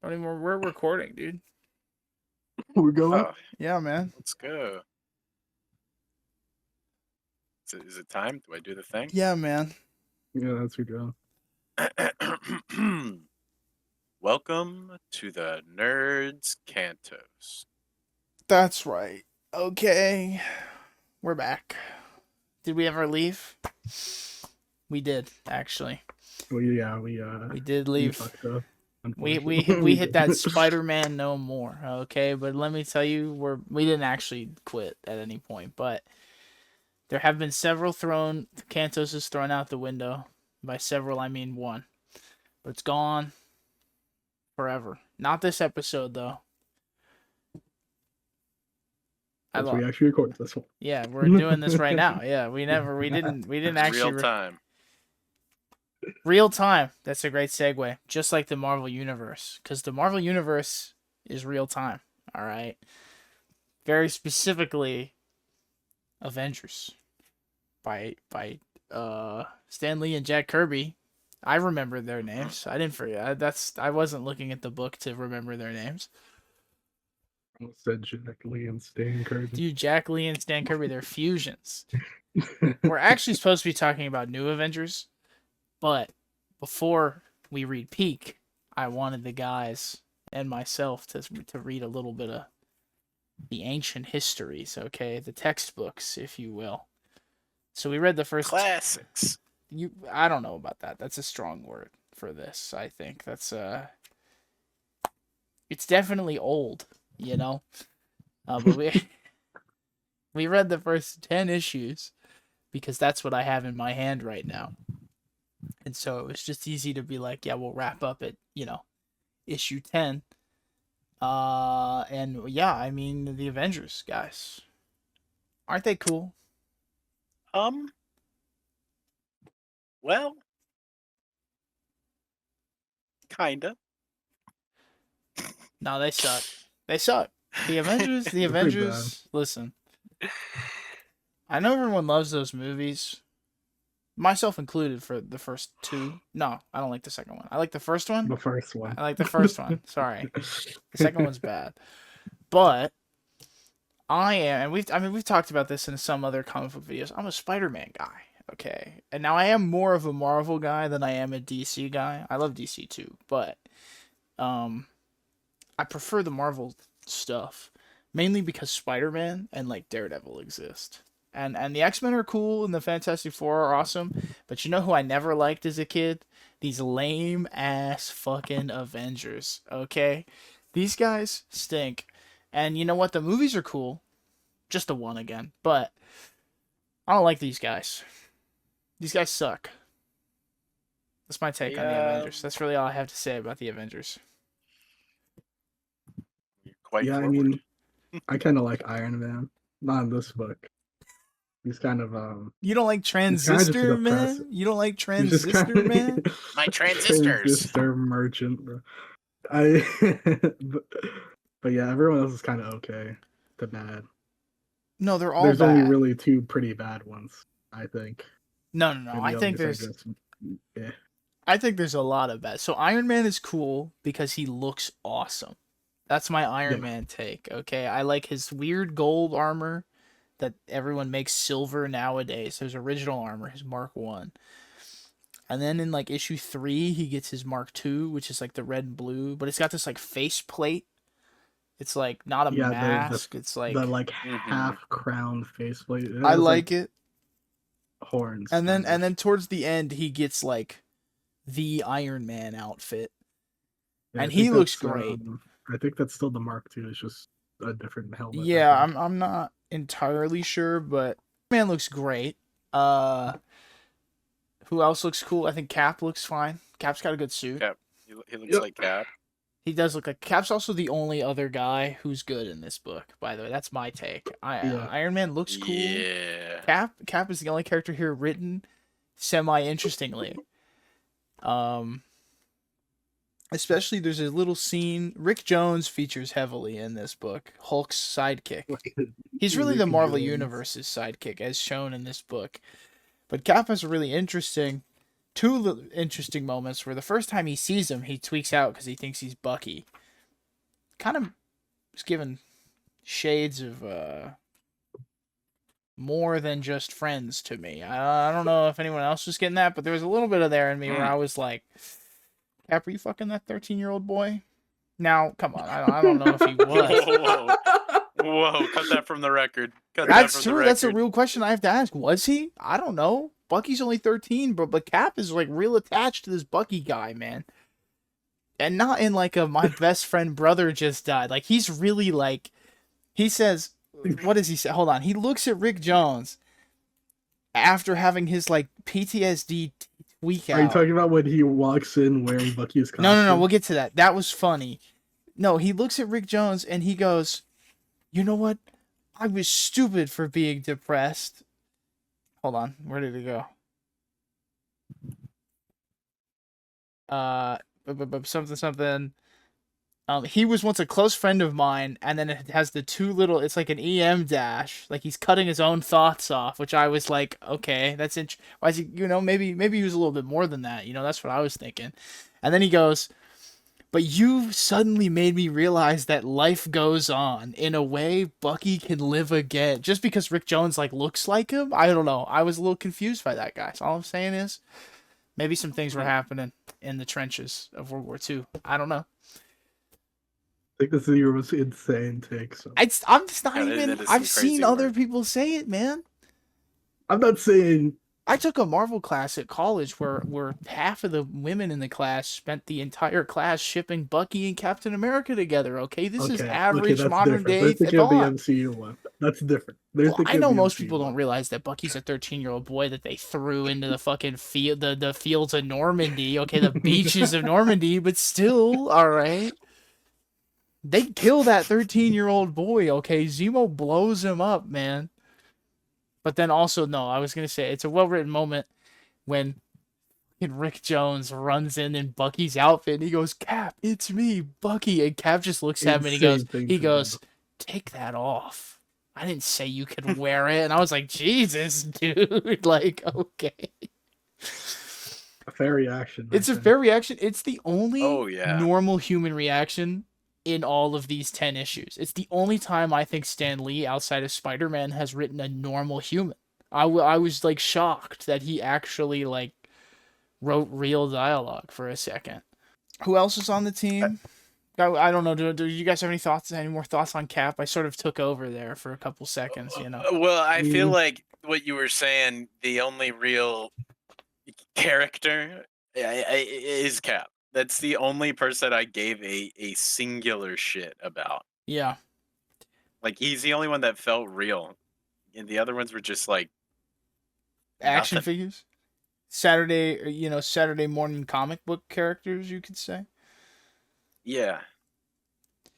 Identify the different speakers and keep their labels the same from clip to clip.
Speaker 1: I mean, we're recording, dude.
Speaker 2: We're going?
Speaker 3: Oh,
Speaker 1: Yeah, man.
Speaker 3: let's go. Is it time? Do I do the thing?
Speaker 1: Yeah, man.
Speaker 2: Yeah, that's your job.
Speaker 3: Welcome to the Nerds Cantos.
Speaker 1: That's right. Okay. We're back. Did we ever leave? We did, actually.
Speaker 2: Well, yeah,
Speaker 1: We did
Speaker 2: we
Speaker 1: leave.
Speaker 2: fucked up.
Speaker 1: We
Speaker 2: Unfortunately,
Speaker 1: hit that Spider-Man no more, okay? But let me tell you, we didn't actually quit at any point, but there have been several Cantos is thrown out the window. By several, I mean one. But it's gone forever. Not this episode, though.
Speaker 2: Since we actually recorded this one.
Speaker 1: Yeah, we're doing this right now. Yeah, we didn't actually
Speaker 3: Real time.
Speaker 1: Real time. That's a great segue. Just like the Marvel Universe, because the Marvel Universe is real time. All right. Very specifically, Avengers by Stan Lee and Jack Kirby. I remember their names. I didn't forget. I wasn't looking at the book to remember their names.
Speaker 2: I almost said Jack Lee and Stan Kirby.
Speaker 1: Dude, Jack Lee and Stan Kirby, they're fusions. We're actually supposed to be talking about New Avengers, but before we read Peak, I wanted the guys and myself to read a little bit of the ancient histories, okay? The textbooks, if you will. So we read the first...
Speaker 3: Classics.
Speaker 1: I don't know about that. That's a strong word for this, I think. That's, it's definitely old, you know? But we read the first 10 issues because that's what I have in my hand right now. And so it was just easy to be like, yeah, we'll wrap up at, issue 10. And yeah, I mean, the Avengers, guys. Aren't they cool?
Speaker 3: Well, kinda.
Speaker 1: No, they suck. They suck. The Avengers, listen. I know everyone loves those movies. Myself included for the first two. No, I don't like the second one. I like the first one.
Speaker 2: The first one.
Speaker 1: I like the first one. Sorry. The second one's bad. But I am, and we've talked about this in some other comic book videos. I'm a Spider-Man guy, okay? And now I am more of a Marvel guy than I am a DC guy. I love DC too, but I prefer the Marvel stuff mainly because Spider-Man and like Daredevil exist. And the X-Men are cool and the Fantastic Four are awesome, but you know who I never liked as a kid? These lame ass fucking Avengers, okay? These guys stink. And you know what? The movies are cool. Just the one again. But I don't like these guys. These guys suck. That's my take on the Avengers. That's really all I have to say about the Avengers.
Speaker 3: Quite
Speaker 2: I mean, I kind of like Iron Man. Not in this book. He's kind of
Speaker 1: You don't like Transistor Man? You don't like Transistor Man?
Speaker 3: My transistors.
Speaker 2: Transistor merchant, bro. But yeah, everyone else is kind of okay to bad.
Speaker 1: No, they're all
Speaker 2: There's
Speaker 1: bad.
Speaker 2: only really two pretty bad ones, I think.
Speaker 1: No. I think there's a lot of bad. So Iron Man is cool because he looks awesome. That's my Iron Man take, okay? I like his weird gold armor that everyone makes silver nowadays. His original armor, his Mark 1. And then in like issue 3, he gets his Mark 2, which is like the red and blue, but it's got this like face plate. It's like not a mask. It's like
Speaker 2: the like half crown faceplate.
Speaker 1: I like it.
Speaker 2: Horns.
Speaker 1: And then towards the end he gets like the Iron Man outfit. Yeah, and he looks great.
Speaker 2: I think that's still the Mark II. It's just a different helmet.
Speaker 1: Yeah, I'm not entirely sure, but man looks great. Who else looks cool? I think Cap looks fine. Cap's got a good suit.
Speaker 3: Cap. He looks like Cap.
Speaker 1: He does look like Cap's also the only other guy who's good in this book, by the way. That's my take. Iron Man looks cool.
Speaker 3: Yeah.
Speaker 1: Cap is the only character here written semi-interestingly. Especially there's a little scene. Rick Jones features heavily in this book. Hulk's sidekick. He's really the Marvel Universe's sidekick, as shown in this book. But Cap has a really interesting two interesting moments where the first time he sees him, he tweaks out because he thinks he's Bucky. Kind of is given shades of more than just friends to me. I don't know if anyone else was getting that, but there was a little bit of there in me where I was like, Cap, are you fucking that 13-year-old boy? Now, come on. I don't know if he was.
Speaker 3: Whoa, whoa, cut that from the record. Cut that
Speaker 1: That's
Speaker 3: from
Speaker 1: true.
Speaker 3: the record.
Speaker 1: That's a real question I have to ask. Was he? I don't know. Bucky's only 13, but Cap is like real attached to this Bucky guy, man. And not in like a my best friend brother just died. Like he's really like he says what does he say? Hold on. He looks at Rick Jones after having his like PTSD tweak out.
Speaker 2: Are you talking about when he walks in wearing Bucky's costume?
Speaker 1: No. We'll get to that. That was funny. No, he looks at Rick Jones and he goes, "You know what? I was stupid for being depressed." Hold on. Where did it go? Something. He was once a close friend of mine, and then it has the two little. It's like an EM dash, like he's cutting his own thoughts off, which I was like, okay, that's why is he? Maybe he was a little bit more than that. That's what I was thinking. And then he goes, "But you suddenly made me realize that life goes on. In a way, Bucky can live again." Just because Rick Jones like looks like him, I don't know. I was a little confused by that guy. So all I'm saying is, maybe some things were happening in the trenches of World War II. I don't know.
Speaker 2: I think this is your most insane take. So
Speaker 1: I'm just not
Speaker 3: Yeah,
Speaker 1: even.
Speaker 3: that is
Speaker 1: I've
Speaker 3: some crazy
Speaker 1: seen other
Speaker 3: work.
Speaker 1: people say it, man.
Speaker 2: I'm not saying.
Speaker 1: I took a Marvel class at college where half of the women in the class spent the entire class shipping Bucky and Captain America together. Okay, this is average
Speaker 2: that's
Speaker 1: modern
Speaker 2: different.
Speaker 1: day
Speaker 2: They're thinking of the
Speaker 1: thought.
Speaker 2: MCU one. That's different. They're
Speaker 1: Well,
Speaker 2: thinking
Speaker 1: I know
Speaker 2: of the
Speaker 1: most
Speaker 2: MCU
Speaker 1: people don't
Speaker 2: one.
Speaker 1: realize that Bucky's a 13-year-old boy that they threw into the fucking field, the fields of Normandy. Okay, the beaches of Normandy, but still, all right. They kill that 13-year-old boy. Okay, Zemo blows him up, man. But then also, no, I was gonna say it's a well-written moment when Rick Jones runs in Bucky's outfit and he goes, "Cap, it's me, Bucky," and Cap just looks at him and
Speaker 2: Insane thing
Speaker 1: he
Speaker 2: to
Speaker 1: goes,
Speaker 2: do.
Speaker 1: "Take that off. I didn't say you could wear it." And I was like, Jesus, dude. Like, okay.
Speaker 2: A fair reaction.
Speaker 1: It's a fair reaction. It's the only
Speaker 3: Oh, yeah.
Speaker 1: normal human reaction in all of these 10 issues. It's the only time I think Stan Lee, outside of Spider-Man, has written a normal human. I was like shocked that he actually like wrote real dialogue for a second. Who else is on the team? I don't know. Do you guys have any thoughts? Any more thoughts on Cap? I sort of took over there for a couple seconds.
Speaker 3: Well, I feel like what you were saying, the only real character is Cap. That's the only person I gave a singular shit about.
Speaker 1: Yeah.
Speaker 3: Like, he's the only one that felt real. And the other ones were just like
Speaker 1: Action
Speaker 3: nothing.
Speaker 1: figures. Saturday morning comic book characters, you could say.
Speaker 3: Yeah.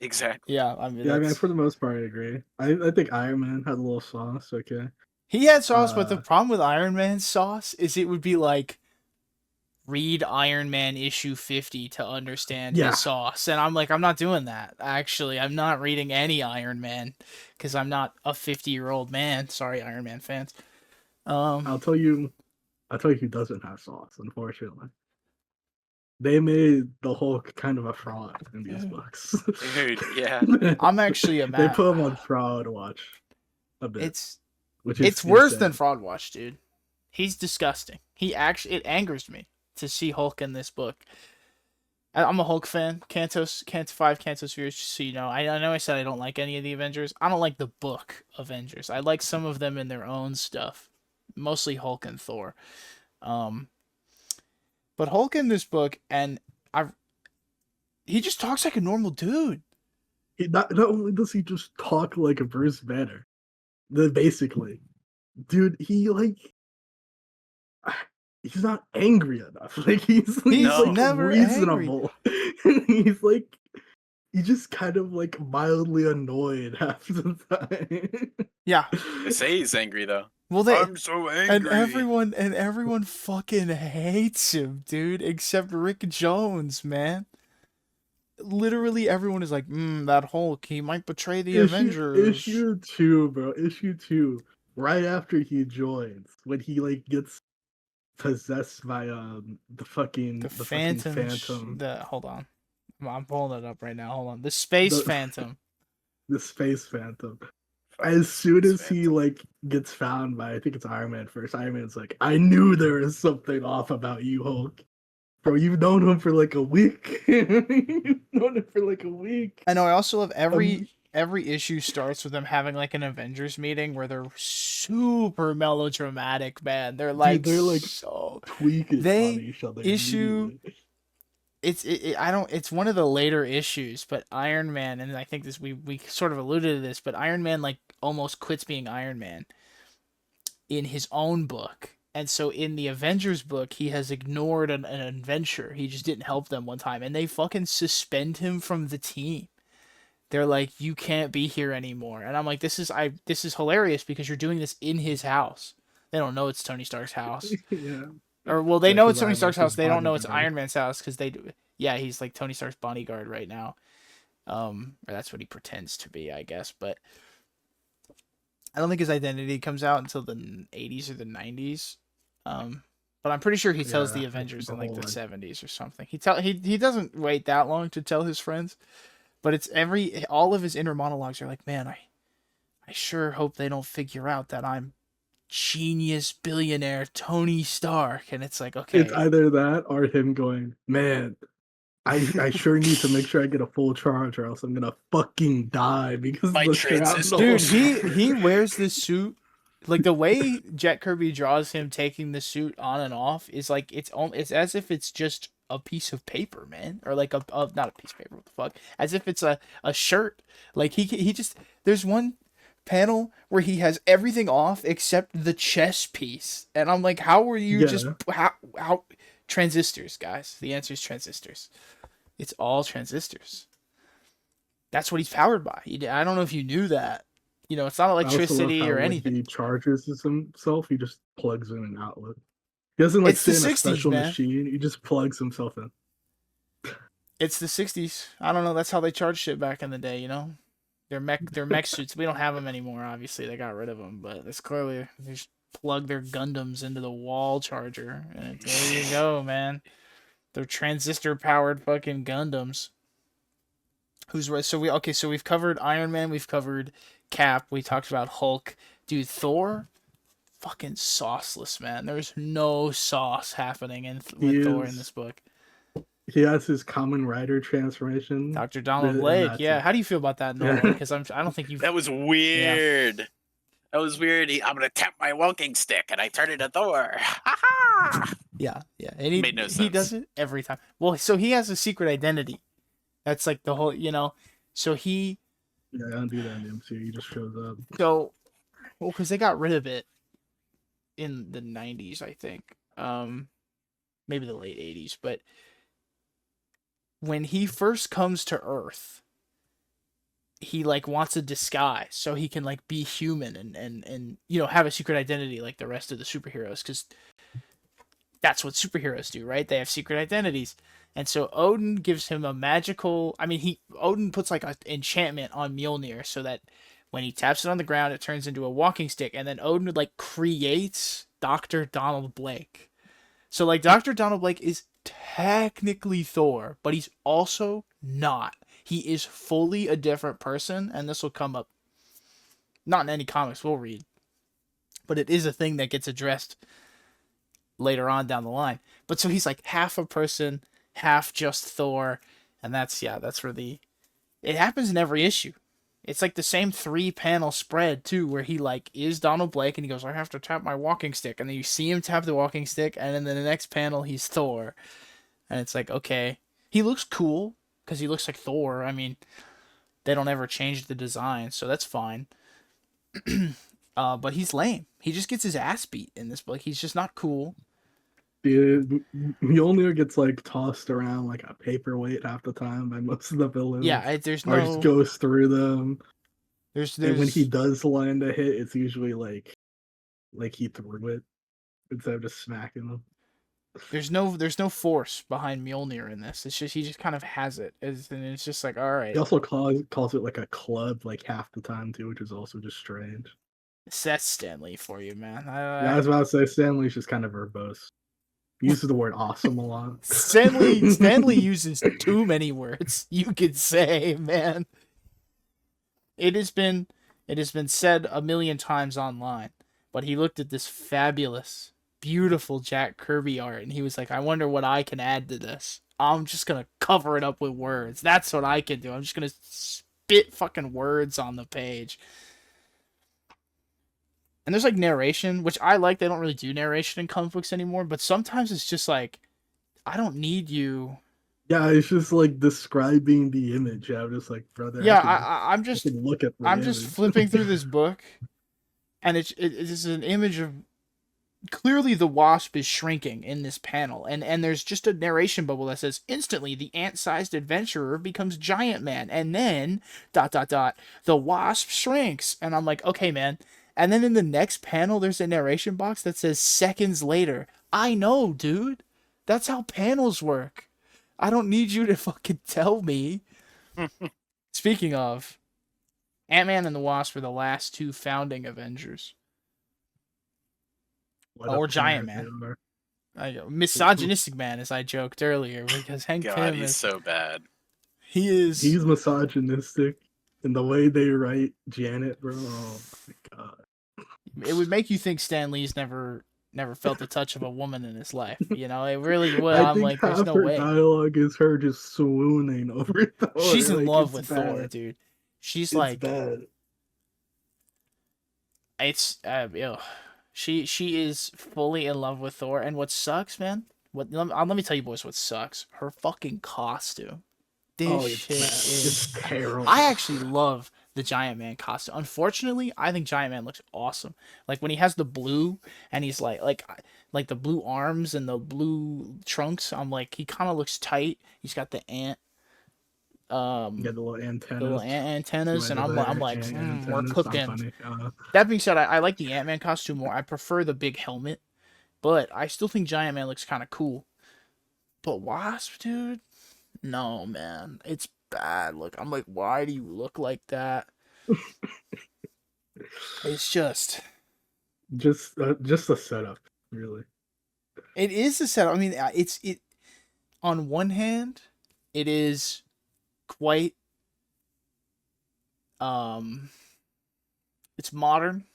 Speaker 3: Exactly.
Speaker 1: Yeah, I mean,
Speaker 2: Yeah, for the most part, I agree. I think Iron Man had a little sauce. Okay.
Speaker 1: he had sauce, but the problem with Iron Man's sauce is it would be like read Iron Man issue 50 to understand his sauce. And I'm like, I'm not doing that. Actually, I'm not reading any Iron Man because I'm not a 50-year-old man. Sorry, Iron Man fans.
Speaker 2: I'll tell you who doesn't have sauce, unfortunately. They made the Hulk kind of a fraud in these books.
Speaker 3: Dude, yeah.
Speaker 1: I'm actually
Speaker 2: They put him on fraud watch a bit.
Speaker 1: It's worse than fraud watch, dude. He's disgusting. It angers me to see Hulk in this book. I'm a Hulk fan. Cantos 5 Cantos viewers, just so you know. I know I said I don't like any of the Avengers. I don't like the book Avengers. I like some of them in their own stuff. Mostly Hulk and Thor. But Hulk in this book, and he just talks like a normal dude.
Speaker 2: Not only does he just talk like a Bruce Banner, basically, dude, he's not angry enough. Like he's
Speaker 1: never
Speaker 2: reasonable. He's just kind of like mildly annoyed half the time.
Speaker 1: Yeah.
Speaker 3: They say he's angry though.
Speaker 1: Well,
Speaker 3: I'm so angry.
Speaker 1: And everyone fucking hates him, dude, except Rick Jones, man. Literally everyone is like, that Hulk, he might betray the Avengers.
Speaker 2: Issue 2, bro. Issue 2. Right after he joins, when he like gets possessed by the fucking
Speaker 1: The
Speaker 2: the fucking
Speaker 1: Phantom.
Speaker 2: phantom,
Speaker 1: Hold on. I'm pulling it up right now. Hold on. The Space
Speaker 2: the
Speaker 1: Phantom.
Speaker 2: the space phantom.
Speaker 3: Fucking
Speaker 2: As soon
Speaker 3: Space
Speaker 2: as he
Speaker 3: Phantom.
Speaker 2: like gets found by, I think it's Iron Man first. Iron Man's like, I knew there was something off about you, Hulk. Bro, you've known him for like a week. You've known him for like a week.
Speaker 1: I know. I also love
Speaker 2: Um,
Speaker 1: every issue starts with them having like an Avengers meeting where they're super melodramatic, man. They're
Speaker 2: dude,
Speaker 1: like
Speaker 2: they're like
Speaker 1: so
Speaker 2: tweaking on
Speaker 1: they
Speaker 2: each other
Speaker 1: issue
Speaker 2: immediately.
Speaker 1: I don't it's one of the later issues, but Iron Man, and I think this we sort of alluded to this, but Iron Man like almost quits being Iron Man in his own book. And so in the Avengers book, he has ignored an adventure. He just didn't help them one time, and they fucking suspend him from the team. They're like, you can't be here anymore. And I'm like, this is hilarious because you're doing this in his house. They don't know it's Tony Stark's house.
Speaker 2: Yeah.
Speaker 1: Or well, they
Speaker 2: Yeah,
Speaker 1: know
Speaker 2: because
Speaker 1: it's Tony
Speaker 2: I'm like
Speaker 1: Stark's house.
Speaker 2: his
Speaker 1: They don't know it's
Speaker 2: bodyguard.
Speaker 1: Iron Man's house because they do. Yeah, he's like Tony Stark's bodyguard right now. Or that's what he pretends to be, I guess. But I don't think his identity comes out until the 80s or the 90s. But I'm pretty sure he tells the
Speaker 2: Yeah,
Speaker 1: Avengers
Speaker 2: the
Speaker 1: in like
Speaker 2: whole
Speaker 1: the
Speaker 2: like
Speaker 1: 70s or something. He doesn't wait that long to tell his friends. But it's all of his inner monologues are like, man, I sure hope they don't figure out that I'm genius billionaire Tony Stark. And it's like,
Speaker 2: it's
Speaker 1: okay.
Speaker 2: either that or him going, man, I sure need to make sure I get a full charge or else I'm gonna fucking die because
Speaker 3: My
Speaker 2: the shrapnel.
Speaker 1: Dude, he wears this suit. Like the way Jack Kirby draws him taking the suit on and off is like it's as if it's just a piece of paper, man, or like a not a piece of paper. What the fuck? As if it's a shirt. Like he just there's one panel where he has everything off except the chest piece, and I'm like, how were you just
Speaker 2: Yeah,
Speaker 1: how transistors, guys? The answer is transistors. It's all transistors. That's what he's powered by. I don't know if you knew that. You know, it's not
Speaker 2: I also love
Speaker 1: electricity
Speaker 2: how
Speaker 1: or
Speaker 2: when
Speaker 1: anything.
Speaker 2: he charges himself, he just plugs in an outlet. He doesn't like
Speaker 1: It's the
Speaker 2: sit in a
Speaker 1: 60s,
Speaker 2: special
Speaker 1: man.
Speaker 2: machine. He just plugs himself in.
Speaker 1: It's the 60s. I don't know. That's how they charged shit back in the day, you know? They're mech suits. We don't have them anymore, obviously. They got rid of them, but it's clearly they just plug their Gundams into the wall charger. And there you go, man. They're transistor powered fucking Gundams. Who's right? So we've covered Iron Man, we've covered Cap, we talked about Hulk. Dude, Thor, fucking sauceless, man. There's no sauce happening
Speaker 2: He
Speaker 1: with Thor in
Speaker 2: is
Speaker 1: this book.
Speaker 2: he has his common rider transformation,
Speaker 1: Dr. Donald
Speaker 2: and
Speaker 1: Blake,
Speaker 2: that's
Speaker 1: yeah.
Speaker 2: it.
Speaker 1: How do you feel about that, Nolan?
Speaker 2: Yeah.
Speaker 1: Because I don't think you've.
Speaker 3: That was
Speaker 1: Yeah,
Speaker 3: weird. That was weird. I'm gonna tap my walking stick and I turn into Thor. Ha ha!
Speaker 1: yeah. And
Speaker 3: Made no
Speaker 1: he does
Speaker 3: sense.
Speaker 1: it every time. Well, so he has a secret identity. That's like the whole, you know. So he,
Speaker 2: Yeah, I don't do that in the MCU. He just shows up.
Speaker 1: so, well, because they got rid of it in the 90s, I think. Maybe the late 80s, but when he first comes to Earth, he like wants a disguise so he can like be human and you know have a secret identity like the rest of the superheroes because that's what superheroes do, right? They have secret identities. And so Odin gives him a magical, I mean, Odin puts like an enchantment on Mjolnir so that when he taps it on the ground it turns into a walking stick, and then Odin like creates Dr. Donald Blake. So like Dr. Donald Blake is technically Thor, but he's also not. He is fully a different person, and this will come up not in any comics we'll read, but it is a thing that gets addressed later on down the line. But so he's like half a person, half just Thor, and that's where it happens in every issue. It's like the same 3-panel spread too, where he like is Donald Blake and he goes, I have to tap my walking stick, and then you see him tap the walking stick, and then in the next panel he's Thor, and it's like, okay, he looks cool because he looks like Thor. I mean, they don't ever change the design, so that's fine. But he's lame. He just gets his ass beat in this book. He's just not cool.
Speaker 2: Dude, Mjolnir gets like tossed around like a paperweight half the time by most of the villains.
Speaker 1: Yeah, there's
Speaker 2: Or just
Speaker 1: no
Speaker 2: goes through them.
Speaker 1: there's
Speaker 2: And when he does land a hit, it's usually like he threw it instead of just smacking them.
Speaker 1: there's no force behind Mjolnir in this. It's just he just kind of has it, and it's just like, all right,
Speaker 2: He also calls it like a club like half the time too, which is also just strange.
Speaker 1: that's Stanley for you, man.
Speaker 2: Yeah, I was about to say Stanley's just kind of verbose. He uses the word awesome a lot.
Speaker 1: Stanley uses too many words, you could say, man. It has been said a million times online, but he looked at this fabulous, beautiful Jack Kirby art and he was like, I wonder what I can add to this. I'm just gonna cover it up with words. That's what I can do. I'm just gonna spit fucking words on the page. And there's like narration, which I like. They don't really do narration in comic books anymore, but sometimes it's just like, I don't need you.
Speaker 2: Yeah, it's just like describing the image. I'm just like, brother,
Speaker 1: Yeah, I'm
Speaker 2: I
Speaker 1: just
Speaker 2: can look at the
Speaker 1: flipping
Speaker 2: image.
Speaker 1: through this book, and it is an image of clearly the wasp is shrinking in this panel, and there's just a narration bubble that says instantly the ant-sized adventurer becomes giant man, and then dot dot dot the wasp shrinks, and I'm like, okay, man. And then in the next panel, there's a narration box that says seconds later. I know, dude. That's how panels work. I don't need you to fucking tell me. Speaking of, Ant-Man and the Wasp were the last two founding Avengers.
Speaker 2: What a
Speaker 1: Or Giant
Speaker 2: pair they
Speaker 1: Man.
Speaker 2: are.
Speaker 1: Misogynistic man, as I joked earlier, because Hank
Speaker 3: God,
Speaker 1: Pym
Speaker 3: he's
Speaker 1: is
Speaker 3: so bad.
Speaker 1: he is
Speaker 2: He's misogynistic in the way they write Janet, bro. Oh my god.
Speaker 1: it would make you think Stan Lee's never felt the touch of a woman in his life. You know, it really would.
Speaker 2: I
Speaker 1: I'm
Speaker 2: think
Speaker 1: like, there's
Speaker 2: half
Speaker 1: no
Speaker 2: her
Speaker 1: way.
Speaker 2: dialogue is her just swooning over Thor.
Speaker 1: She's in
Speaker 2: Like
Speaker 1: love
Speaker 2: it's
Speaker 1: with Thor,
Speaker 2: bad.
Speaker 1: dude. She's
Speaker 2: It's
Speaker 1: like,
Speaker 2: bad.
Speaker 1: it's ew. She is fully in love with Thor, and what sucks, man. Let me tell you, boys, what sucks. Her fucking costume. This
Speaker 2: Oh, it's
Speaker 1: shit
Speaker 2: bad.
Speaker 1: is.
Speaker 2: It's terrible.
Speaker 1: I actually love the Giant Man costume. Unfortunately, I think Giant Man looks awesome. Like when he has the blue and he's like the blue arms and the blue trunks. I'm like, he kind of looks tight. He's got the ant
Speaker 2: Yeah, the little
Speaker 1: the little
Speaker 2: antennas.
Speaker 1: antennas, and
Speaker 2: Whether
Speaker 1: I'm
Speaker 2: they're
Speaker 1: like, we're
Speaker 2: antennas, not
Speaker 1: cooking.
Speaker 2: funny.
Speaker 1: That being said, I like the Ant Man costume more. I prefer the big helmet, but I still think Giant Man looks kind of cool. But Wasp, dude, no, man, it's bad. Look, I'm like, why do you look like that? It's
Speaker 2: just a setup, really.
Speaker 1: it is a setup. I mean, it on one hand, it is quite um, it's modern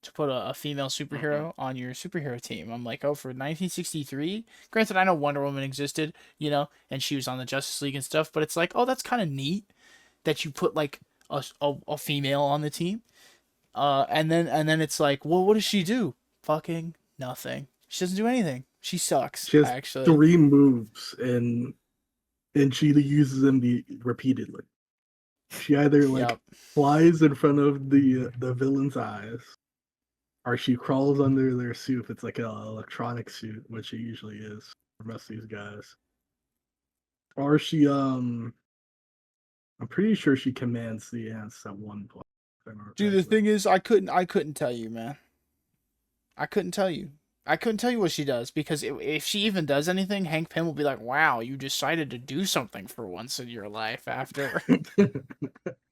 Speaker 1: to put a female
Speaker 3: Mhm.
Speaker 1: superhero on your superhero team. I'm like, oh, for 1963. Granted, I know Wonder Woman existed, you know, and she was on the Justice League and stuff, but it's like, oh, that's kind of neat that you put like a female on the team. And then it's like, well, what does she do? Fucking nothing. She doesn't do anything. She sucks,
Speaker 2: She has
Speaker 1: actually.
Speaker 2: 3 moves and she uses them repeatedly. She either like
Speaker 1: Yep.
Speaker 2: flies in front of the villain's eyes, or she crawls under their suit. It's like an electronic suit, which it usually is for most of these guys. Or she I'm pretty sure she commands the ants at one point. If I remember
Speaker 1: Dude, the
Speaker 2: correctly.
Speaker 1: thing is, I couldn't tell you, man. I couldn't tell you. I couldn't tell you what she does because if she even does anything, Hank Pym will be like, "Wow, you decided to do something for once in your life." After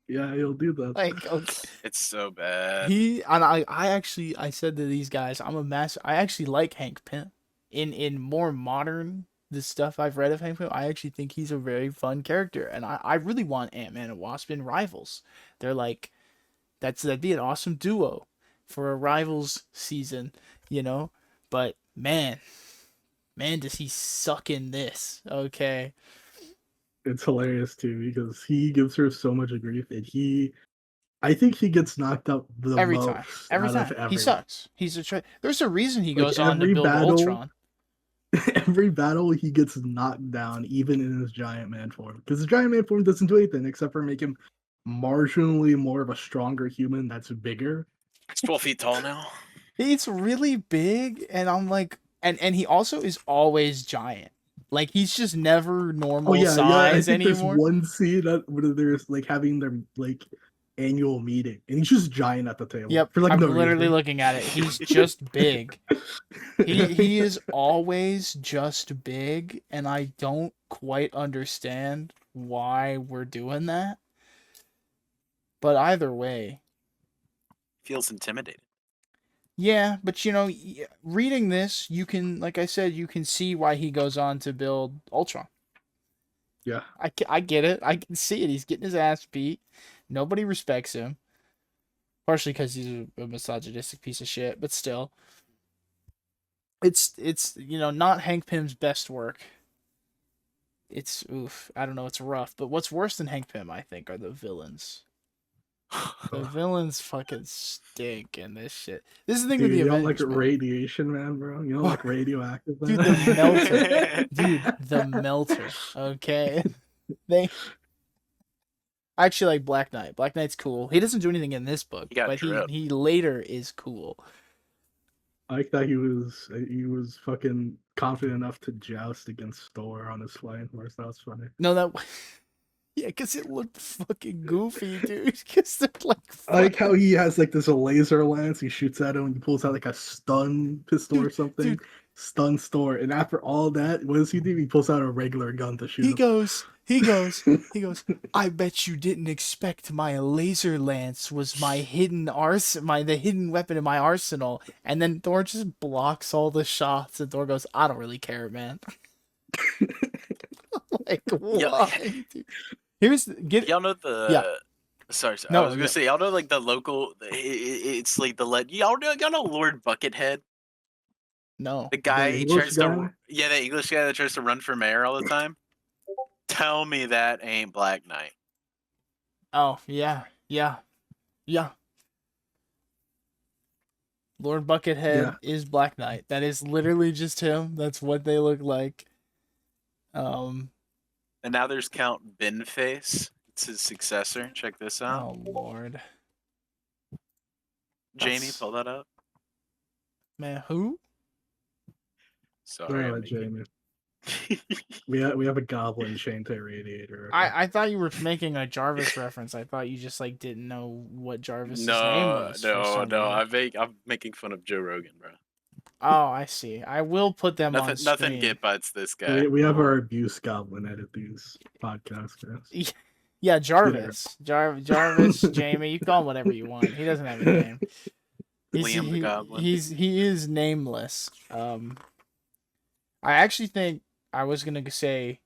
Speaker 2: Yeah, he'll do that.
Speaker 1: like, okay.
Speaker 3: It's so bad.
Speaker 1: He and I actually I said to these guys, I'm a master. I actually like Hank Pym. In more modern the stuff I've read of Hank Pym, I actually think he's a very fun character, and I really want Ant Man and Wasp in rivals. They're like that'd be an awesome duo for a rivals season, you know. But man, does he suck in this? Okay,
Speaker 2: It's hilarious too because he gives her so much grief, and I think he gets knocked out the most
Speaker 1: every
Speaker 2: out of
Speaker 1: time he
Speaker 2: everyone.
Speaker 1: sucks. There's a reason he
Speaker 2: Like
Speaker 1: goes on to build Ultron.
Speaker 2: every battle he gets knocked down, even in his giant man form. Because his giant man form doesn't do anything except for make him marginally more of a stronger human that's bigger.
Speaker 3: He's 12 feet tall now.
Speaker 1: He's really big, and I'm like, and he also is always giant. Like he's just never
Speaker 2: Oh
Speaker 1: normal
Speaker 2: yeah. I
Speaker 1: size
Speaker 2: think there's
Speaker 1: anymore.
Speaker 2: one scene where there's like having their like annual meeting, and he's just giant at the table
Speaker 1: Yep,
Speaker 2: for like
Speaker 1: I'm
Speaker 2: no
Speaker 1: literally
Speaker 2: reason.
Speaker 1: looking at it. He's just big. He is always just big, and I don't quite understand why we're doing that. But either way,
Speaker 3: Feels intimidating.
Speaker 1: Yeah, but reading this, you can, like I said, you can see why he goes on to build Ultron.
Speaker 2: Yeah.
Speaker 1: I get it. I can see it. He's getting his ass beat. Nobody respects him. Partially because he's a misogynistic piece of shit, but still. It's not Hank Pym's best work. It's oof. I don't know. It's rough. But what's worse than Hank Pym, I think, are the villains. The villains fucking stink in this shit. This is the thing with
Speaker 2: Dude,
Speaker 1: the
Speaker 2: you don't like
Speaker 1: Avengers, man.
Speaker 2: radiation, man, bro? You don't like radioactive, man?
Speaker 1: Dude, the melter. Dude, the melter. Okay. They I actually like Black Knight. Black Knight's cool. He doesn't do anything in this book,
Speaker 3: He got
Speaker 1: but
Speaker 3: drip.
Speaker 1: he later is cool.
Speaker 2: I like that he was fucking confident enough to joust against Thor on his flying horse. That was funny.
Speaker 1: No, that yeah, because it looked fucking goofy, dude. Because they're like,
Speaker 2: I like how he has like this laser lance. He shoots at him and he pulls out like a stun pistol or something.
Speaker 1: dude.
Speaker 2: Stuns Thor. And after all that, what does he do? He pulls out a regular gun to shoot
Speaker 1: He
Speaker 2: him.
Speaker 1: goes, I bet you didn't expect my laser lance was my hidden the hidden weapon in my arsenal. And then Thor just blocks all the shots, and Thor goes, I don't really care, man. Like, why? Dude?
Speaker 3: Y'all know the
Speaker 1: Yeah.
Speaker 3: Sorry,
Speaker 1: No,
Speaker 3: I was gonna say y'all know like the local. It's like y'all know Lord Buckethead,
Speaker 1: No.
Speaker 3: the guy
Speaker 2: The
Speaker 3: he
Speaker 2: English
Speaker 3: tries
Speaker 2: guy?
Speaker 3: to the English guy that tries to run for mayor all the time. Tell me that ain't Black Knight.
Speaker 1: Oh, yeah. Lord Buckethead
Speaker 2: Yeah.
Speaker 1: is Black Knight. That is literally just him. That's what they look like.
Speaker 3: And now there's Count Binface. It's his successor. Check this out.
Speaker 1: Oh Lord.
Speaker 3: Jamie,
Speaker 1: That's-
Speaker 3: pull that up.
Speaker 1: Man, who?
Speaker 3: Sorry,
Speaker 2: Oh,
Speaker 3: I'm making...
Speaker 2: Jamie. We have a goblin chained to a radiator. Okay?
Speaker 1: I thought you were making a Jarvis reference. I thought you just like didn't know what Jarvis's name was. for some reason.
Speaker 3: I'm making fun of Joe Rogan, bro.
Speaker 1: Oh, I see. I will put them on screen.
Speaker 3: Nothing get butts this guy.
Speaker 2: We have our abuse goblin edit these podcasts, guys.
Speaker 1: Yeah, Jarvis. Jarvis, Jamie. You call him whatever you want. He doesn't have a name.
Speaker 3: Liam the Goblin.
Speaker 1: He is nameless. I actually think I was gonna say.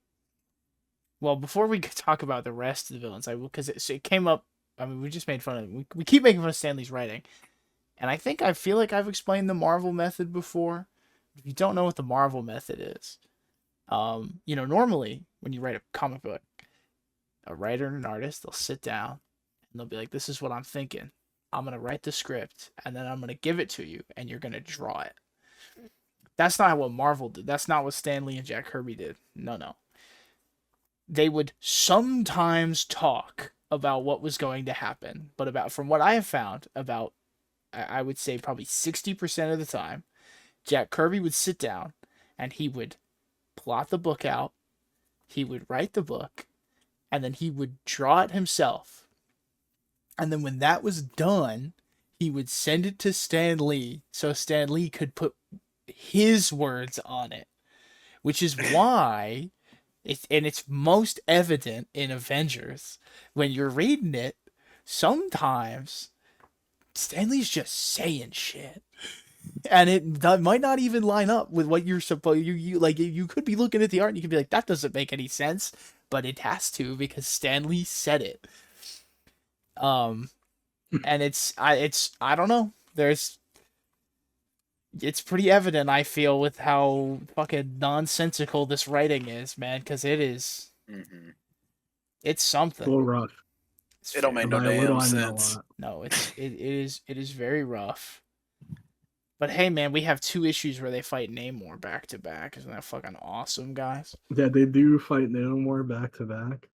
Speaker 1: Well, before we talk about the rest of the villains, because it came up. I mean, we just made fun of we keep making fun of Stanley's writing, and I feel like I've explained the Marvel method before. If you don't know what the Marvel method is, normally when you write a comic book, a writer and an artist, they'll sit down and they'll be like, "This is what I'm thinking. I'm gonna write the script, and then I'm gonna give it to you, and you're gonna draw it." That's not what Marvel did. That's not what Stan Lee and Jack Kirby did. No. They would sometimes talk about what was going to happen, but from what I have found, I would say probably 60% of the time, Jack Kirby would sit down and he would plot the book out, he would write the book, and then he would draw it himself. And then when that was done, he would send it to Stan Lee so Stan Lee could put his words on it, which is why it's most evident in Avengers when you're reading it. Sometimes Stanley's just saying shit, and it might not even line up with what you're supposed. You could be looking at the art and you could be like, that doesn't make any sense, but it has to because Stanley said it. And it's I don't know. It's pretty evident, I feel, with how fucking nonsensical this writing is, man, because it is.
Speaker 3: Mm-hmm.
Speaker 1: It's something.
Speaker 2: A little rough.
Speaker 3: It don't make no
Speaker 2: By a little,
Speaker 3: damn
Speaker 2: I mean a
Speaker 3: sense.
Speaker 2: lot.
Speaker 1: No, it is very rough. But hey, man, we have 2 issues where they fight Namor back to back. Isn't that fucking awesome, guys?
Speaker 2: Yeah, they do fight Namor back to back,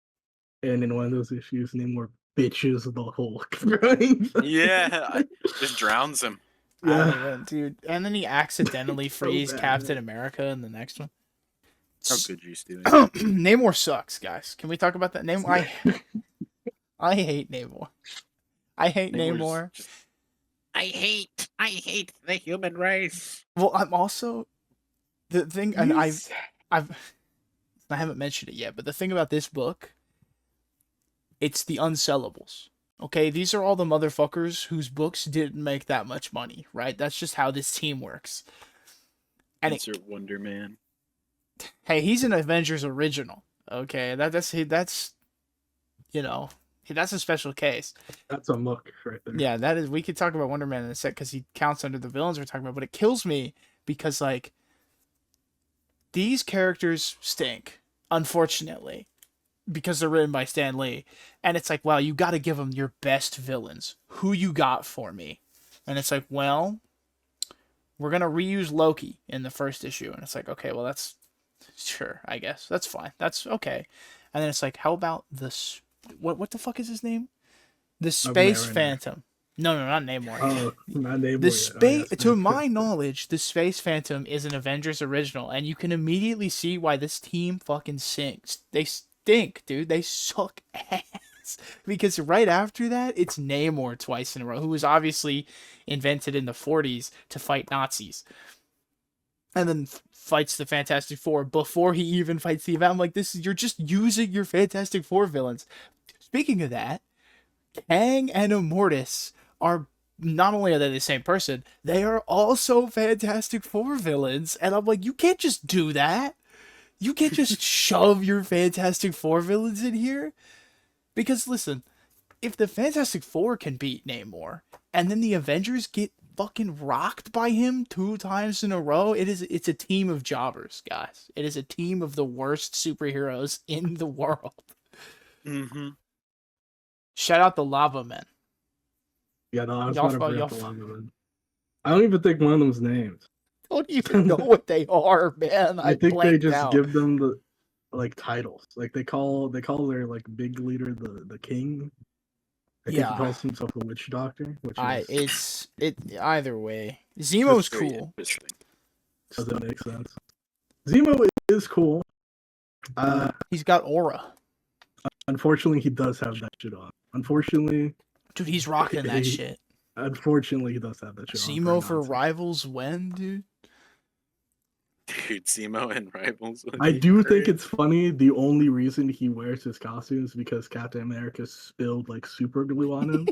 Speaker 2: and in one of those issues, Namor bitches the Hulk. Right?
Speaker 3: Yeah, just drowns him.
Speaker 2: Yeah,
Speaker 1: Dude. And then he accidentally frees
Speaker 2: bad.
Speaker 1: Captain America in the next one.
Speaker 3: How could you, Stewy?
Speaker 1: Namor sucks, guys. Can we talk about that? Namor, I hate Namor. I hate Namor.
Speaker 3: I hate the human race.
Speaker 1: Well, I'm also the thing, and I haven't mentioned it yet, but the thing about this book, it's the unsellables. Okay, these are all the motherfuckers whose books didn't make that much money, right? That's just how this team works. And
Speaker 3: Insert Wonder Man.
Speaker 1: hey, he's an Avengers original. Okay, that's you know, that's a special case.
Speaker 2: That's a look right there.
Speaker 1: Yeah, that is. We could talk about Wonder Man in a sec because he counts under the villains we're talking about. But it kills me because like these characters stink, unfortunately, because they're written by Stan Lee, and it's like, wow, you got to give them your best villains. Who you got for me? And it's like, well, we're gonna reuse Loki in the first issue, and it's like, okay, well, that's sure, I guess that's fine, that's okay. And then it's like, how about this? What the fuck is his name? The Space Phantom. No, not Namor.
Speaker 2: Oh, not Namor.
Speaker 1: The space, to my knowledge, the Space Phantom is an Avengers original, and you can immediately see why this team fucking sinks. They stink, dude. They suck ass. Because right after that, it's Namor twice in a row, who was obviously invented in the 40s to fight Nazis, and then fights the Fantastic Four before he even fights the event. I'm like, you're just using your Fantastic Four villains. Speaking of that, Kang and Immortus are not only are they the same person, they are also Fantastic Four villains. And I'm like, you can't just do that. You can't just shove your Fantastic Four villains in here. Because listen, if the Fantastic Four can beat Namor, and then the Avengers get fucking rocked by him 2 times in a row, it's a team of jobbers, guys. It is a team of the worst superheroes in the world.
Speaker 3: Mm-hmm.
Speaker 1: Shout out the Lava Men.
Speaker 2: Yeah, no, I was
Speaker 1: Y'all
Speaker 2: about to bring up
Speaker 1: fuck-
Speaker 2: the Lava Men. I don't even think one of them's named.
Speaker 1: Don't even know what they are, man.
Speaker 2: I think they
Speaker 1: blanked
Speaker 2: just
Speaker 1: out.
Speaker 2: give them the like titles. Like they call their like big leader the king. I think
Speaker 1: Yeah.
Speaker 2: he calls himself the witch doctor, which is,
Speaker 1: Either way. Zemo's
Speaker 3: Very
Speaker 1: cool.
Speaker 3: interesting.
Speaker 2: doesn't make sense. Zemo is cool.
Speaker 1: He's got aura.
Speaker 2: Unfortunately, he does have that shit on. Unfortunately,
Speaker 1: Dude, he's rocking that shit.
Speaker 2: Unfortunately, he does have that shit on.
Speaker 1: Zemo for Rivals when, dude?
Speaker 3: Dude, Zemo and Rivals.
Speaker 2: I do think it's funny. The only reason he wears his costume is because Captain America spilled like super glue on him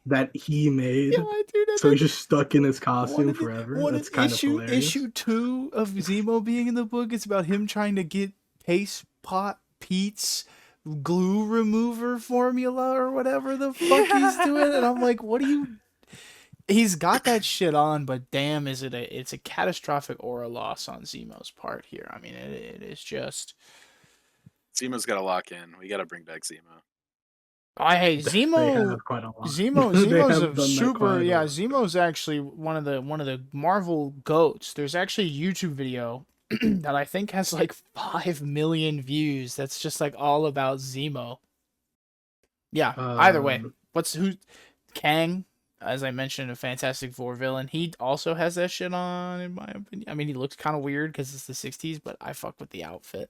Speaker 2: that he made.
Speaker 1: Yeah, dude.
Speaker 2: So he's just stuck in his costume forever. That's kind of hilarious.
Speaker 1: Issue 2 of Zemo being in the book, it's about him trying to get Paste Pot Pete's glue remover formula or whatever the fuck he's doing. And I'm like, what are you... He's got that shit on, but damn, it's a catastrophic aura loss on Zemo's part here. I mean, it is just...
Speaker 3: Zemo's got to lock in. We got to bring back Zemo.
Speaker 1: I hate Zemo.
Speaker 2: They have quite a lot.
Speaker 1: Zemo's a super. Yeah, Zemo's actually one of the Marvel goats. There's actually a YouTube video that I think has like 5 million views. That's just like all about Zemo. Yeah. Either way, Kang? As I mentioned, a Fantastic Four villain. He also has that shit on, in my opinion. I mean, he looks kind of weird because it's the 60s, but I fuck with the outfit.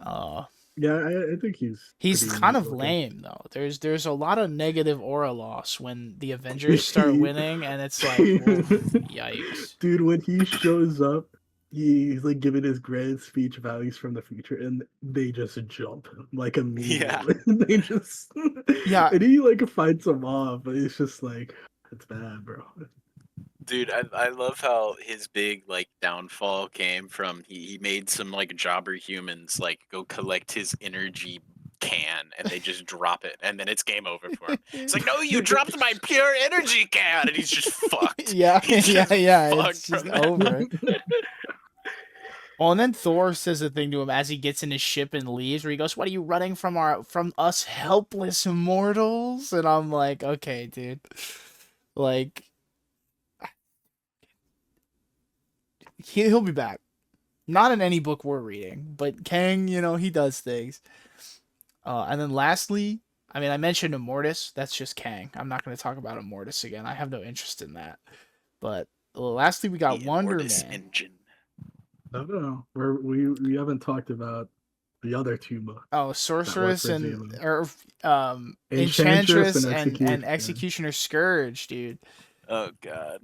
Speaker 2: Yeah, I think
Speaker 1: he's kind of lame though. There's a lot of negative aura loss when the Avengers start winning, and it's like, yikes.
Speaker 2: Dude, when he shows up, he's like giving his grand speech about he's from the future, and they just jump like immediately.
Speaker 3: Yeah.
Speaker 2: They just and he like fights them off, but it's just like, it's bad, bro.
Speaker 3: Dude, I love how his big like downfall came from he made some like jobber humans like go collect his energy can, and they just drop it, and then it's game over for him. It's like, no, you dropped my pure energy can, and he's just fucked.
Speaker 1: Yeah,
Speaker 3: He's just
Speaker 1: it's
Speaker 3: fucked
Speaker 1: just
Speaker 3: from
Speaker 1: over. Well, and then Thor says a thing to him as he gets in his ship and leaves, where he goes, "What are you running from us helpless mortals?" And I'm like, okay, dude, like. He'll be back. Not in any book we're reading, but Kang, he does things. And then lastly, I mean, I mentioned Immortus. That's just Kang. I'm not going to talk about Immortus again. I have no interest in that. But lastly, we got Wonder Man.
Speaker 3: Engine.
Speaker 2: I don't know. We haven't talked about the other two books.
Speaker 1: Oh, Sorceress and
Speaker 2: Enchantress
Speaker 1: and Executioner Scourge, dude.
Speaker 3: Oh god.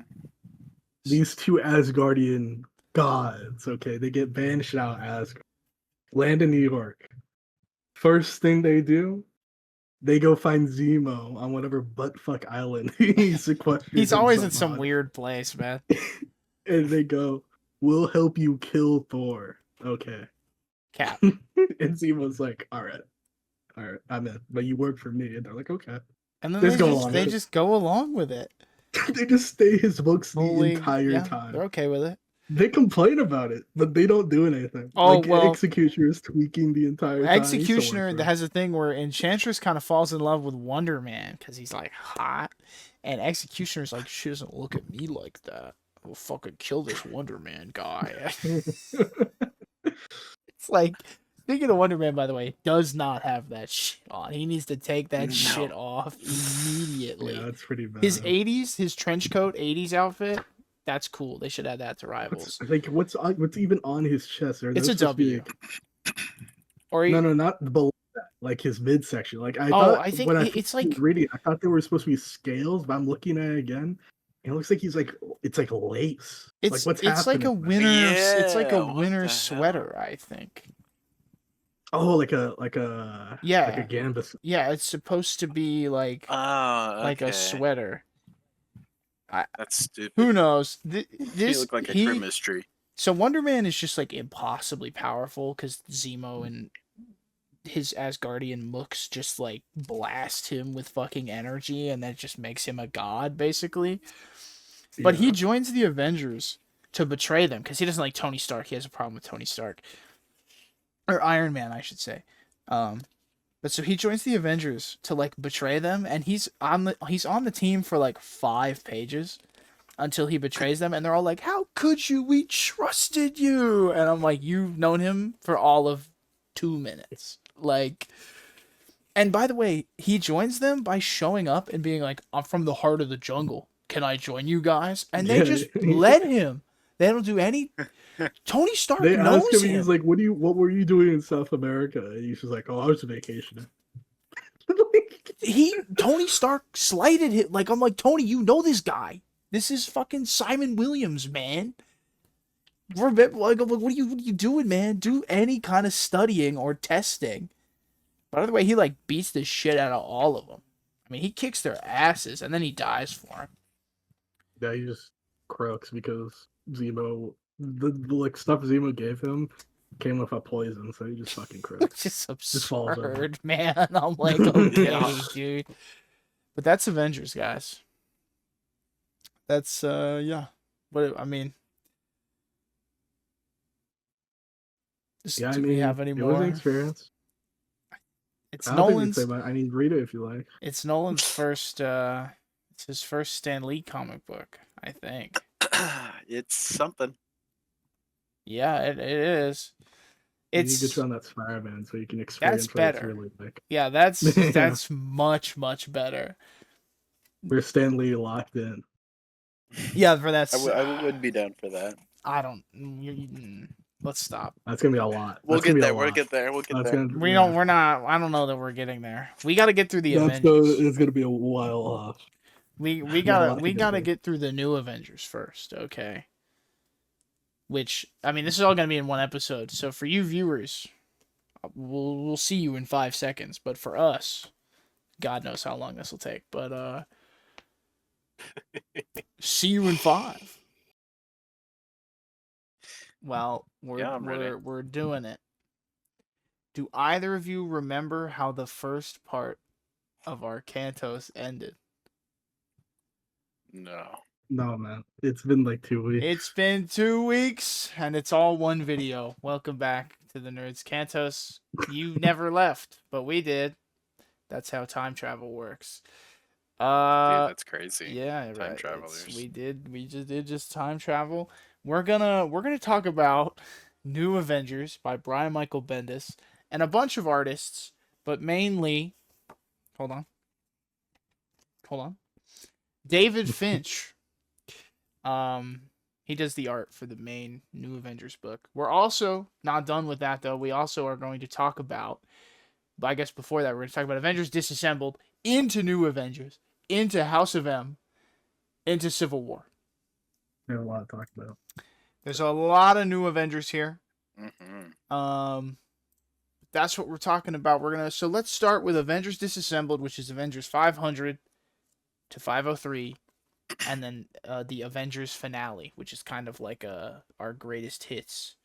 Speaker 2: These two Asgardian gods, okay, they get banished out Asgard, land in New York. First thing they do They go find Zemo on whatever buttfuck island he sequestered
Speaker 1: He's always in
Speaker 2: himself
Speaker 1: some
Speaker 2: on.
Speaker 1: weird place, man.
Speaker 2: And they go, "We'll help you kill Thor." Okay.
Speaker 1: Cap.
Speaker 2: And Zemo's like, all right, I'm in. But you work for me. And they're like, okay.
Speaker 1: And then
Speaker 2: They
Speaker 1: they
Speaker 2: just go
Speaker 1: just
Speaker 2: along
Speaker 1: they
Speaker 2: with it.
Speaker 1: just go along with it.
Speaker 2: They just stay his books the
Speaker 1: Fully,
Speaker 2: entire
Speaker 1: yeah,
Speaker 2: time.
Speaker 1: they're okay with it.
Speaker 2: They complain about it, but they don't do anything.
Speaker 1: Oh,
Speaker 2: Like
Speaker 1: well,
Speaker 2: Executioner is tweaking the entire time.
Speaker 1: Executioner has a thing where Enchantress kind of falls in love with Wonder Man because he's like hot, and Executioner's like, she doesn't look at me like that. We'll fucking kill this Wonder Man guy. It's like, speaking of Wonder Man, by the way, does not have that shit on. He needs to take that shit off immediately.
Speaker 2: Yeah, that's pretty bad.
Speaker 1: His 80s, his trench coat 80s outfit, that's cool. They should add that to Rivals.
Speaker 2: What's even on his chest?
Speaker 1: It's a W. Or
Speaker 2: no, not below that. Like his midsection. Like I
Speaker 1: think
Speaker 2: when
Speaker 1: it's like
Speaker 2: reading it, I thought they were supposed to be scales, but I'm looking at it again. It looks like it's like lace.
Speaker 1: It's
Speaker 2: like what's
Speaker 1: like a
Speaker 2: happening?
Speaker 1: winter. It's like a
Speaker 3: what
Speaker 1: winter
Speaker 3: the
Speaker 1: sweater, I think.
Speaker 2: Oh, like a gambus.
Speaker 1: Yeah, it's supposed to be like like a sweater.
Speaker 3: That's stupid.
Speaker 1: Who knows?
Speaker 3: You
Speaker 1: This
Speaker 3: look like a Christmas tree.
Speaker 1: So Wonder Man is just like impossibly powerful because Zemo and his Asgardian mooks just like blast him with fucking energy, and that just makes him a god basically. But he joins the Avengers to betray them because he doesn't like Tony Stark. He has a problem with Tony Stark, or Iron Man, I should say. But so he joins the Avengers to like betray them, and he's on the team for like 5 pages until he betrays them, and they're all like, "How could you? We trusted you." And I'm like, "You've known him for all of 2 minutes." Like, and by the way, he joins them by showing up and being like, "I'm from the heart of the jungle. Can I join you guys?" And they just let him. They don't do any. Tony Stark
Speaker 2: they
Speaker 1: knows
Speaker 2: asked him,
Speaker 1: him.
Speaker 2: He's like, what were you doing in South America? And he's just like, oh, I was vacationing.
Speaker 1: Tony Stark slighted him. Like, I'm like, Tony, you know this guy. This is fucking Simon Williams, man. Like, what are you doing, man? Do any kind of studying or testing. By the way, he like beats the shit out of all of them. I mean, he kicks their asses and then he dies for him.
Speaker 2: Yeah, he just croaks because Zemo, the like stuff Zemo gave him came with a poison, so he just fucking croaks.
Speaker 1: It's just absurd, man. I'm like, okay, dude. But that's Avengers, guys. That's yeah. What I mean. Do we have any more?
Speaker 2: It was an experience.
Speaker 1: It's Nolan's.
Speaker 2: I mean, read it if you like.
Speaker 1: It's Nolan's first. It's his first Stan Lee comic book, I think.
Speaker 3: It's something.
Speaker 1: Yeah, it is.
Speaker 2: You need to get you on that Spider-Man so you can experience
Speaker 1: that's better.
Speaker 2: Really like.
Speaker 1: Yeah, that's much better.
Speaker 2: We're Stan Lee locked in.
Speaker 1: Yeah, for that.
Speaker 3: I would be down for that.
Speaker 1: I don't. Let's stop.
Speaker 2: That's gonna be a lot.
Speaker 3: We'll get there. We'll get there.
Speaker 1: We don't. We're not. I don't know that we're getting there. We got to get through the Avengers.
Speaker 2: It's gonna be a while off.
Speaker 1: We gotta get through the new Avengers first, okay? Which, I mean, this is all gonna be in one episode. So for you viewers, we'll see you in 5 seconds. But for us, God knows how long this will take. But see you in 5. Well, we're doing it. Do either of you remember how the first part of our Cantos ended?
Speaker 2: No, man. It's been like 2 weeks.
Speaker 1: It's been 2 weeks, and it's all one video. Welcome back to the Nerds. Cantos, you never left, but we did. That's how time travel works.
Speaker 3: Dude, that's crazy.
Speaker 1: Yeah,
Speaker 3: time
Speaker 1: right.
Speaker 3: travelers.
Speaker 1: We just did time travel. We're gonna talk about New Avengers by Brian Michael Bendis and a bunch of artists, but mainly, hold on, David Finch. He does the art for the main New Avengers book. We're also not done with that though. We also are going to talk about, but I guess before that, we're going to talk about Avengers Disassembled into New Avengers, into House of M, into Civil War.
Speaker 2: There's a lot to talk about.
Speaker 1: There's a lot of New Avengers here.
Speaker 3: Mm-hmm.
Speaker 1: that's what we're talking about. So let's start with Avengers Disassembled, which is Avengers 500 to 503, and then the Avengers finale, which is kind of like our greatest hits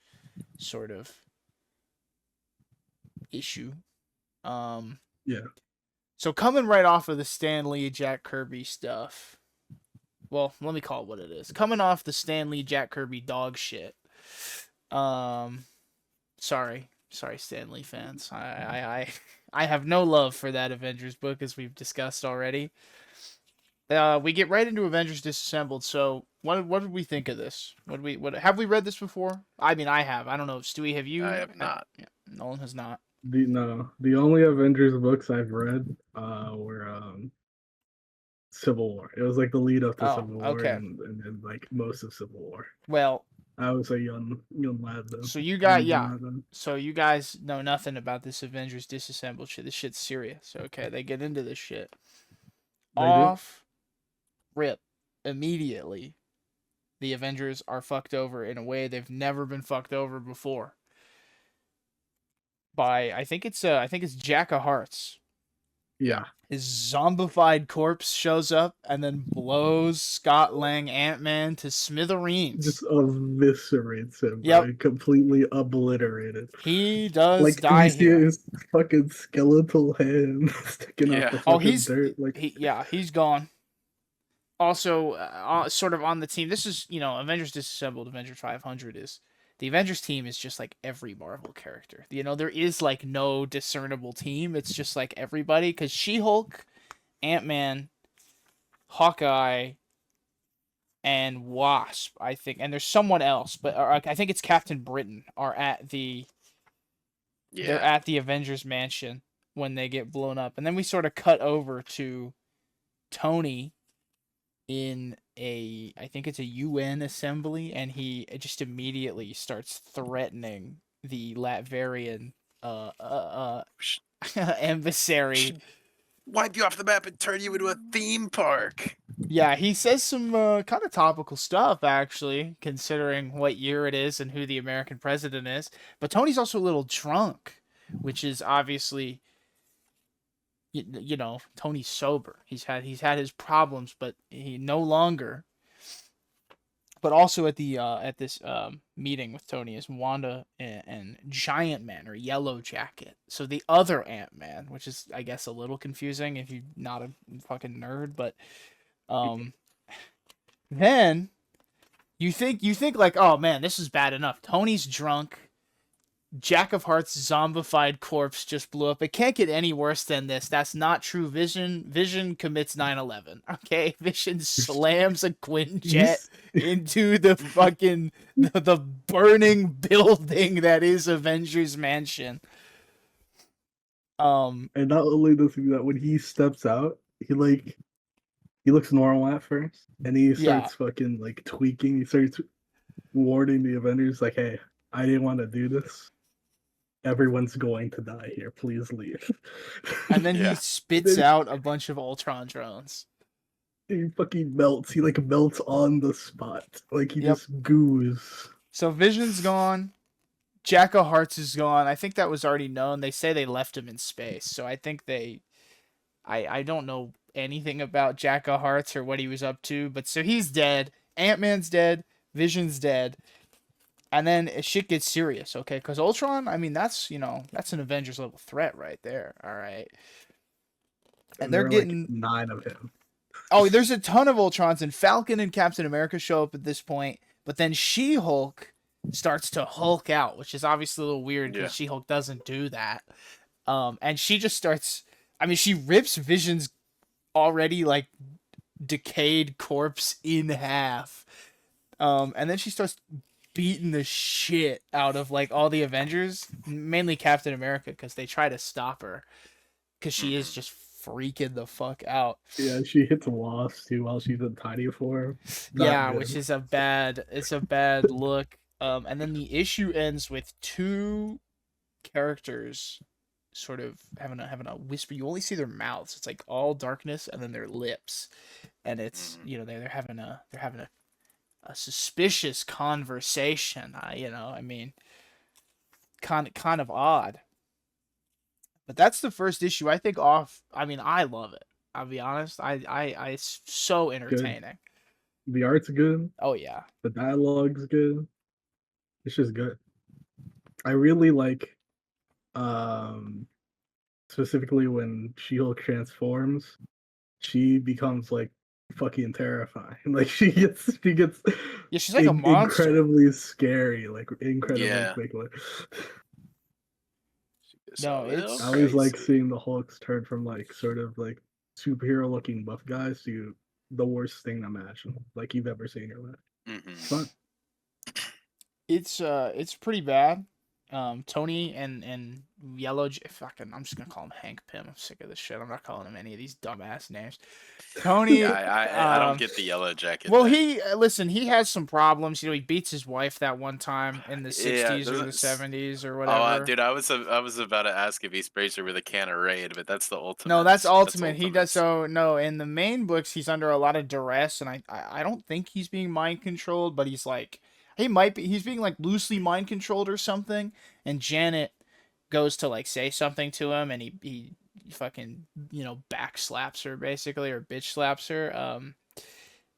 Speaker 1: sort of issue. Um,
Speaker 2: Yeah.
Speaker 1: so coming right off of the Stan Lee, Jack Kirby stuff. Well, let me call it what it is. Coming off the Stan Lee, Jack Kirby dog shit. Um, sorry, Stan Lee fans. I have no love for that Avengers book, as we've discussed already. We get right into Avengers Disassembled. So, what did we think of this? What have we read this before? I mean, I have. I don't know. Stewie, have you?
Speaker 3: I have not.
Speaker 1: Yeah, Nolan has not.
Speaker 2: The only Avengers books I've read were Civil War. It was like the lead up to
Speaker 1: Oh,
Speaker 2: Civil War
Speaker 1: okay.
Speaker 2: and like most of Civil War.
Speaker 1: Well,
Speaker 2: I was a young lad then.
Speaker 1: so you
Speaker 2: I
Speaker 1: got
Speaker 2: was
Speaker 1: yeah.
Speaker 2: young then.
Speaker 1: So you guys know nothing about this Avengers Disassembled shit. This shit's serious. Okay, they get into this shit.
Speaker 2: They do?
Speaker 1: Off rip immediately. The Avengers are fucked over in a way they've never been fucked over before. By I think it's Jack of Hearts.
Speaker 2: Yeah.
Speaker 1: His zombified corpse shows up and then blows Scott Lang Ant-Man to smithereens.
Speaker 2: Just eviscerates him,
Speaker 1: Yep.
Speaker 2: bro. Completely obliterated.
Speaker 1: He does
Speaker 2: Like
Speaker 1: die
Speaker 2: you see
Speaker 1: here.
Speaker 2: his fucking skeletal hand sticking
Speaker 3: Yeah.
Speaker 2: out the
Speaker 1: Oh,
Speaker 2: fucking
Speaker 1: he's
Speaker 2: dirt. Like
Speaker 1: he's gone. Also, sort of on the team. This is Avengers Disassembled. Avengers 500 is the Avengers team is just like every Marvel character. There is like no discernible team. It's just like everybody because She-Hulk, Ant-Man, Hawkeye, and Wasp, I think, and there's someone else, but I think it's Captain Britain are at they're
Speaker 3: Yeah.
Speaker 1: at the Avengers mansion when they get blown up, and then we sort of cut over to Tony in I think it's a UN assembly, and he just immediately starts threatening the Latverian emissary.
Speaker 3: Wipe you off the map and turn you into a theme park.
Speaker 1: Yeah, he says some kind of topical stuff, actually, considering what year it is and who the American president is. But Tony's also a little drunk, which is obviously, Tony's sober. He's had his problems, but he no longer. But also at this meeting with Tony is Wanda and Giant Man or Yellow Jacket. So the other Ant-Man, which is I guess a little confusing if you're not a fucking nerd, but then you think like, oh man, this is bad enough. Tony's drunk. Jack of Hearts' zombified corpse just blew up. It can't get any worse than this. That's not true. Vision commits 9/11. Okay, Vision slams a Quinjet into the fucking the burning building that is Avengers Mansion.
Speaker 2: And not only does he do that, when he steps out, he looks normal at first, and he starts fucking like tweaking. He starts warning the Avengers like, "Hey, I didn't want to do this. Everyone's going to die here. Please leave."
Speaker 1: And then he spits out a bunch of Ultron drones.
Speaker 2: He fucking melts. He like melts on the spot. Like he just goos.
Speaker 1: So Vision's gone. Jack of Hearts is gone. I think that was already known. They say they left him in space. So I think I don't know anything about Jack of Hearts or what he was up to. But so he's dead. Ant-Man's dead. Vision's dead. And then shit gets serious, okay? Because Ultron, I mean, that's an Avengers level threat right there. All right. And they're getting
Speaker 2: like 9 of him.
Speaker 1: Oh, there's a ton of Ultrons, and Falcon and Captain America show up at this point. But then She-Hulk starts to Hulk out, which is obviously a little weird because She-Hulk doesn't do that. And she just starts. I mean, she rips Vision's already like decayed corpse in half. And then she starts beating the shit out of like all the Avengers, mainly Captain America, because they try to stop her because she is just freaking the fuck out.
Speaker 2: Yeah, she hits Wasp too while she's in tiny form.
Speaker 1: Which is a bad look. And then the issue ends with two characters sort of having a whisper. You only see their mouths. It's like all darkness and then their lips. And it's they're having a suspicious conversation. I mean, kind of odd. But that's the first issue. I think off. I mean, I love it. I'll be honest. It's so
Speaker 2: Good.
Speaker 1: entertaining.
Speaker 2: The art's good.
Speaker 1: Oh yeah.
Speaker 2: The dialogue's good. It's just good. I really like, um, specifically when She-Hulk transforms, she becomes like fucking terrifying. Like she gets
Speaker 1: Yeah, she's like a monster.
Speaker 2: incredibly scary, like incredibly
Speaker 3: Yeah.
Speaker 2: quickly.
Speaker 3: It's
Speaker 1: No,
Speaker 3: a little
Speaker 2: I always like
Speaker 3: crazy.
Speaker 2: seeing the Hulks turn from like sort of like superhero looking buff guys to the worst thing imaginable, like you've ever seen in your life. It's
Speaker 3: Hmm.
Speaker 2: fun.
Speaker 1: It's pretty bad. Tony and fucking, I'm just gonna call him Hank Pym. I'm sick of this shit. I'm not calling him any of these dumbass names.
Speaker 3: Yeah,
Speaker 1: Tony,
Speaker 3: I don't get the Yellow Jacket
Speaker 1: well,
Speaker 3: thing.
Speaker 1: listen. He has some problems. You know, he beats his wife that one time in the
Speaker 3: Yeah,
Speaker 1: '60s or the '70s or
Speaker 3: oh,
Speaker 1: whatever.
Speaker 3: dude, I was about to ask if he sprays her with a can of Raid, but that's the
Speaker 1: No,
Speaker 3: ultimate.
Speaker 1: that's
Speaker 3: That's
Speaker 1: Ultimate. He does
Speaker 3: ultimates.
Speaker 1: so. No, in the main books, he's under a lot of duress, and I don't think he's being mind controlled, but he's like, he might be. He's being like loosely mind controlled or something. And Janet goes to like say something to him, and he fucking back slaps her basically, or bitch slaps her.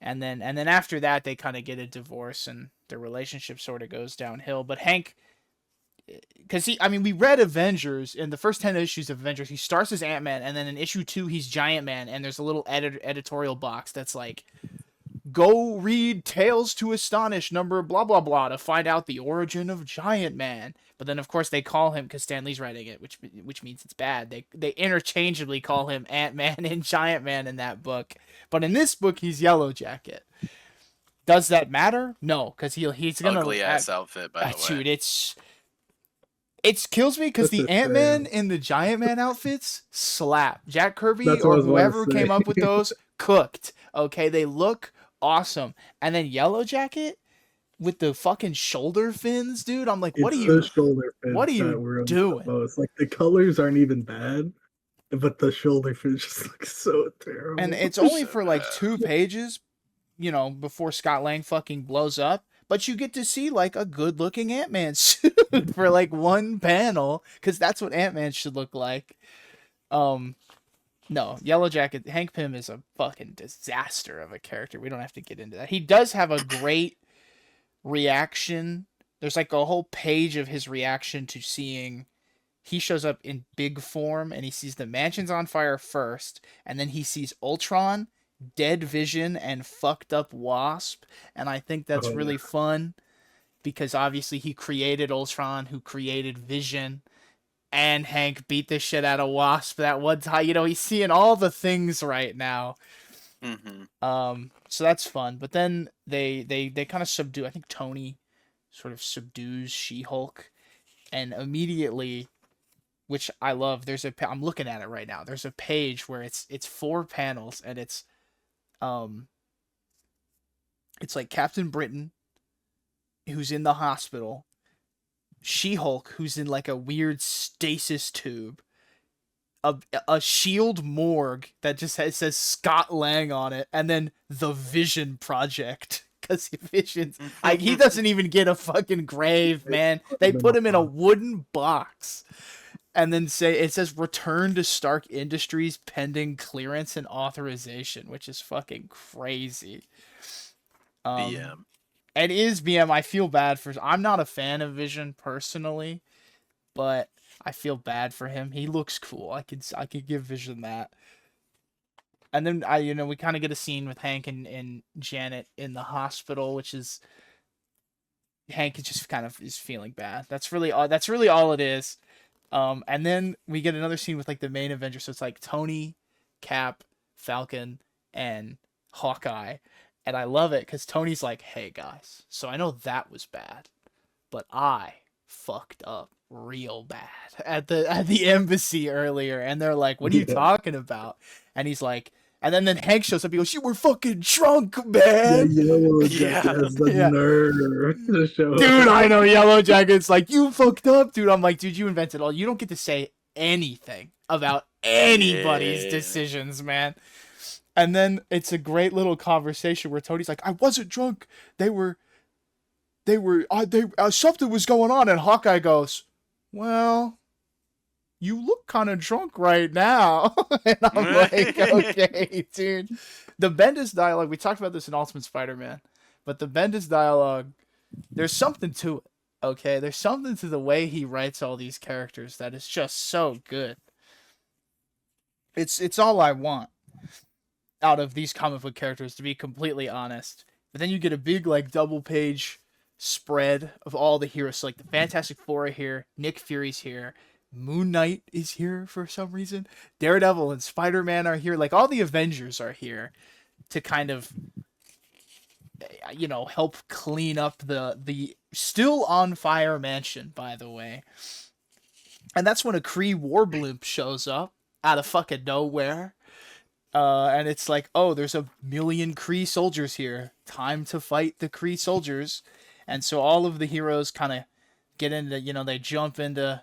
Speaker 1: And then after that, they kind of get a divorce, and their relationship sort of goes downhill. But Hank, because I mean, we read Avengers in the first 10 issues of Avengers. He starts as Ant Man, and then in issue 2, he's Giant Man, and there's a little editorial box that's like, go read Tales to Astonish number blah blah blah to find out the origin of Giant Man. But then of course they call him, because Stan Lee's writing it, which means it's bad. They interchangeably call him Ant Man and Giant Man in that book. But in this book, he's Yellow Jacket. Does that matter? No, because he's gonna
Speaker 3: Ugly ass outfit, by the way.
Speaker 1: dude. It kills me because
Speaker 2: That's
Speaker 1: the
Speaker 2: a
Speaker 1: Ant Man
Speaker 2: shame.
Speaker 1: and the Giant Man outfits slap. Jack Kirby
Speaker 2: That's what I
Speaker 1: or
Speaker 2: was about to
Speaker 1: whoever came up with
Speaker 2: say.
Speaker 1: those cooked. Okay, they look awesome. And then Yellow Jacket with the fucking shoulder fins, dude. I'm like,
Speaker 2: It's the shoulder
Speaker 1: what are
Speaker 2: fins that
Speaker 1: you
Speaker 2: ruins the
Speaker 1: doing?
Speaker 2: most. Like the colors aren't even bad, but the shoulder fins just look so
Speaker 1: And
Speaker 2: terrible.
Speaker 1: it's only
Speaker 3: So
Speaker 1: for like
Speaker 3: bad.
Speaker 1: 2 pages, before Scott Lang fucking blows up. But you get to see like a good looking Ant Man suit for like one panel, because that's what Ant Man should look like. Um, No, Yellow Jacket, Hank Pym is a fucking disaster of a character. We don't have to get into that. He does have a great reaction. There's like a whole page of his reaction to seeing, he shows up in big form and he sees the mansion's on fire first, and then he sees Ultron, Dead Vision, and fucked up Wasp. And I think that's
Speaker 2: Oh yeah.
Speaker 1: really fun because obviously he created Ultron, who created Vision, and Hank beat the shit out of Wasp that one time. He's seeing all the things right now.
Speaker 3: Hmm.
Speaker 1: So that's fun. But then they kind of subdue. I think Tony sort of subdues She-Hulk, and immediately, which I love. I'm looking at it right now. There's a page where it's 4 panels, and um it's like Captain Britain, who's in the hospital, She-Hulk, who's in like a weird stasis tube, a shield morgue that just says Scott Lang on it, and then the Vision Project. Because he doesn't even get a fucking grave, man. They put him in a wooden box, and then it says return to Stark Industries pending clearance and authorization, which is fucking crazy. Um,
Speaker 3: BM.
Speaker 1: it is BM. I feel bad for. I'm not a fan of Vision personally, but I feel bad for him. He looks cool. I could give Vision that. And then we kind of get a scene with Hank and Janet in the hospital, which is Hank is just kind of is feeling bad. That's really all. That's really all it is. And then we get another scene with like the main Avenger. So it's like Tony, Cap, Falcon, and Hawkeye. And I love it because Tony's like, "Hey guys, so I know that was bad, but I fucked up real bad at the embassy earlier." And they're like, "What are you
Speaker 2: Yeah.
Speaker 1: talking about?" And he's like, and then Hank shows up. He goes, "You were fucking drunk,
Speaker 2: The
Speaker 1: man."
Speaker 2: Yellow Jacket
Speaker 3: Yeah.
Speaker 2: has the
Speaker 1: Yeah.
Speaker 2: nerve to show
Speaker 1: Dude,
Speaker 2: up.
Speaker 1: I know Yellow Jacket's like, "You fucked up, dude." I'm like, "Dude, you invented all. You don't get to say anything about anybody's
Speaker 3: Yeah.
Speaker 1: decisions, man." And then it's a great little conversation where Tony's like, "I wasn't drunk. They were something was going on." And Hawkeye goes, "Well, you look kind of drunk right now. And I'm like, okay, dude. The Bendis dialogue, we talked about this in Ultimate Spider-Man, but the Bendis dialogue, there's something to it. Okay, there's something to the way he writes all these characters that is just so good. It's all I want out of these comic book characters, to be completely honest. But then you get a big like double page spread of all the heroes. So, like the Fantastic Four are here, Nick Fury's here, Moon Knight is here for some reason, Daredevil and Spider-Man are here. Like all the Avengers are here to kind of help clean up the still on fire mansion, by the way. And that's when a Kree war blimp shows up out of fucking nowhere. And it's like, oh, there's 1,000,000 Kree soldiers here. Time to fight the Kree soldiers. And so all of the heroes kind of get into, they jump into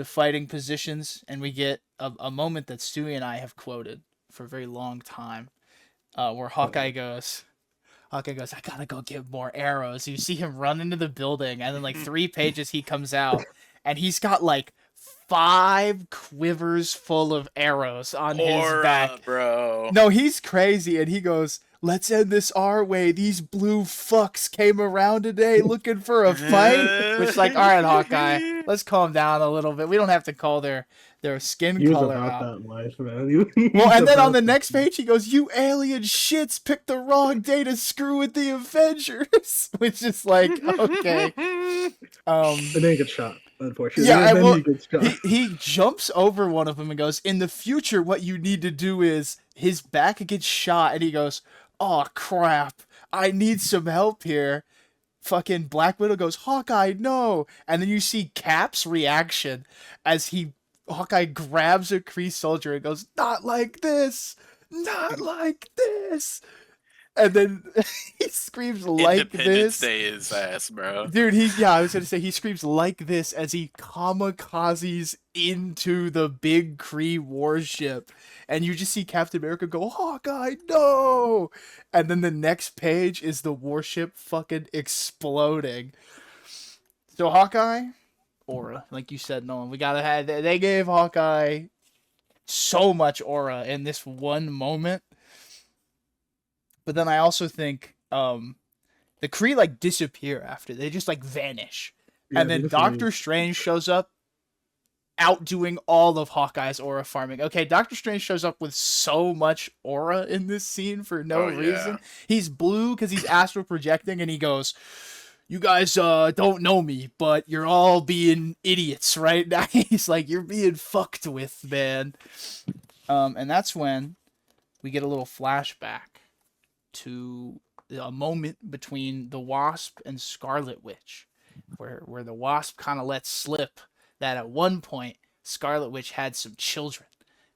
Speaker 1: fighting positions, and we get a moment that Stewy and I have quoted for a very long time, where Hawkeye goes, I gotta go get more arrows. You see him run into the building, and then like 3 pages he comes out, and he's got like 5 quivers full of arrows on his back.
Speaker 3: Bro.
Speaker 1: No, he's crazy, and he goes, "Let's end this our way. These blue fucks came around today looking for a fight." Which, like, all right, Hawkeye, let's calm down a little bit. We don't have to call their skin
Speaker 2: He was
Speaker 1: color
Speaker 2: about
Speaker 1: out.
Speaker 2: that life, man.
Speaker 1: Well, and then on the next page, he goes, "You alien shits picked the wrong day to screw with the Avengers," which is like, okay.
Speaker 2: And then he gets shot, unfortunately.
Speaker 1: Yeah,
Speaker 2: and then
Speaker 1: well,
Speaker 2: he gets shot.
Speaker 1: he jumps over one of them and goes, "In the future, what you need to do is," his back gets shot, and he goes, "Oh crap, I need some help here." Fucking Black Widow goes, "Hawkeye, no!" And then you see Cap's reaction as Hawkeye grabs a Kree soldier and goes, "Not like this! Not like this!" And then he screams like
Speaker 3: Independence
Speaker 1: this.
Speaker 3: Day his ass, bro.
Speaker 1: Dude, I was gonna say, he screams like this as he kamikazes into the big Kree warship. And you just see Captain America go, "Hawkeye, no!" And then the next page is the warship fucking exploding. So Hawkeye, aura, like you said, Nolan, they gave Hawkeye so much aura in this one moment. But then I also think the Kree like disappear after. They just like vanish.
Speaker 2: Yeah,
Speaker 1: and then Doctor Strange shows up, outdoing all of Hawkeye's aura farming. Okay, Doctor Strange shows up with so much aura in this scene for no reason.
Speaker 3: Yeah.
Speaker 1: He's blue because he's astral projecting, and he goes, "You guys don't know me, but you're all being idiots right now." He's like, "You're being fucked with, man." And that's when we get a little flashback to a moment between the Wasp and Scarlet Witch, where the Wasp kind of lets slip that at one point Scarlet Witch had some children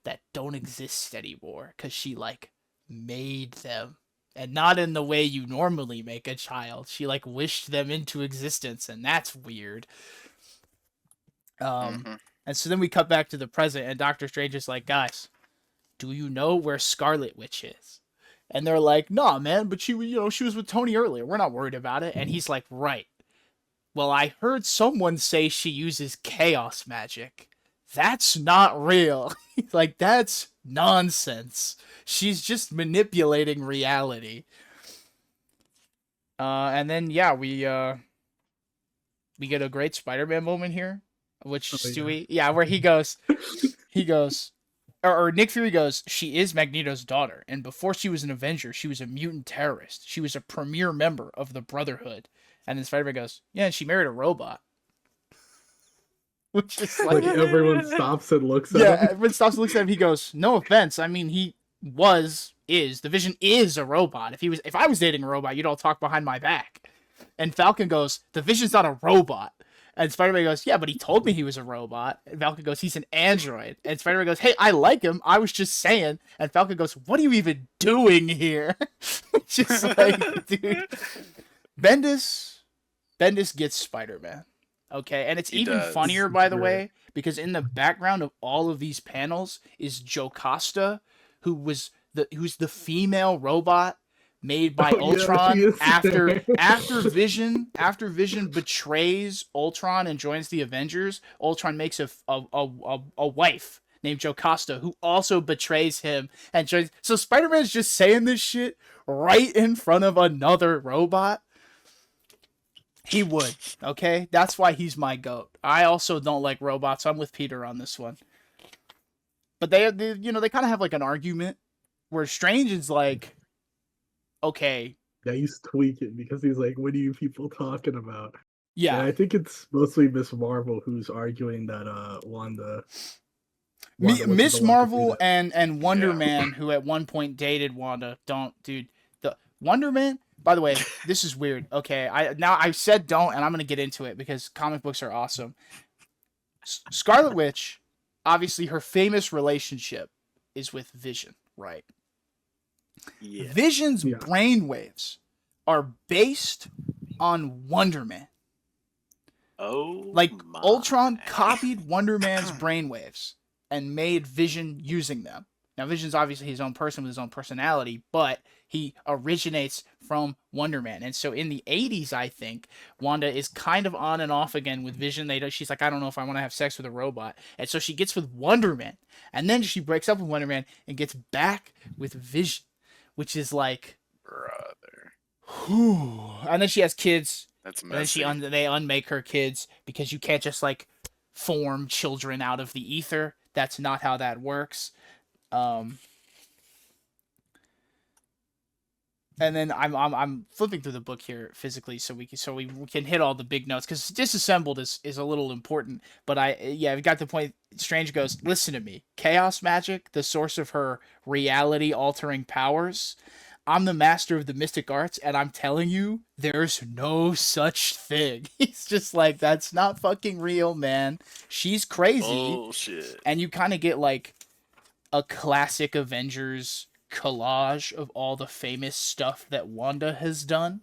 Speaker 1: that don't exist anymore because she like made them, and not in the way you normally make a child. She like wished them into existence, and that's weird. And so then we cut back to the present, and Doctor Strange is like, "Guys, do you know where Scarlet Witch is?" And they're like, "Nah, man, but she was with Tony earlier. We're not worried about it." And he's like, "Right. Well, I heard someone say she uses chaos magic. That's not real." He's like, "That's nonsense. She's just manipulating reality." And then yeah, we get a great Spider-Man moment here, which Stewie, where he goes, or Nick Fury goes, "She is Magneto's daughter, and before she was an Avenger, she was a mutant terrorist. She was a premier member of the Brotherhood." And then Spider-Man goes, "Yeah, and she married a robot." Which is
Speaker 2: like everyone stops and looks at him.
Speaker 1: Yeah, everyone stops and looks at him. He goes, "No offense, I mean, the Vision is a robot. If I was dating a robot, you'd all talk behind my back." And Falcon goes, "The Vision's not a robot." And Spider-Man goes, "Yeah, but he told me he was a robot." And Falcon goes, "He's an android." And Spider-Man goes, "Hey, I like him. I was just saying." And Falcon goes, "What are you even doing here?" Just like, dude. Bendis gets Spider-Man. Okay, and it's even funnier, by the way, because in the background of all of these panels is Jocasta, who's the female robot made by
Speaker 2: Oh, yeah,
Speaker 1: Ultron
Speaker 2: she is
Speaker 1: after
Speaker 2: there.
Speaker 1: Vision betrays Ultron and joins the Avengers. Ultron makes a wife named Jocasta who also betrays him and joins. So Spider-Man's just saying this shit right in front of another robot. He would, okay? That's why he's my goat. I also don't like robots. I'm with Peter on this one. But they they kind of have like an argument where Strange is like, okay,
Speaker 2: Yeah, he's tweaking because he's like, "What are you people talking about?" And
Speaker 1: yeah,
Speaker 2: I think it's mostly Miss Marvel who's arguing that Wanda wasn't the
Speaker 1: Miss
Speaker 2: one to do
Speaker 1: Marvel
Speaker 2: that.
Speaker 1: and Wonder
Speaker 3: Yeah.
Speaker 1: Man, who at one point dated Wanda, don't, dude. The Wonder Man. By the way, this is weird. Okay, I said don't, and I'm gonna get into it because comic books are awesome. Scarlet Witch, obviously, her famous relationship is with Vision, right?
Speaker 3: Yeah.
Speaker 1: Vision's
Speaker 2: Yeah.
Speaker 1: brainwaves are based on Wonder Man.
Speaker 3: Oh,
Speaker 1: Like
Speaker 3: my.
Speaker 1: Ultron copied Wonder Man's brainwaves and made Vision using them. Now Vision's obviously his own person with his own personality, but he originates from Wonder Man. And so in the 80s, I think Wanda is kind of on and off again with Vision. She's like, I don't know if I want to have sex with a robot. And so she gets with Wonder Man. And then she breaks up with Wonder Man and gets back with Vision, which is like,
Speaker 3: Brother.
Speaker 1: whew. And then she has kids.
Speaker 3: That's
Speaker 1: And then
Speaker 3: messy.
Speaker 1: they unmake her kids because you can't just like form children out of the ether. That's not how that works. And then I'm flipping through the book here physically so we can hit all the big notes because disassembled is a little important. But we got the point. Strange goes, listen to me. Chaos magic, the source of her reality altering powers. I'm the master of the mystic arts, and I'm telling you, there's no such thing. He's just like, that's not fucking real, man. She's crazy.
Speaker 3: Bullshit.
Speaker 1: And you kind of get like a classic Avengers collage of all the famous stuff that Wanda has done.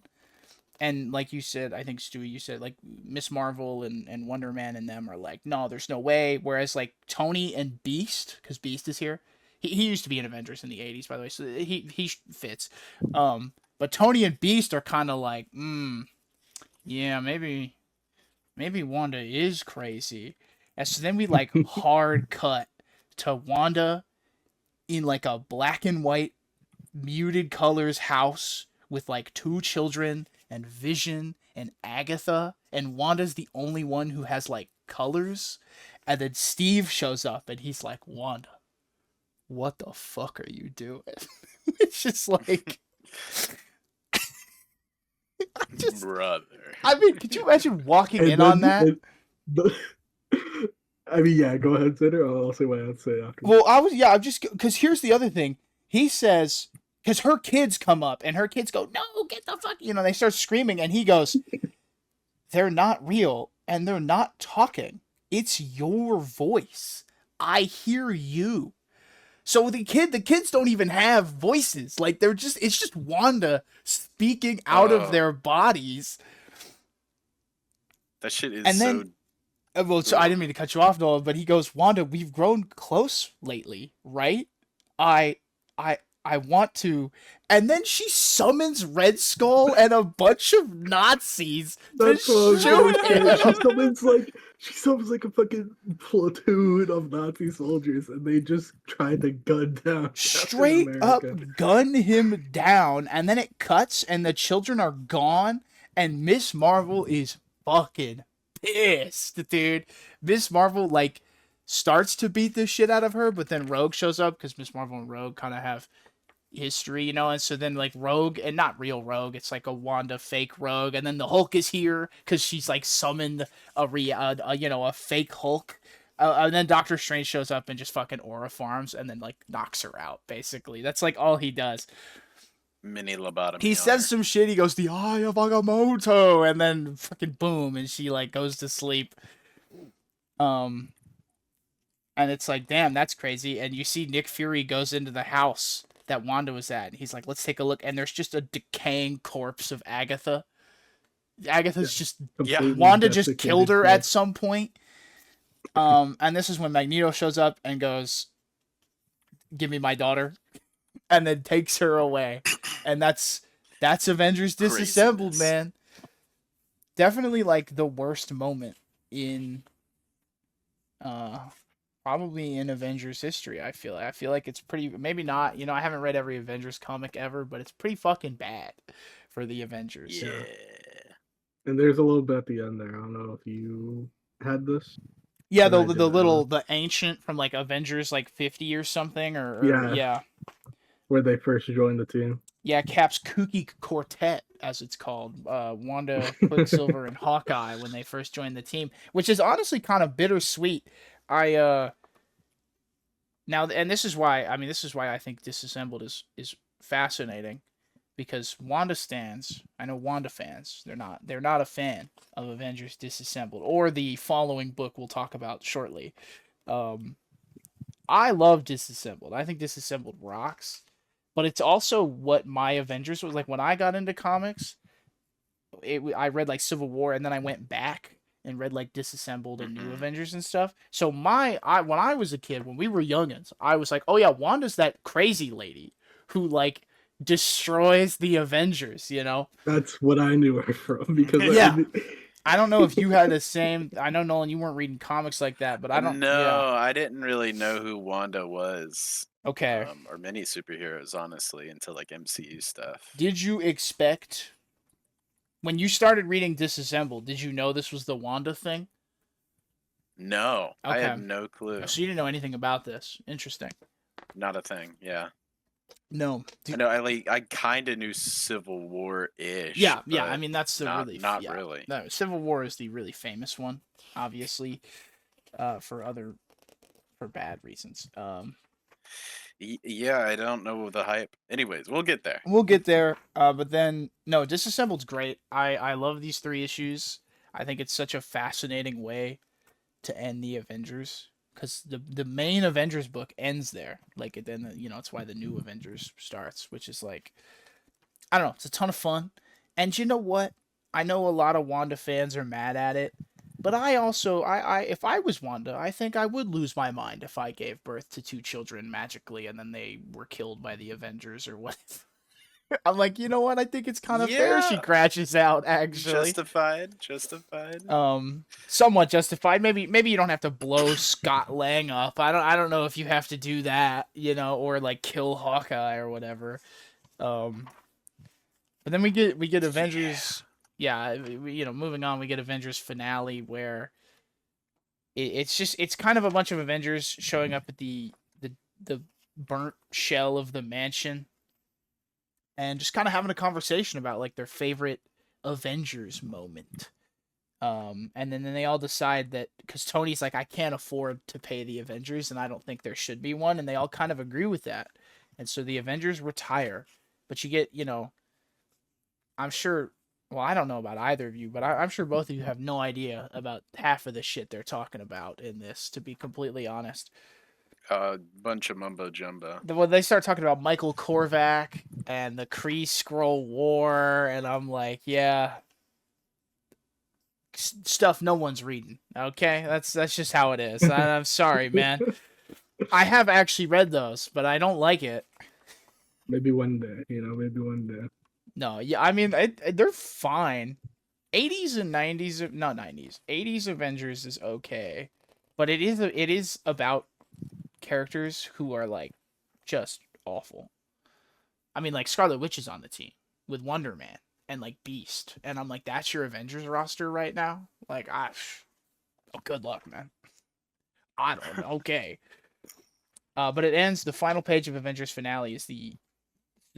Speaker 1: And like you said, I think Stewie, you said like Miss Marvel and Wonder Man and them are like, no, there's no way. Whereas like Tony and Beast, because Beast is here, he used to be in Avengers in the 80s, by the way, so he fits. But Tony and Beast are kind of like, yeah, maybe Wanda is crazy. And so then we like hard cut to Wanda in like a black and white muted colors house with like two children and Vision and Agatha, and Wanda's the only one who has like colors. And then Steve shows up and he's like, Wanda, what the fuck are you doing? It's just like
Speaker 3: Brother.
Speaker 1: I mean, could you imagine walking
Speaker 2: And
Speaker 1: in on that?
Speaker 2: I mean, yeah, go ahead, Sitter. I'll say what I have to say after.
Speaker 1: Well, I'm just because here's the other thing. He says because her kids come up and her kids go, no, get the fuck, they start screaming, and he goes, they're not real and they're not talking. It's your voice. I hear you. So the kids don't even have voices. Like it's just Wanda speaking out of their bodies.
Speaker 3: That shit is
Speaker 1: And
Speaker 3: so.
Speaker 1: then, well, so I didn't mean to cut you off, Noah, but he goes, Wanda, we've grown close lately, right? I want to. And then she summons Red Skull and a bunch of Nazis
Speaker 2: That's
Speaker 1: to
Speaker 2: what I was
Speaker 1: shoot
Speaker 2: gonna say.
Speaker 1: him.
Speaker 2: She summons like a fucking platoon of Nazi soldiers, and they just try to gun down
Speaker 1: Straight
Speaker 2: Captain
Speaker 1: up
Speaker 2: America.
Speaker 1: gun him down, and then it cuts, and the children are gone, and Miss Marvel is fucking pissed, dude. Miss Marvel like starts to beat the shit out of her, but then Rogue shows up because Miss Marvel and Rogue kind of have history, and so then like Rogue, and not real Rogue, it's like a Wanda fake Rogue, and then the Hulk is here because she's like summoned a fake Hulk. And then Doctor Strange shows up and just fucking aura farms and then like knocks her out. Basically, that's like all he does.
Speaker 3: Mini lobotomy.
Speaker 1: He says some shit. He goes, "The Eye of Agamotto," and then fucking boom, and she like goes to sleep. And it's like, damn, that's crazy. And you see Nick Fury goes into the house that Wanda was at. And he's like, let's take a look. And there's just a decaying corpse of Agatha. Agatha's just Wanda just killed her at some point. And this is when Magneto shows up and goes, give me my daughter, and then takes her away. And that's That's Avengers Disassembled,
Speaker 3: Craziness.
Speaker 1: man. Definitely like the worst moment in uh probably in Avengers history. I feel like it's pretty, maybe not, I haven't read every Avengers comic ever, but it's pretty fucking bad for the Avengers.
Speaker 3: Yeah.
Speaker 2: And there's a little bit at the end there. I don't know if you had this,
Speaker 1: Yeah,
Speaker 2: but I
Speaker 1: the
Speaker 2: did.
Speaker 1: little the ancient from like Avengers like 50 or something, or
Speaker 2: Yeah,
Speaker 1: yeah.
Speaker 2: where they first joined the team.
Speaker 1: Yeah, Cap's kooky quartet, as it's called, Wanda, Quicksilver, and Hawkeye when they first joined the team, which is honestly kind of bittersweet. I now, and this is why I think Disassembled is fascinating, because Wanda stands. I know Wanda fans. They're not a fan of Avengers Disassembled or the following book we'll talk about shortly. Um, I love Disassembled. I think Disassembled rocks. But it's also what my Avengers was like when I got into comics. I read like Civil War, and then I went back and read like Disassembled and New
Speaker 3: Mhm.
Speaker 1: Avengers and stuff. So when I was a kid, when we were youngins, I was like, oh yeah, Wanda's that crazy lady who like destroys the Avengers.
Speaker 2: That's what I knew her from because
Speaker 1: Yeah. I don't know if you had the same. I know, Nolan, you weren't reading comics like that, but I don't. Yeah.
Speaker 3: No, I didn't really know who Wanda was,
Speaker 1: Okay.
Speaker 3: or many superheroes, honestly, until like MCU stuff.
Speaker 1: Did you expect when you started reading Disassembled? Did you know this was the Wanda thing?
Speaker 3: No, I
Speaker 1: Okay.
Speaker 3: had no clue.
Speaker 1: So you didn't know anything about this. Interesting.
Speaker 3: Not a thing. Yeah.
Speaker 1: No.
Speaker 3: I know. I kind of knew Civil War ish.
Speaker 1: Yeah. I mean, that's the
Speaker 3: not
Speaker 1: really
Speaker 3: not
Speaker 1: yeah.
Speaker 3: really.
Speaker 1: No, Civil War is the really famous one, obviously, for bad reasons.
Speaker 3: Yeah, I don't know the hype. Anyways, we'll get there.
Speaker 1: We'll get there. But then no, Disassembled's great. I love these 3 issues. I think it's such a fascinating way to end the Avengers, because the main Avengers book ends there. Like, then it's why the new Avengers starts, which is like, I don't know, it's a ton of fun. And you know what? I know a lot of Wanda fans are mad at it, but I also I if I was Wanda, I think I would lose my mind if I gave birth to 2 children magically and then they were killed by the Avengers or what. I'm like, you know what? I think it's kind of fair she
Speaker 3: Yeah.
Speaker 1: crashes out, actually.
Speaker 3: Justified.
Speaker 1: Somewhat justified. Maybe you don't have to blow Scott Lang up. I don't know if you have to do that, or like kill Hawkeye or whatever. But then we get Avengers. Yeah, moving on, we get Avengers finale where it's kind of a bunch of Avengers showing up at the burnt shell of the mansion, and just kind of having a conversation about like their favorite Avengers moment. And then they all decide that, because Tony's like, I can't afford to pay the Avengers, and I don't think there should be one, and they all kind of agree with that. And so the Avengers retire, but you get, I'm sure, well, I don't know about either of you, but I'm sure both of you have no idea about half of the shit they're talking about in this, to be completely honest.
Speaker 3: Bunch of mumbo jumbo.
Speaker 1: When they start talking about Michael Korvac and the Kree Skrull War, and I'm like, yeah, stuff no one's reading. Okay, that's just how it is. I'm sorry, man. I have actually read those, but I don't like it.
Speaker 2: Maybe one day, maybe one day.
Speaker 1: No, yeah, I mean, they're fine. 80s and 90s, not 90s, 80s Avengers is okay, but it is about characters who are like just awful. I mean, like Scarlet Witch is on the team with Wonder Man and like Beast, and I'm like, that's your Avengers roster right now? Like, oh, good luck, man. I don't know. Okay. But it ends. The final page of Avengers finale is the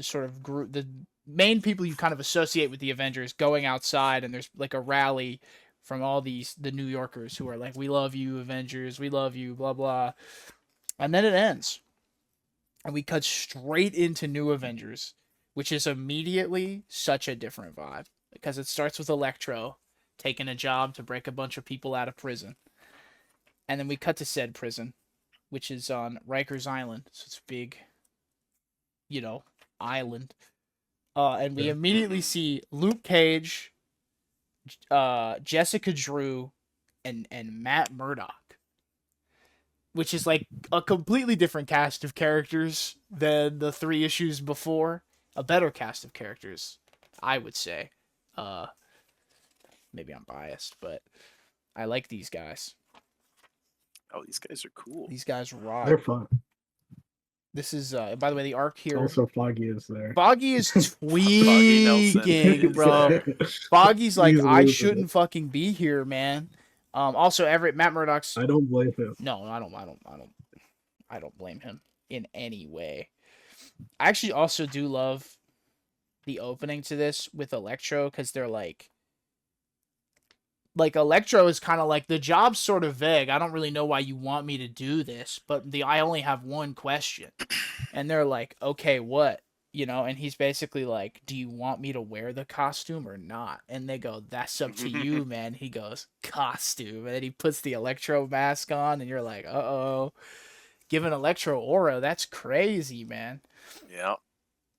Speaker 1: sort of group, the main people you kind of associate with the Avengers going outside, and there's like a rally from all the New Yorkers who are like, we love you, Avengers, we love you, blah blah. And then it ends, and we cut straight into New Avengers, which is immediately such a different vibe, because it starts with Electro taking a job to break a bunch of people out of prison, and then we cut to said prison, which is on Rikers Island. So it's a big, island. And we immediately see Luke Cage, Jessica Drew, and Matt Murdock, which is like a completely different cast of characters than the 3 issues before. A better cast of characters. I would say. Maybe I'm biased, but I like these guys.
Speaker 3: Oh, these guys are cool.
Speaker 1: These guys rock.
Speaker 2: They're fun.
Speaker 1: This is, by the way, the arc here.
Speaker 2: Also, Foggy is there.
Speaker 1: Foggy is
Speaker 3: Foggy Nelson.
Speaker 1: tweaking, bro. Foggy's like,
Speaker 2: He's
Speaker 1: I
Speaker 2: losing
Speaker 1: shouldn't
Speaker 2: it.
Speaker 1: fucking be here, man. Also, Matt Murdock's.
Speaker 2: I don't blame him.
Speaker 1: No, I don't blame him in any way. I actually also do love the opening to this with Electro because they're like Electro is kind of like the job's sort of vague. I don't really know why you want me to do this, but I only have one question. And they're like, "Okay, what?" You know, and he's basically like, "Do you want me to wear the costume or not?" And they go, "That's up to you, man." He goes, "Costume." And then he puts the Electro mask on and you're like, "Uh-oh." Giving Electro aura, that's crazy, man.
Speaker 3: Yeah.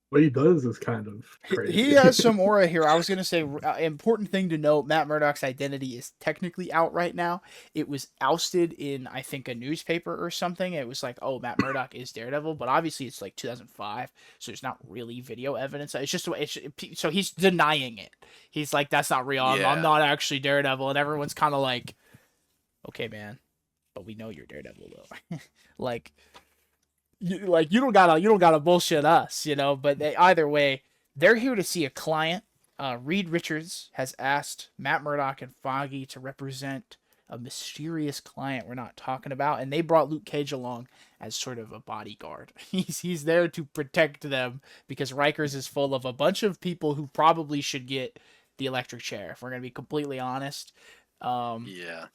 Speaker 2: What he does is kind of crazy.
Speaker 1: He has some aura here. I was going to say, important thing to note, Matt Murdock's identity is technically out right now. It was ousted in, I think, a newspaper or something. It was like, oh, Matt Murdock is Daredevil, but obviously it's like 2005, so there's not really video evidence. It's just, so he's denying it. He's like, that's not real. I'm
Speaker 3: Yeah.
Speaker 1: not actually Daredevil, and everyone's kind of like, okay, man, but we know you're Daredevil, though. like... you don't gotta bullshit us, you know. But either way, they're here to see a client. Reed Richards has asked Matt Murdock and Foggy to represent a mysterious client we're not talking about, and they brought Luke Cage along as sort of a bodyguard. He's there to protect them because Rikers is full of a bunch of people who probably should get the electric chair. If we're gonna be completely honest.
Speaker 3: Yeah.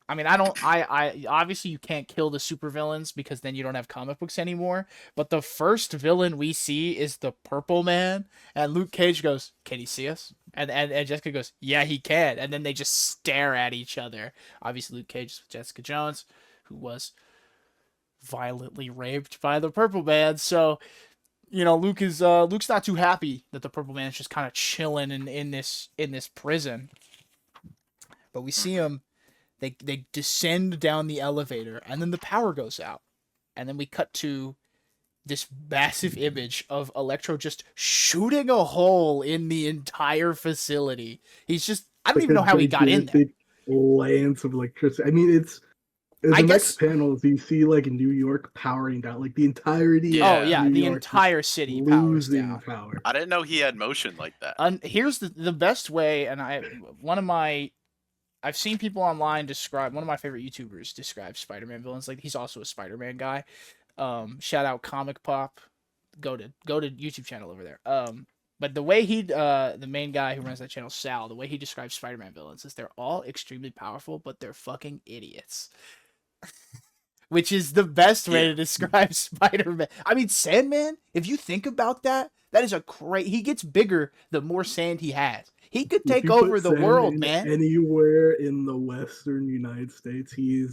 Speaker 1: I mean, I obviously you can't kill the supervillains because then you don't have comic books anymore. But the first villain we see is the Purple Man, and Luke Cage goes, "Can he see us?" And Jessica goes, "Yeah, he can." And then they just stare at each other. Obviously, Luke Cage is with Jessica Jones, who was violently raped by the Purple Man. So, you know, Luke's not too happy that the Purple Man is just kind of chilling in this prison. But we see him. They descend down the elevator, and then the power goes out. And then we cut to this massive image of Electro just shooting a hole in the entire facility. He's just, I don't even know how he got in there.
Speaker 2: Lance of electricity. I mean, it's the next panels. You see like New York powering down, like the entirety.
Speaker 3: Yeah.
Speaker 1: Oh yeah, the entire city powers down.
Speaker 2: Power.
Speaker 3: I didn't know he had motion like that.
Speaker 1: Here's the best way, and I've seen people online describe, one of my favorite YouTubers describe Spider-Man villains. Like, he's also a Spider-Man guy. Shout out Comic Pop. Go to YouTube channel over there. But the way the main guy who runs that channel, Sal, the way he describes Spider-Man villains is they're all extremely powerful, but they're fucking idiots. Which is the best way to describe Spider-Man. I mean, Sandman, if you think about that, that is he gets bigger the more sand he has. He could take over the world, man.
Speaker 2: Anywhere in the Western United States, he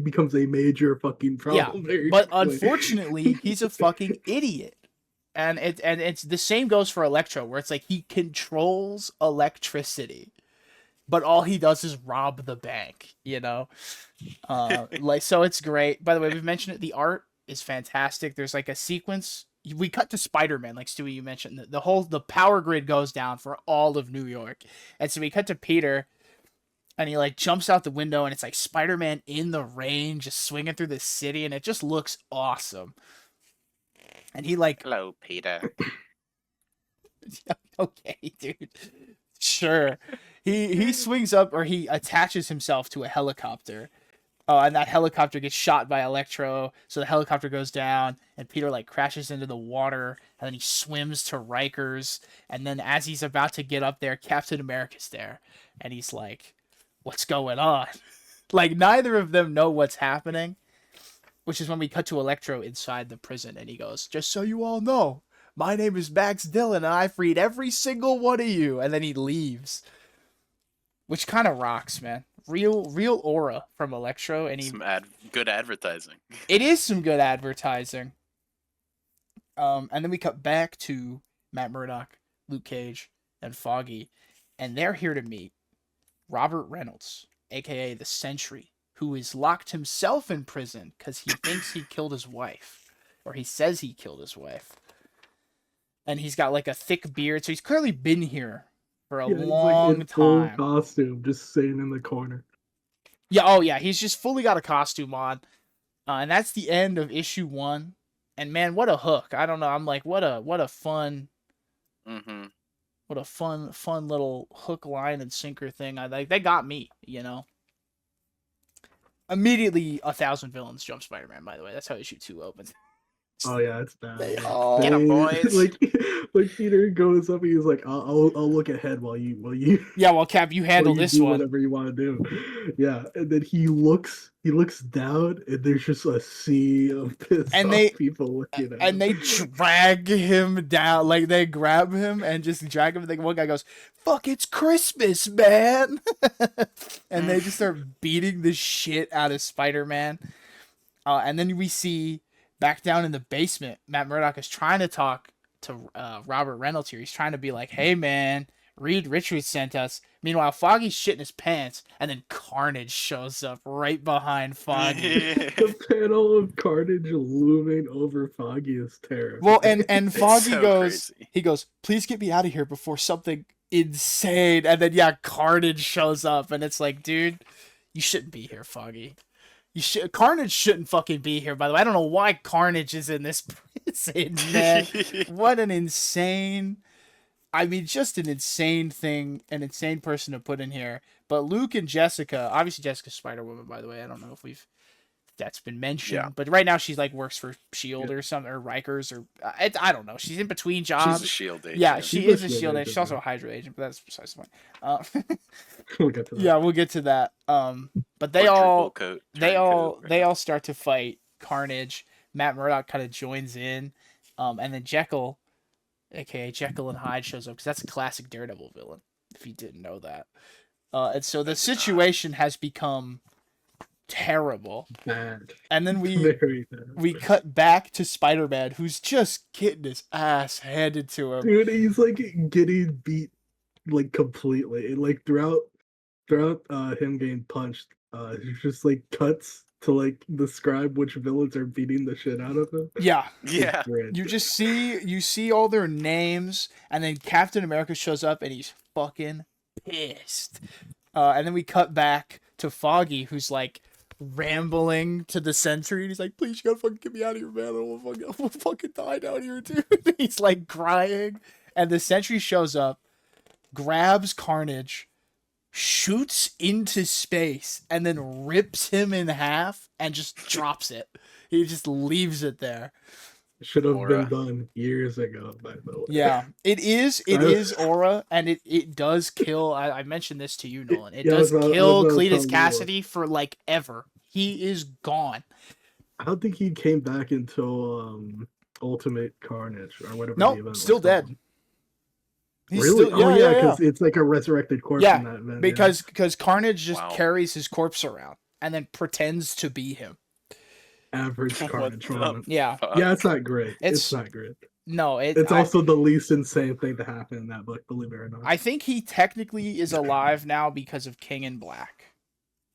Speaker 2: becomes a major fucking problem.
Speaker 1: Yeah, but unfortunately, he's a fucking idiot. And it's the same goes for Electro, where it's like he controls electricity, but all he does is rob the bank, you know? So it's great. By the way, we've mentioned it. The art is fantastic. There's like a sequence. We cut to Spider-Man, like Stewy, you mentioned. The power grid goes down for all of New York. And so we cut to Peter, and he like jumps out the window, and it's like Spider-Man in the rain, just swinging through the city, and it just looks awesome. And he like...
Speaker 3: Hello, Peter.
Speaker 1: Okay, dude. Sure. He swings up, or he attaches himself to a helicopter. Oh, and that helicopter gets shot by Electro, so the helicopter goes down, and Peter like crashes into the water, and then he swims to Rikers, and then as he's about to get up there, Captain America's there, and he's like, "What's going on?" Like, neither of them know what's happening, which is when we cut to Electro inside the prison, and he goes, "Just so you all know, my name is Max Dillon, and I freed every single one of you," and then he leaves, which kind of rocks, man. Real aura from Electro, and
Speaker 3: good advertising.
Speaker 1: It is some good advertising. And then we cut back to Matt Murdock, Luke Cage, and Foggy, and they're here to meet Robert Reynolds, aka the Sentry, who is locked himself in prison because he thinks he killed his wife, or he says he killed his wife. and he's got like a thick beard, so he's clearly been here for a
Speaker 2: Yeah, he's like
Speaker 1: long
Speaker 2: in full
Speaker 1: time.
Speaker 2: costume, just sitting in the corner.
Speaker 1: Yeah, oh yeah, he's just fully got a costume on. And that's the end of issue 1. And man, what a hook. I don't know. I'm like, what a fun
Speaker 3: Mm-hmm.
Speaker 1: what a fun little hook, line, and sinker thing. I like they got me, you know. Immediately 1,000 villains jump Spider-Man, by the way. That's how issue 2 opens.
Speaker 2: Oh yeah, it's bad.
Speaker 1: They
Speaker 2: Like,
Speaker 1: all
Speaker 3: Get 'em, boys.
Speaker 2: like Peter goes up, he's like, I'll look ahead while you
Speaker 1: Yeah, well, Cap, you handle
Speaker 2: while you
Speaker 1: this
Speaker 2: do
Speaker 1: one.
Speaker 2: whatever you want to do. Yeah, and then he looks down, and there's just a sea of pissed
Speaker 1: And
Speaker 2: off
Speaker 1: they-
Speaker 2: people looking at
Speaker 1: And
Speaker 2: him.
Speaker 1: they drag him down, like they grab him and just drag him. Like one guy goes, "Fuck, it's Christmas, man!" And they just start beating the shit out of Spider-Man. And then we see back down in the basement, Matt Murdock is trying to talk to Robert Reynolds here. He's trying to be like, "Hey, man, Reed Richards sent us." Meanwhile, Foggy's shitting his pants, and then Carnage shows up right behind Foggy.
Speaker 2: The panel of Carnage looming over Foggy is terrible.
Speaker 1: Well, and Foggy
Speaker 3: so
Speaker 1: goes,
Speaker 3: crazy.
Speaker 1: he goes, "Please get me out of here before something insane." And then yeah, Carnage shows up, and it's like, dude, you shouldn't be here, Foggy. Carnage shouldn't fucking be here. By the way, I don't know why Carnage is in this prison, man. What an insane. I mean, just an insane thing, an insane person to put in here. But Luke and Jessica, obviously Jessica's Spider-Woman, by the way. I don't know if that's been mentioned,
Speaker 3: Yeah.
Speaker 1: but right now she's like works for Shield or something, or Rikers, or I don't know. She's in between
Speaker 3: She's
Speaker 1: jobs.
Speaker 3: a shield agent.
Speaker 1: Yeah, she
Speaker 2: She's
Speaker 1: is
Speaker 2: a
Speaker 1: a
Speaker 2: S.H.I.E.L.D.
Speaker 1: Shield agent.
Speaker 2: agent,
Speaker 1: She's also
Speaker 2: yeah.
Speaker 1: a Hydra agent, but that's besides the point.
Speaker 2: We'll get to that.
Speaker 1: Yeah, we'll get to that. But they
Speaker 3: Quadruple
Speaker 1: all
Speaker 3: coat,
Speaker 1: they
Speaker 3: turncoat,
Speaker 1: all start to fight Carnage. Matt Murdock kind of joins in, and then Jekyll, aka Jekyll and Hyde, shows up because that's a classic Daredevil villain. If you didn't know that, and so the situation has become terrible.
Speaker 2: Bad.
Speaker 1: And then
Speaker 2: Very bad.
Speaker 1: we cut back to Spider-Man, who's just getting his ass handed to him.
Speaker 2: Dude, he's like getting beat like completely. And like throughout him getting punched, it's just like cuts to like describe which villains are beating the shit out of him.
Speaker 1: Yeah,
Speaker 3: Yeah.
Speaker 2: It's great.
Speaker 1: you see all their names, and then Captain America shows up, and he's fucking pissed. And then we cut back to Foggy, who's like rambling to the Sentry, and he's like, "Please, you gotta fucking get me out of here, man! I don't want to fucking die down here, dude." He's like crying, and the Sentry shows up, grabs Carnage, shoots into space, and then rips him in half and just drops it. He just leaves it there.
Speaker 2: Should have
Speaker 3: Aura.
Speaker 2: been done years ago, by the way.
Speaker 1: Yeah, it is Aura, and it does kill. I mentioned this to you, Nolan. It
Speaker 2: Yeah, I
Speaker 1: does
Speaker 2: was about
Speaker 1: kill
Speaker 2: to tell
Speaker 1: Cletus
Speaker 2: you.
Speaker 1: Cassidy for like ever. He is gone.
Speaker 2: I don't think he came back until Ultimate Carnage or whatever.
Speaker 1: Nope,
Speaker 2: the event
Speaker 1: still
Speaker 2: was
Speaker 1: dead.
Speaker 2: called.
Speaker 1: He's
Speaker 2: Really?
Speaker 1: still,
Speaker 2: Oh yeah, because it's like a resurrected corpse
Speaker 1: Yeah,
Speaker 2: in that event.
Speaker 1: because Carnage just
Speaker 3: Wow.
Speaker 1: carries his corpse around and then pretends to be him.
Speaker 2: Average
Speaker 3: What
Speaker 2: Carnage
Speaker 3: the
Speaker 2: moment.
Speaker 1: Yeah,
Speaker 3: fuck?
Speaker 2: Yeah, it's not great.
Speaker 1: It's-
Speaker 2: It's not great.
Speaker 1: no,
Speaker 2: It's also the least insane thing to happen in that book, believe it or not.
Speaker 1: I think he technically is alive now because of King in Black,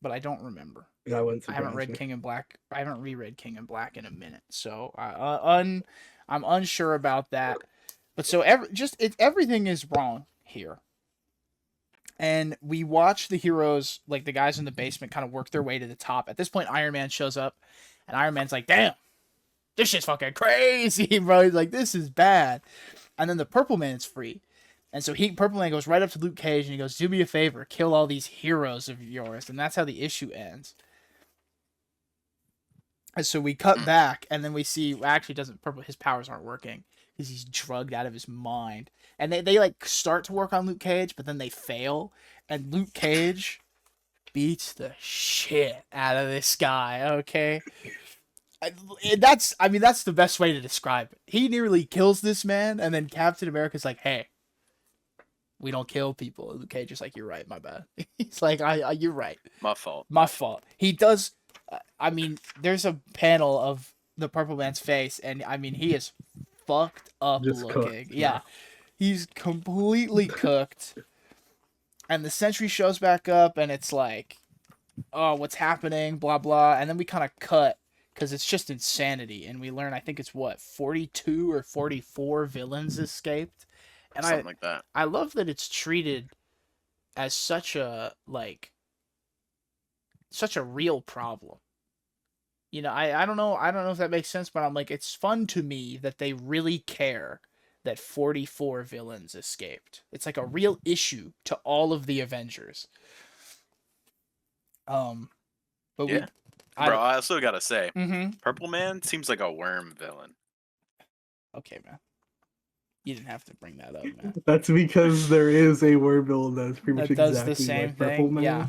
Speaker 1: but I don't remember.
Speaker 2: That wouldn't
Speaker 1: I haven't
Speaker 2: surprise
Speaker 1: read
Speaker 2: me.
Speaker 1: King in Black. I haven't reread King in Black in a minute, so I'm unsure about that. But so everything is wrong here, and we watch the heroes, like the guys in the basement, kind of work their way to the top. At this point, Iron Man shows up, and Iron Man's like, "Damn, this shit's fucking crazy, bro." He's like, "This is bad," and then the Purple Man's free. And so Purple Man goes right up to Luke Cage and he goes, "Do me a favor, kill all these heroes of yours." And that's how the issue ends. And so we cut back, and then we see actually doesn't Purple his powers aren't working because he's drugged out of his mind. And they like start to work on Luke Cage, but then they fail, and Luke Cage beats the shit out of this guy. Okay. That's the best way to describe it. He nearly kills this man, and then Captain America's like, "Hey, we don't kill people." Luke Cage is like, "You're right, my bad." He's like, "You're right,
Speaker 3: My fault.
Speaker 1: my fault." He does. I mean, there's a panel of the Purple Man's face, and I mean, he is fucked up
Speaker 2: Just
Speaker 1: looking.
Speaker 2: cooked,
Speaker 1: Yeah, he's completely cooked. And the Sentry shows back up, and it's like, "Oh, what's happening?" Blah blah. And then we kind of cut because it's just insanity. And we learn, I think it's what 42 or 44 villains escaped, and
Speaker 3: Something like that.
Speaker 1: I love that it's treated as such a such a real problem. You know, I don't know if that makes sense, but I'm like, it's fun to me that they really care that 44 villains escaped. It's like a real issue to all of the Avengers. But
Speaker 3: Yeah.
Speaker 1: I
Speaker 3: Bro, I also gotta say,
Speaker 1: mm-hmm.
Speaker 3: Purple Man seems like a worm villain.
Speaker 1: Okay, man. You didn't have to bring that up, man.
Speaker 2: That's because there is a word villain that's pretty much
Speaker 1: That does the
Speaker 2: exactly
Speaker 1: same
Speaker 2: like Purple
Speaker 1: thing.
Speaker 2: Man.
Speaker 1: Yeah.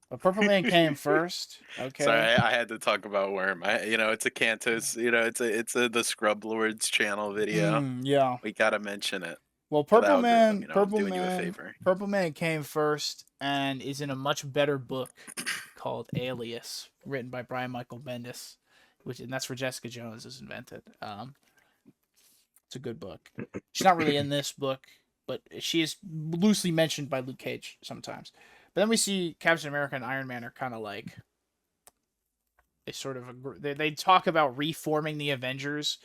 Speaker 1: But Purple Man came first. Okay.
Speaker 3: Sorry, I had to talk about Worm. It's a Cantos. It's a the Scrub Lords channel video.
Speaker 1: Yeah.
Speaker 3: We gotta mention it.
Speaker 1: Well,
Speaker 3: For the algorithm, doing you a favor.
Speaker 1: Purple Man came first and is in a much better book called Alias, written by Brian Michael Bendis, and that's where Jessica Jones is invented. It's a good book. She's not really in this book, but she is loosely mentioned by Luke Cage sometimes. But then we see Captain America and Iron Man are kind of like they talk about reforming the Avengers,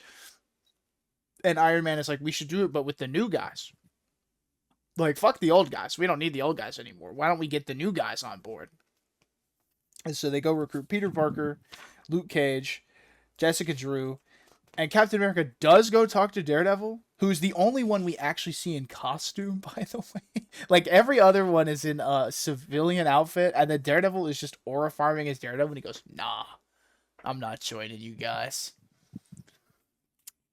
Speaker 1: and Iron Man is like, we should do it, but with the new guys. Like, fuck the old guys. We don't need the old guys anymore. Why don't we get the new guys on board? And so they go recruit Peter Parker, Luke Cage, Jessica Drew, and Captain America does go talk to Daredevil, who's the only one we actually see in costume, by the way. Like, every other one is in a civilian outfit, and then Daredevil is just aura farming as Daredevil, and he goes, nah, I'm not joining you guys.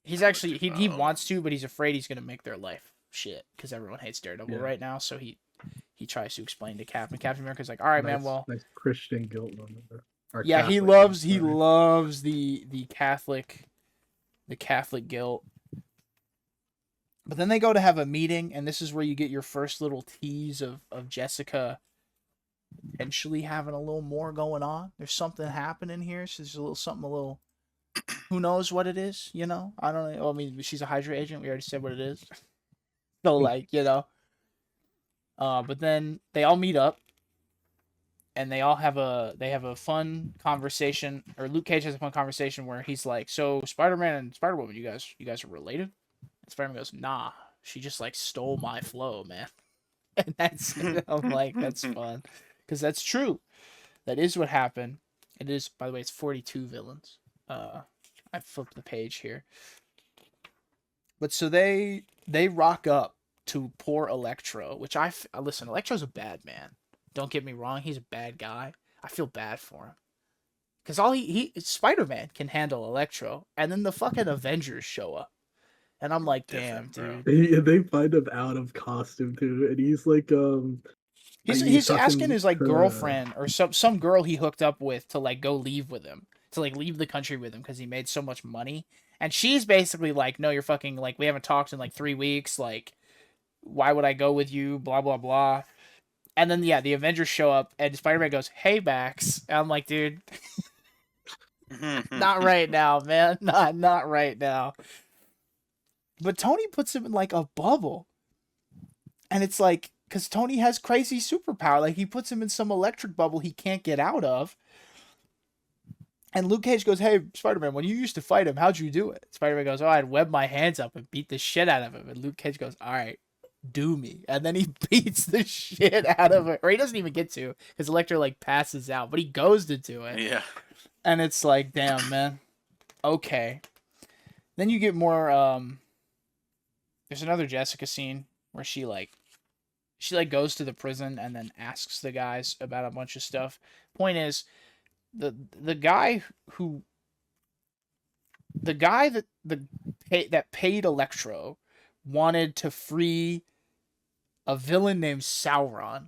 Speaker 1: He's actually, he wants to, but he's afraid he's going to make their life shit, because everyone hates Daredevil right now, so he tries to explain to Cap, and Captain America's like, all right, man, well...
Speaker 2: Nice Christian guilt moment.
Speaker 1: Yeah, Catholic, he loves the Catholic guilt. But then they go to have a meeting, and this is where you get your first little tease of Jessica potentially having a little more going on. There's something happening here. So there's a little who knows what it is, you know? I don't know. I mean, she's a Hydra agent. We already said what it is. So, like, you know. But then they all meet up, and they all have a fun conversation, or Luke Cage has a fun conversation where he's like, so Spider-Man and Spider-Woman, you guys are related? And Spider-Man goes, nah, she just like stole my flow, man. And I'm like, that's fun. Because that's true. That is what happened. It is, by the way, it's 42 villains. I flipped the page here. But so they rock up to poor Electro, which listen, Electro's a bad man. Don't get me wrong, he's a bad guy. I feel bad for him. Because Spider-Man can handle Electro, and then the fucking Avengers show up. And I'm like, damn, dude.
Speaker 2: They find him out of costume, too, and he's like,
Speaker 1: He's asking his, like, girlfriend, or some girl he hooked up with to, like, go leave with him. To, like, leave the country with him, because he made so much money. And she's basically like, no, you're fucking, like, we haven't talked in, like, 3 weeks, like, why would I go with you, blah, blah, blah. And then, yeah, the Avengers show up, and Spider-Man goes, hey, Max. And I'm like, dude, not right now, man. Not right now. But Tony puts him in, like, a bubble. And it's like, because Tony has crazy superpower. Like, he puts him in some electric bubble he can't get out of. And Luke Cage goes, hey, Spider-Man, when you used to fight him, how'd you do it? Spider-Man goes, oh, I'd web my hands up and beat the shit out of him. And Luke Cage goes, all right, do me. And then he beats the shit out of it. Or he doesn't even get to, because Electro, like, passes out. But he goes to do it.
Speaker 3: Yeah.
Speaker 1: And it's like, damn, man. Okay. Then you get more, there's another Jessica scene where she goes to the prison and then asks the guys about a bunch of stuff. Point is, the guy that paid Electro wanted to free a villain named Sauron,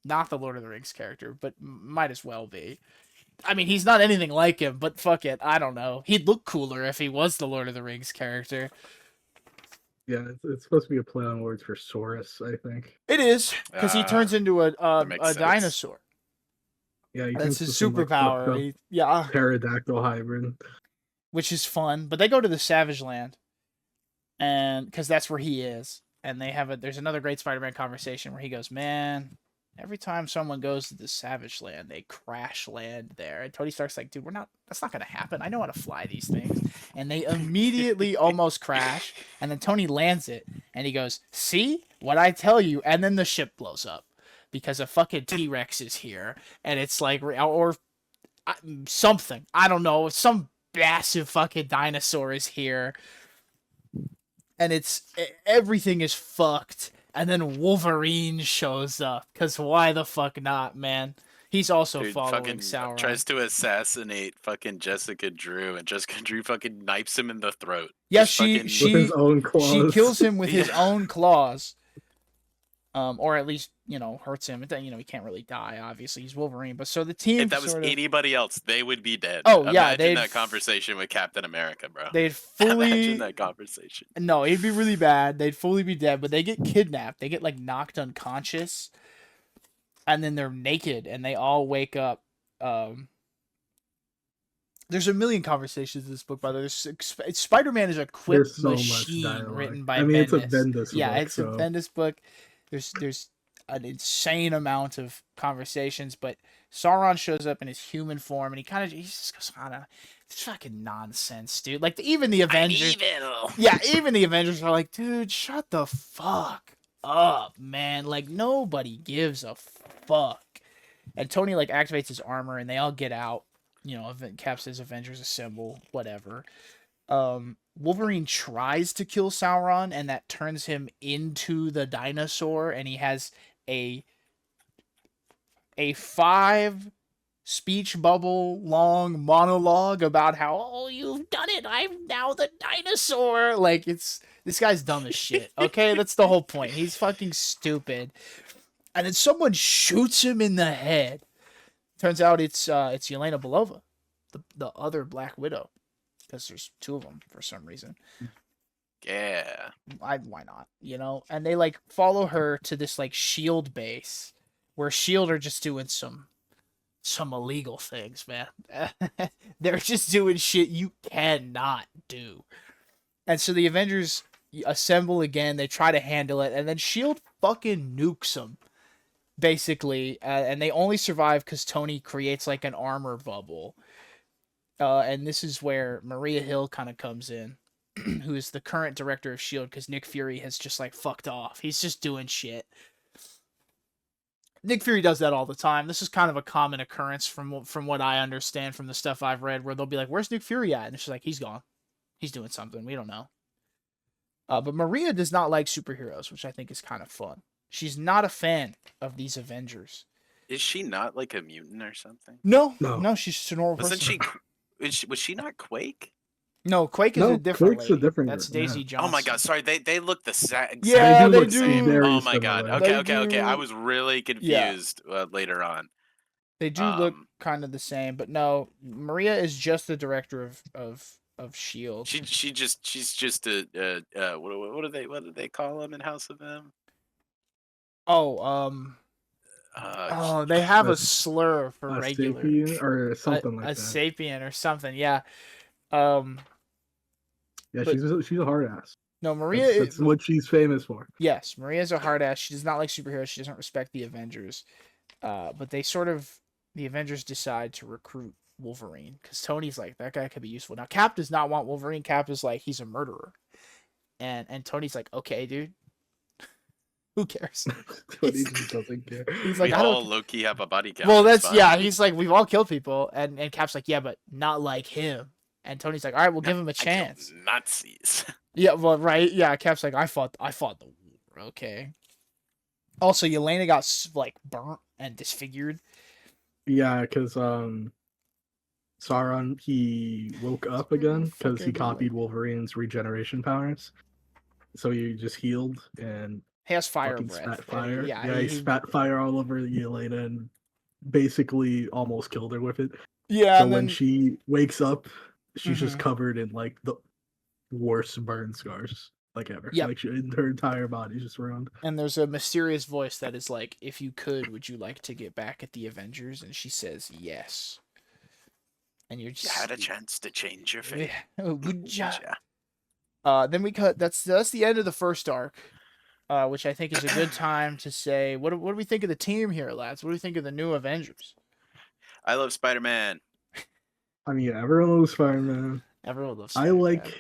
Speaker 1: not the Lord of the Rings character, but might as well be. I mean, he's not anything like him, but fuck it, I don't know. He'd look cooler if he was the Lord of the Rings character.
Speaker 2: Yeah, it's supposed to be a play on words for Saurus, I think.
Speaker 1: It is, because he turns into a dinosaur.
Speaker 2: Yeah,
Speaker 1: that's his superpower. Yeah,
Speaker 2: pterodactyl hybrid,
Speaker 1: which is fun. But they go to the Savage Land, and because that's where he is, and there's another great Spider-Man conversation where he goes, "Man," Every time someone goes to the Savage Land, they crash land there. And Tony Stark's like, dude, that's not gonna happen. I know how to fly these things. And they immediately almost crash. And then Tony lands it, and he goes, see what I tell you. And then the ship blows up because a fucking T-Rex is here, and it's like, or something. I don't know. Some massive fucking dinosaur is here, and everything is fucked. And then Wolverine shows up, because why the fuck not, man? He's also
Speaker 3: Dude,
Speaker 1: following
Speaker 3: fucking
Speaker 1: Sauron.
Speaker 3: tries to assassinate fucking Jessica Drew, and Jessica Drew fucking knifes him in the throat.
Speaker 1: Yeah,
Speaker 3: Just fucking-
Speaker 2: With his own claws.
Speaker 1: she kills him with his
Speaker 3: Yeah.
Speaker 1: own claws. Or at least, hurts him. He can't really die, obviously. He's Wolverine. But so the team
Speaker 3: If that was
Speaker 1: sort of,
Speaker 3: anybody else, they would be dead.
Speaker 1: Oh, yeah,
Speaker 3: Imagine that conversation with Captain America, bro.
Speaker 1: they'd fully...
Speaker 3: Imagine that conversation.
Speaker 1: No, it'd be really bad. They'd fully be dead, but they get kidnapped. They get, like, knocked unconscious. And then they're naked, and they all wake up. There's a million conversations in this book, by the way. Spider-Man is a quick
Speaker 2: There's so much
Speaker 1: machine
Speaker 2: dialogue.
Speaker 1: written by
Speaker 2: I mean, it's a
Speaker 1: Bendis.
Speaker 2: Bendis
Speaker 1: Yeah,
Speaker 2: book,
Speaker 1: it's
Speaker 2: so...
Speaker 1: a Bendis book. There's an insane amount of conversations, but Sauron shows up in his human form, and he just goes on it's fucking nonsense, dude. Like, even the Avengers... Yeah, even the Avengers are like, dude, shut the fuck up, man. Like, nobody gives a fuck. And Tony, like, activates his armor, and they all get out. Cap says Avengers assemble, whatever. Wolverine tries to kill Sauron, and that turns him into the dinosaur, and he has a 5 speech bubble long monologue about how, oh, you've done it, I'm now the dinosaur. Like, this guy's dumb as shit. Okay, that's the whole point. He's fucking stupid. And then someone shoots him in the head. Turns out it's Yelena Belova, the other Black Widow, because there's 2 of them for some reason.
Speaker 3: Yeah.
Speaker 1: Why not? And they like follow her to this like Shield base, where Shield are just doing some illegal things, man. They're just doing shit you cannot do. And so the Avengers assemble again. They try to handle it, and then Shield fucking nukes them. Basically, and they only survive because Tony creates like an armor bubble. And this is where Maria Hill kind of comes in, who is the current director of S.H.I.E.L.D., because Nick Fury has just like fucked off. He's just doing shit. Nick Fury does that all the time. This is kind of a common occurrence from what I understand from the stuff I've read, where they'll be like, where's Nick Fury at? And it's just like, he's gone. He's doing something. We don't know. But Maria does not like superheroes, which I think is kind of fun. She's not a fan of these Avengers.
Speaker 3: Is she not like a mutant or something?
Speaker 1: No,
Speaker 2: No.
Speaker 1: she's just a normal
Speaker 3: Wasn't
Speaker 1: person.
Speaker 3: was she not Quake?
Speaker 1: No, Quake is
Speaker 2: No,
Speaker 1: a different
Speaker 2: Quake's a
Speaker 1: lady.
Speaker 2: different
Speaker 1: That's
Speaker 2: girl,
Speaker 1: Daisy
Speaker 2: yeah.
Speaker 1: Johnson.
Speaker 3: Oh my god, sorry, they look the same.
Speaker 1: Yeah,
Speaker 2: do
Speaker 1: they
Speaker 2: look
Speaker 1: do.
Speaker 2: very
Speaker 3: Oh my god.
Speaker 2: similar.
Speaker 3: Okay,
Speaker 1: They
Speaker 3: okay. I
Speaker 1: do.
Speaker 3: was really confused later on.
Speaker 1: They do look kind of the same, but no, Maria is just the director of Shield.
Speaker 3: She's just a what do they call him in House of M?
Speaker 1: They have a
Speaker 2: a-
Speaker 1: slur for
Speaker 2: A
Speaker 1: regular.
Speaker 2: sapien or something like
Speaker 1: a
Speaker 2: that.
Speaker 1: sapien or something, yeah.
Speaker 2: Yeah,
Speaker 1: but-
Speaker 2: she's a hard ass.
Speaker 1: No, Maria
Speaker 2: That's what she's famous for.
Speaker 1: Yes, Maria's a hard ass. She does not like superheroes. She doesn't respect the Avengers. But the Avengers decide to recruit Wolverine, because Tony's like, that guy could be useful. Now, Cap does not want Wolverine. Cap is like, he's a murderer. And Tony's like, okay, dude. Who cares?
Speaker 2: Tony just doesn't care.
Speaker 1: He's like,
Speaker 3: We
Speaker 1: I
Speaker 3: all
Speaker 1: don't...
Speaker 3: low key have a body count.
Speaker 1: Well,
Speaker 3: it's
Speaker 1: that's,
Speaker 3: fine.
Speaker 1: yeah, he's like, we've all killed people. And Cap's like, yeah, but not like him. And Tony's like, all right, we'll give him a
Speaker 3: I killed
Speaker 1: chance.
Speaker 3: Nazis.
Speaker 1: Yeah, well, right. Yeah, Cap's like, I fought the war. Okay. Also, Yelena got, like, burnt and disfigured.
Speaker 2: Yeah, because Sauron, he woke up again because he
Speaker 1: Fucking
Speaker 2: copied Wolverine's regeneration powers. So he just healed and
Speaker 1: He has fire
Speaker 2: fucking
Speaker 1: breath.
Speaker 2: spat fire.
Speaker 1: Yeah,
Speaker 2: He spat fire all over Yelena and basically almost killed her with it.
Speaker 1: Yeah,
Speaker 2: So
Speaker 1: and
Speaker 2: when
Speaker 1: then
Speaker 2: she wakes up, she's just
Speaker 1: Mhm.
Speaker 2: covered in like the worst burn scars like ever.
Speaker 1: Yep.
Speaker 2: Like her entire body's just ruined.
Speaker 1: and there's a mysterious voice that is like, if you could, would you like to get back at the Avengers? And she says yes. And you're
Speaker 3: You
Speaker 1: just
Speaker 3: had a chance to change your fate.
Speaker 1: Yeah. Oh, would ya?
Speaker 3: Yeah.
Speaker 1: Then we cut. That's the end of the first arc. which I think is a good time to say, what do we think of the team here, lads? What do we think of the new Avengers?
Speaker 3: I love Spider-Man.
Speaker 2: I mean, everyone loves Spider-Man.
Speaker 1: Everyone loves
Speaker 2: I
Speaker 1: Spider-Man.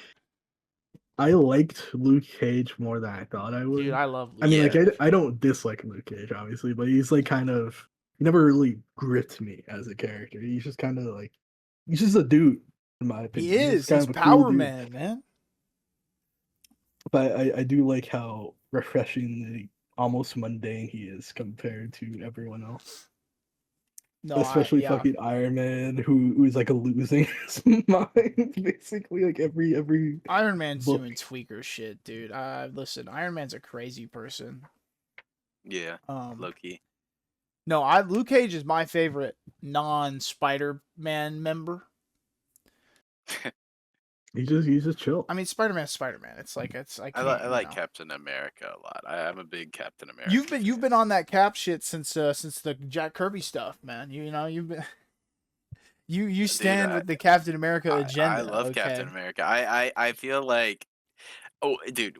Speaker 2: I liked Luke Cage more than I thought I
Speaker 1: Dude,
Speaker 2: would.
Speaker 1: I love
Speaker 2: I
Speaker 1: Luke.
Speaker 2: mean,
Speaker 3: Yeah.
Speaker 2: I don't dislike Luke Cage, obviously, but he's like kind of he never really gripped me as a character. He's just kind of like he's just a dude, in my opinion.
Speaker 1: He
Speaker 2: He's
Speaker 1: is.
Speaker 2: just kind
Speaker 1: He's
Speaker 2: of a cool
Speaker 1: Power
Speaker 2: dude.
Speaker 1: Man, man.
Speaker 2: But I do like how refreshingly almost mundane he is compared to everyone else.
Speaker 1: No,
Speaker 2: Especially
Speaker 1: yeah.
Speaker 2: fucking Iron Man, who's like losing his mind, basically. Like every
Speaker 1: Iron Man's
Speaker 2: book.
Speaker 1: doing tweaker shit, dude. Listen, Iron Man's a crazy person.
Speaker 3: Yeah.
Speaker 1: Um,
Speaker 3: Loki.
Speaker 1: no, Luke Cage is my favorite non-Spider-Man member.
Speaker 2: He's just chill.
Speaker 1: I mean, Spider-Man's Spider-Man. It's like I can't.
Speaker 3: I like
Speaker 1: you know.
Speaker 3: Captain America a lot. I'm a big Captain America.
Speaker 1: You've been on that Cap shit since the Jack Kirby stuff, man. You know you've been you stand with the Captain America agenda.
Speaker 3: I love
Speaker 1: okay?
Speaker 3: Captain America. I feel like, oh, dude,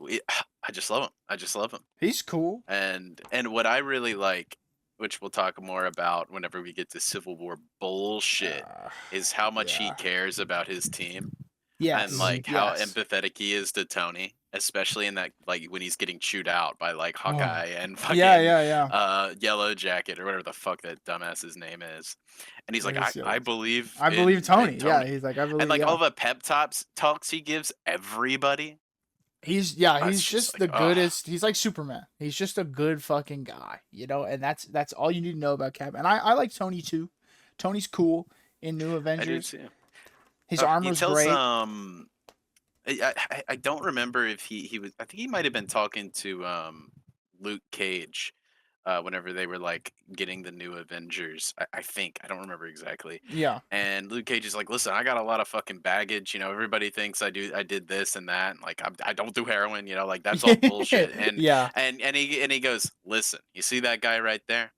Speaker 3: I just love him. I just love him.
Speaker 1: He's cool.
Speaker 3: And what I really like, which we'll talk more about whenever we get to Civil War bullshit, is how much he cares about his team.
Speaker 1: Yes.
Speaker 3: And like how
Speaker 1: yes.
Speaker 3: empathetic he is to Tony, especially in that, like, when he's getting chewed out by like Hawkeye and fucking Yellow Jacket or whatever the fuck that dumbass's name is. And he's like, I believe
Speaker 1: Tony.
Speaker 3: in
Speaker 1: Yeah, he's like, I believe.
Speaker 3: And like all the pep talks he gives everybody.
Speaker 1: He's just the goodest. He's like Superman. He's just a good fucking guy, you know. And that's all you need to know about Cap. And I like Tony too. Tony's cool in New Avengers.
Speaker 3: I do too.
Speaker 1: His armor's great.
Speaker 3: I don't remember if he was. I think he might have been talking to Luke Cage whenever they were like getting the new Avengers. I think I don't remember exactly.
Speaker 1: Yeah.
Speaker 3: And Luke Cage is like, listen, I got a lot of fucking baggage. You know, everybody thinks I did this and that. And like I don't do heroin. You know, like that's all bullshit. And
Speaker 1: yeah.
Speaker 3: And he goes, listen, you see that guy right there?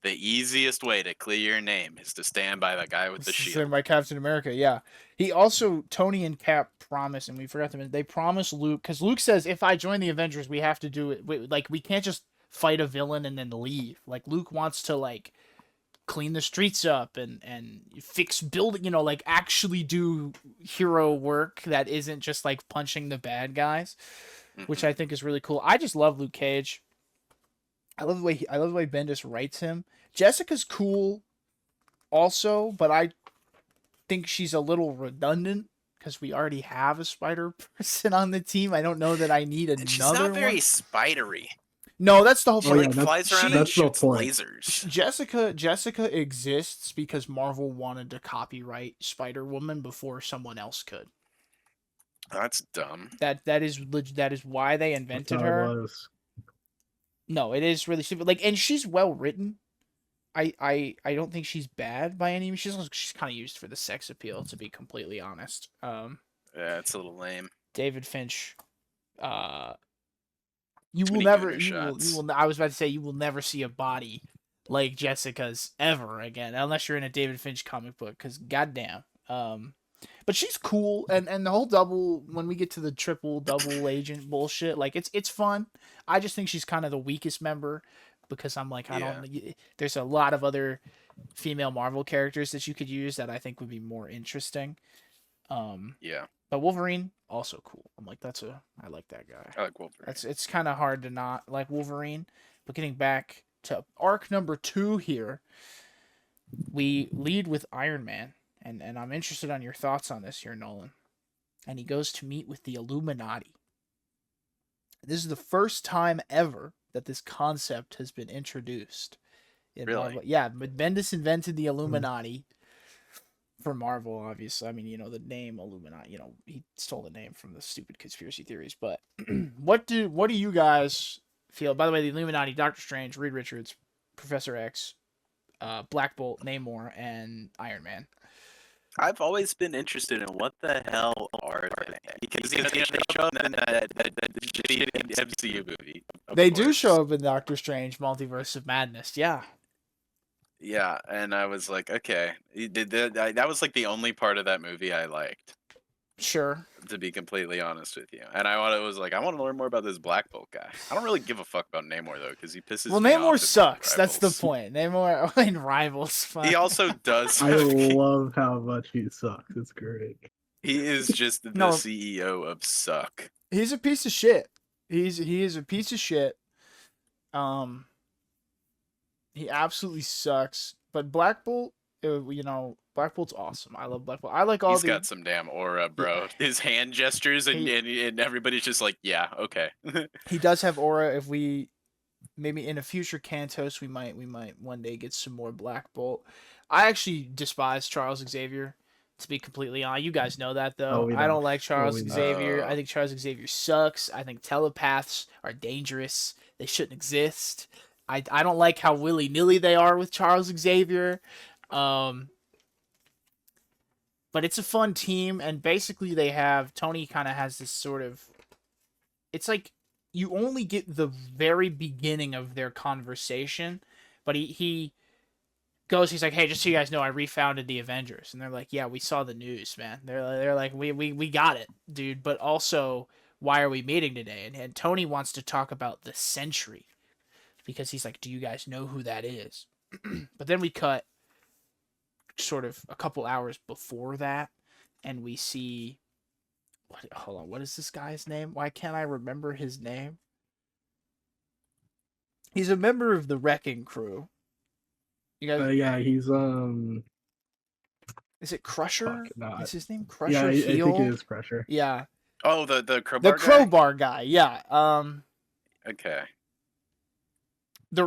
Speaker 3: The easiest way to clear your name is to stand by the guy with the shield.
Speaker 1: Stand by Captain America, yeah. He also, Tony and Cap promise, and we forgot to mention, they promise Luke, because Luke says, if I join the Avengers, we have to do it. Like, we can't just fight a villain and then leave. Like, Luke wants to, like, clean the streets up and fix building, you know, like, actually do hero work that isn't just, like, punching the bad guys, which I think is really cool. I just love Luke Cage. I love the way Bendis writes him. Jessica's cool, also, but I think she's a little redundant because we already have a spider person on the team. I don't know that I need another.
Speaker 3: She's not very
Speaker 1: one.
Speaker 3: spidery.
Speaker 1: No, that's the whole
Speaker 3: She
Speaker 1: point.
Speaker 3: like flies around and shoots lasers.
Speaker 1: Jessica exists because Marvel wanted to copyright Spider-Woman before someone else could.
Speaker 3: That's dumb.
Speaker 1: That is why they invented her. No, it is really stupid. Like, and she's well written. I don't think she's bad by any means. She's kind of used for the sex appeal, to be completely honest.
Speaker 3: Yeah, it's a little lame.
Speaker 1: David Finch, you will never. I was about to say you will never see a body like Jessica's ever again, unless you're in a David Finch comic book. Because goddamn, but she's cool, and the whole double, when we get to the triple double agent bullshit, like it's fun. I just think she's kind of the weakest member because I'm like, there's a lot of other female Marvel characters that you could use that I think would be more interesting.
Speaker 3: Yeah.
Speaker 1: But Wolverine also cool. I'm like, I like that guy.
Speaker 3: I like Wolverine.
Speaker 1: It's kind of hard to not like Wolverine. But getting back to arc number 2 here, we lead with Iron Man. And I'm interested on your thoughts on this here, Nolan. And he goes to meet with the Illuminati. This is the first time ever that this concept has been introduced in Marvel. Yeah, but Bendis invented the Illuminati for Marvel, obviously. I mean, you know, the name Illuminati, you know, he stole the name from the stupid conspiracy theories. But what do you guys feel? By the way, the Illuminati, Doctor Strange, Reed Richards, Professor X, Black Bolt, Namor, and Iron Man.
Speaker 3: I've always been interested in what the hell are they? Because they show up in that MCU movie.
Speaker 1: They do show up in Doctor Strange Multiverse of Madness, yeah.
Speaker 3: Yeah, and I was like, okay. That was like the only part of that movie I liked.
Speaker 1: Sure.
Speaker 3: To be completely honest with you, and I was like, I want to learn more about this Black Bolt guy. I don't really give a fuck about Namor though, because he pisses
Speaker 1: Well,
Speaker 3: me off.
Speaker 1: Namor sucks.
Speaker 3: In
Speaker 1: That's the
Speaker 3: Rivals.
Speaker 1: point. Namor in Rivals.
Speaker 3: He
Speaker 1: Fine.
Speaker 3: also does.
Speaker 2: I love how much he sucks. It's great.
Speaker 3: He is just the
Speaker 1: No.
Speaker 3: CEO of suck.
Speaker 1: He's a piece of shit. He is a piece of shit. He absolutely sucks. But Black Bolt, Black Bolt's awesome. I love Black Bolt. I like all
Speaker 3: He's
Speaker 1: the.
Speaker 3: got some damn aura, bro. His hand gestures and everybody's just like, yeah, okay.
Speaker 1: He does have aura. If we maybe in a future Cantos, we might one day get some more Black Bolt. I actually despise Charles Xavier. To be completely honest, you guys know that though.
Speaker 2: we
Speaker 1: I
Speaker 2: know.
Speaker 1: don't like Charles
Speaker 2: we know.
Speaker 1: Xavier. I think Charles Xavier sucks. I think telepaths are dangerous. They shouldn't exist. I don't like how willy nilly they are with Charles Xavier. But it's a fun team, and basically they have Tony kind of has this sort of. It's like you only get the very beginning of their conversation, but he goes, he's like, hey, just so you guys know, I refounded the Avengers. And they're like, yeah, we saw the news, man. They're like, we got it, dude. But also, why are we meeting today? And Tony wants to talk about the Sentry. Because he's like, do you guys know who that is? But then we cut sort of a couple hours before that. And we see... Hold on, what is this guy's name? Why can't I remember his name? He's a member of the Wrecking Crew. You guys...
Speaker 2: Yeah, he's
Speaker 1: Is it Crusher? Is his name Crusher?
Speaker 2: Yeah, I
Speaker 1: Heel?
Speaker 2: think it is Crusher.
Speaker 1: Yeah.
Speaker 3: Oh, the crowbar.
Speaker 1: The crowbar guy. Yeah.
Speaker 3: Okay.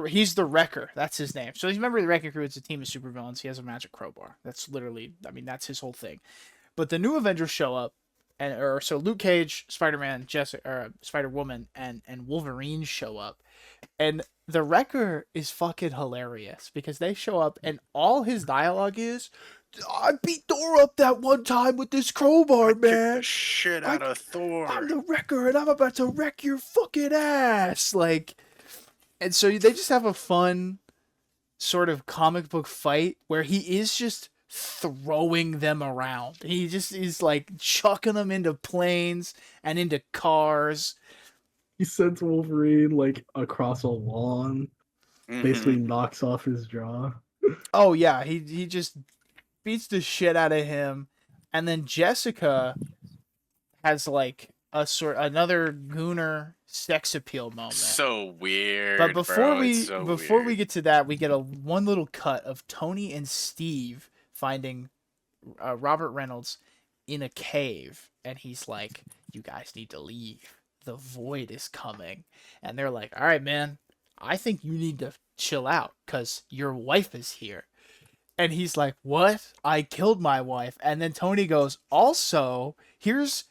Speaker 1: He's the Wrecker. That's his name. So he's a member of the Wrecking Crew. It's a team of supervillains. He has a magic crowbar. That's literally, that's his whole thing. But the new Avengers show up, so Luke Cage, Spider-Man, Spider-Woman, and Wolverine show up, and the Wrecker is fucking hilarious because they show up and all his dialogue is, I beat Thor up that one time with this crowbar, man.
Speaker 3: Kick the shit out of Thor.
Speaker 1: I'm the Wrecker, and I'm about to wreck your fucking ass, like. And so they just have a fun sort of comic book fight where he is just throwing them around. He just is like chucking them into planes and into cars.
Speaker 2: He sends Wolverine like across a lawn, basically knocks off his jaw.
Speaker 1: Oh yeah, he just beats the shit out of him. And then Jessica has like another gooner sex appeal moment.
Speaker 3: So weird.
Speaker 1: But before
Speaker 3: we
Speaker 1: we get to that, we get one little cut of Tony and Steve finding Robert Reynolds in a cave, and he's like, "You guys need to leave. The Void is coming." And they're like, "All right, man. I think you need to chill out because your wife is here." And he's like, "What? I killed my wife." And then Tony goes, "Also, here's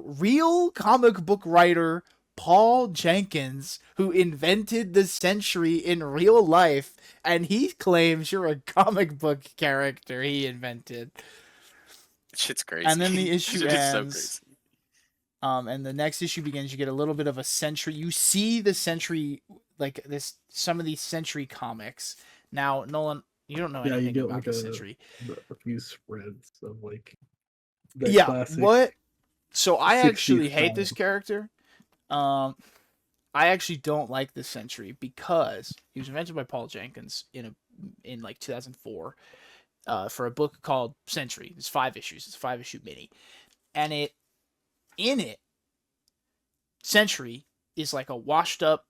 Speaker 1: real comic book writer Paul Jenkins, who invented the Sentry in real life, and he claims you're a comic book character he invented."
Speaker 3: Shit's crazy.
Speaker 1: And then the issue ends.
Speaker 3: So crazy.
Speaker 1: And the next issue begins. You get a little bit of a Sentry. You see the Sentry, like some of these Sentry comics. Now, Nolan, you don't know anything about
Speaker 2: like
Speaker 1: the Sentry.
Speaker 2: A few spreads of like.
Speaker 1: Classic what? So I actually hate this
Speaker 2: style.
Speaker 1: character. I actually don't like the Sentry because he was invented by Paul Jenkins in like 2004 for a book called Sentry. It's 5 issues. It's a 5-issue mini, and in it, Sentry is like a washed up.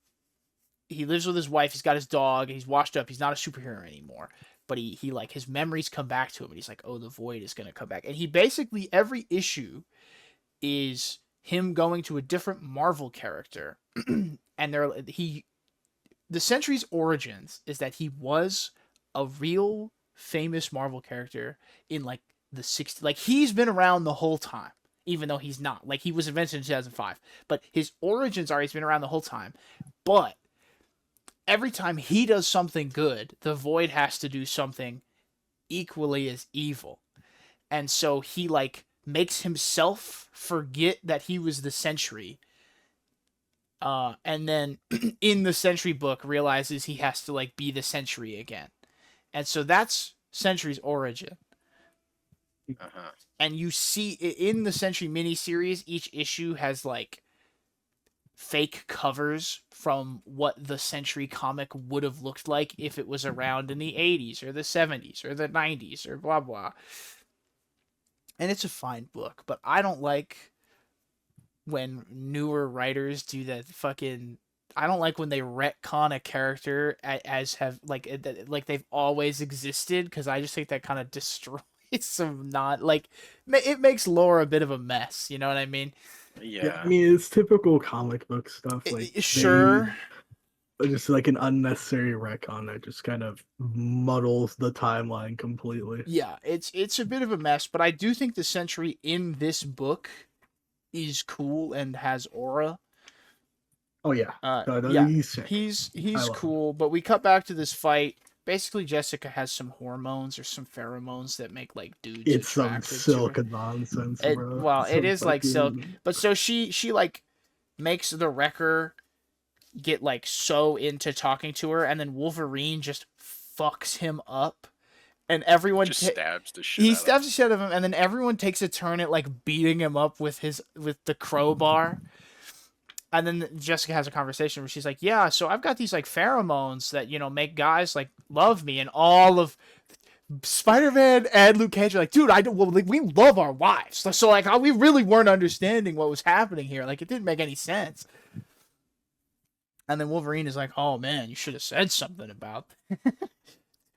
Speaker 1: He lives with his wife. He's got his dog. He's washed up. He's not a superhero anymore. But he like his memories come back to him, and he's like, oh, the Void is gonna come back. And he basically every issue is him going to a different Marvel character, and the Sentry's origins is that he was a real famous Marvel character in like the 60s. Like he's been around the whole time, even though he's not. Like he was invented in 2005, but his origins are he's been around the whole time. But every time he does something good, the Void has to do something equally as evil, and so he like makes himself forget that he was the Sentry, and then in the Sentry book realizes he has to like be the Sentry again, and so that's Sentry's origin.
Speaker 3: Uh-huh.
Speaker 1: And you see in the Sentry miniseries, each issue has like fake covers from what the Sentry comic would have looked like if it was around in the 80s or the 70s or the 90s or blah blah. And it's a fine book, but I don't like when newer writers do that fucking. I don't like when they retcon a character as have like they've always existed, because I just think that kind of destroys some not like it makes lore a bit of a mess. You know what I mean?
Speaker 2: Yeah,
Speaker 3: Yeah.
Speaker 2: I mean it's typical comic book stuff. Like
Speaker 1: Sure.
Speaker 2: just like an unnecessary retcon that just kind of muddles the timeline completely.
Speaker 1: Yeah, it's a bit of a mess, but I do think the Sentry in this book is cool and has aura.
Speaker 2: Oh yeah,
Speaker 1: Yeah,
Speaker 2: he's sick.
Speaker 1: he's
Speaker 2: love
Speaker 1: cool. But we cut back to this fight. Basically, Jessica has some hormones or some pheromones that make like dudes
Speaker 2: It's some
Speaker 1: attracted to her.
Speaker 2: silk nonsense,
Speaker 1: It,
Speaker 2: bro.
Speaker 1: well, it
Speaker 2: Some
Speaker 1: is like silk,
Speaker 2: fucking
Speaker 1: but so she like makes the Wrecker get like so into talking to her, and then Wolverine just fucks him up, and everyone
Speaker 3: Just stabs the shit
Speaker 1: he
Speaker 3: out
Speaker 1: stabs
Speaker 3: of
Speaker 1: the shit out of him, and then everyone takes a turn at like beating him up with the crowbar. And then Jessica has a conversation where she's like, "Yeah, so I've got these like pheromones that make guys like love me," and all of Spider-Man and Luke Cage are like, "Dude, we love our wives." So like, we really weren't understanding what was happening here. Like, it didn't make any sense. And then Wolverine is like, "Oh man, you should have said something about."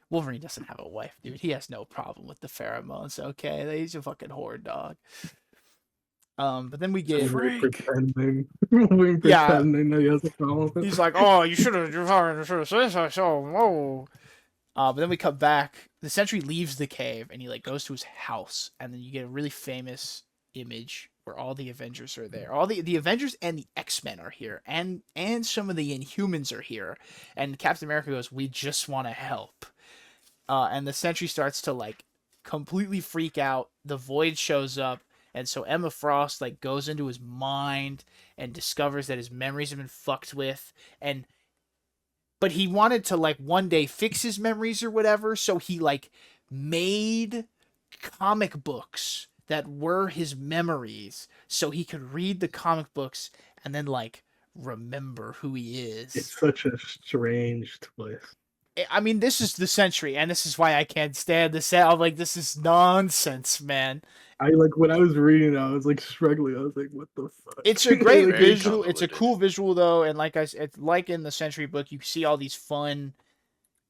Speaker 1: Wolverine doesn't have a wife, dude. He has no problem with the pheromones. Okay, he's a fucking whore dog. But then we get
Speaker 3: Freak.
Speaker 2: pretending,
Speaker 1: Yeah.
Speaker 2: pretending that he has a problem with it.
Speaker 1: He's like, "Oh, you should have said so." Whoa. But then we cut back. The Sentry leaves the cave and he like goes to his house, and then you get a really famous image where all the Avengers are there. All the Avengers and the X-Men are here, and some of the Inhumans are here. And Captain America goes, "We just want to help." And the Sentry starts to like completely freak out. The Void shows up, and so Emma Frost like goes into his mind and discovers that his memories have been fucked with, and but he wanted to like one day fix his memories or whatever, so he like made comic books that were his memories so he could read the comic books and then like remember who he is.
Speaker 2: It's such a strange twist.
Speaker 1: I mean, this is the Sentry, and this is why I can't stand this. I'm like, this is nonsense, man.
Speaker 2: I like when I was reading it, I was like struggling. I was like, "What the fuck?"
Speaker 1: It's a great
Speaker 3: Very
Speaker 1: visual. It's a
Speaker 3: convoluted.
Speaker 1: cool visual though, and like it's like in the Sentry book, you see all these fun,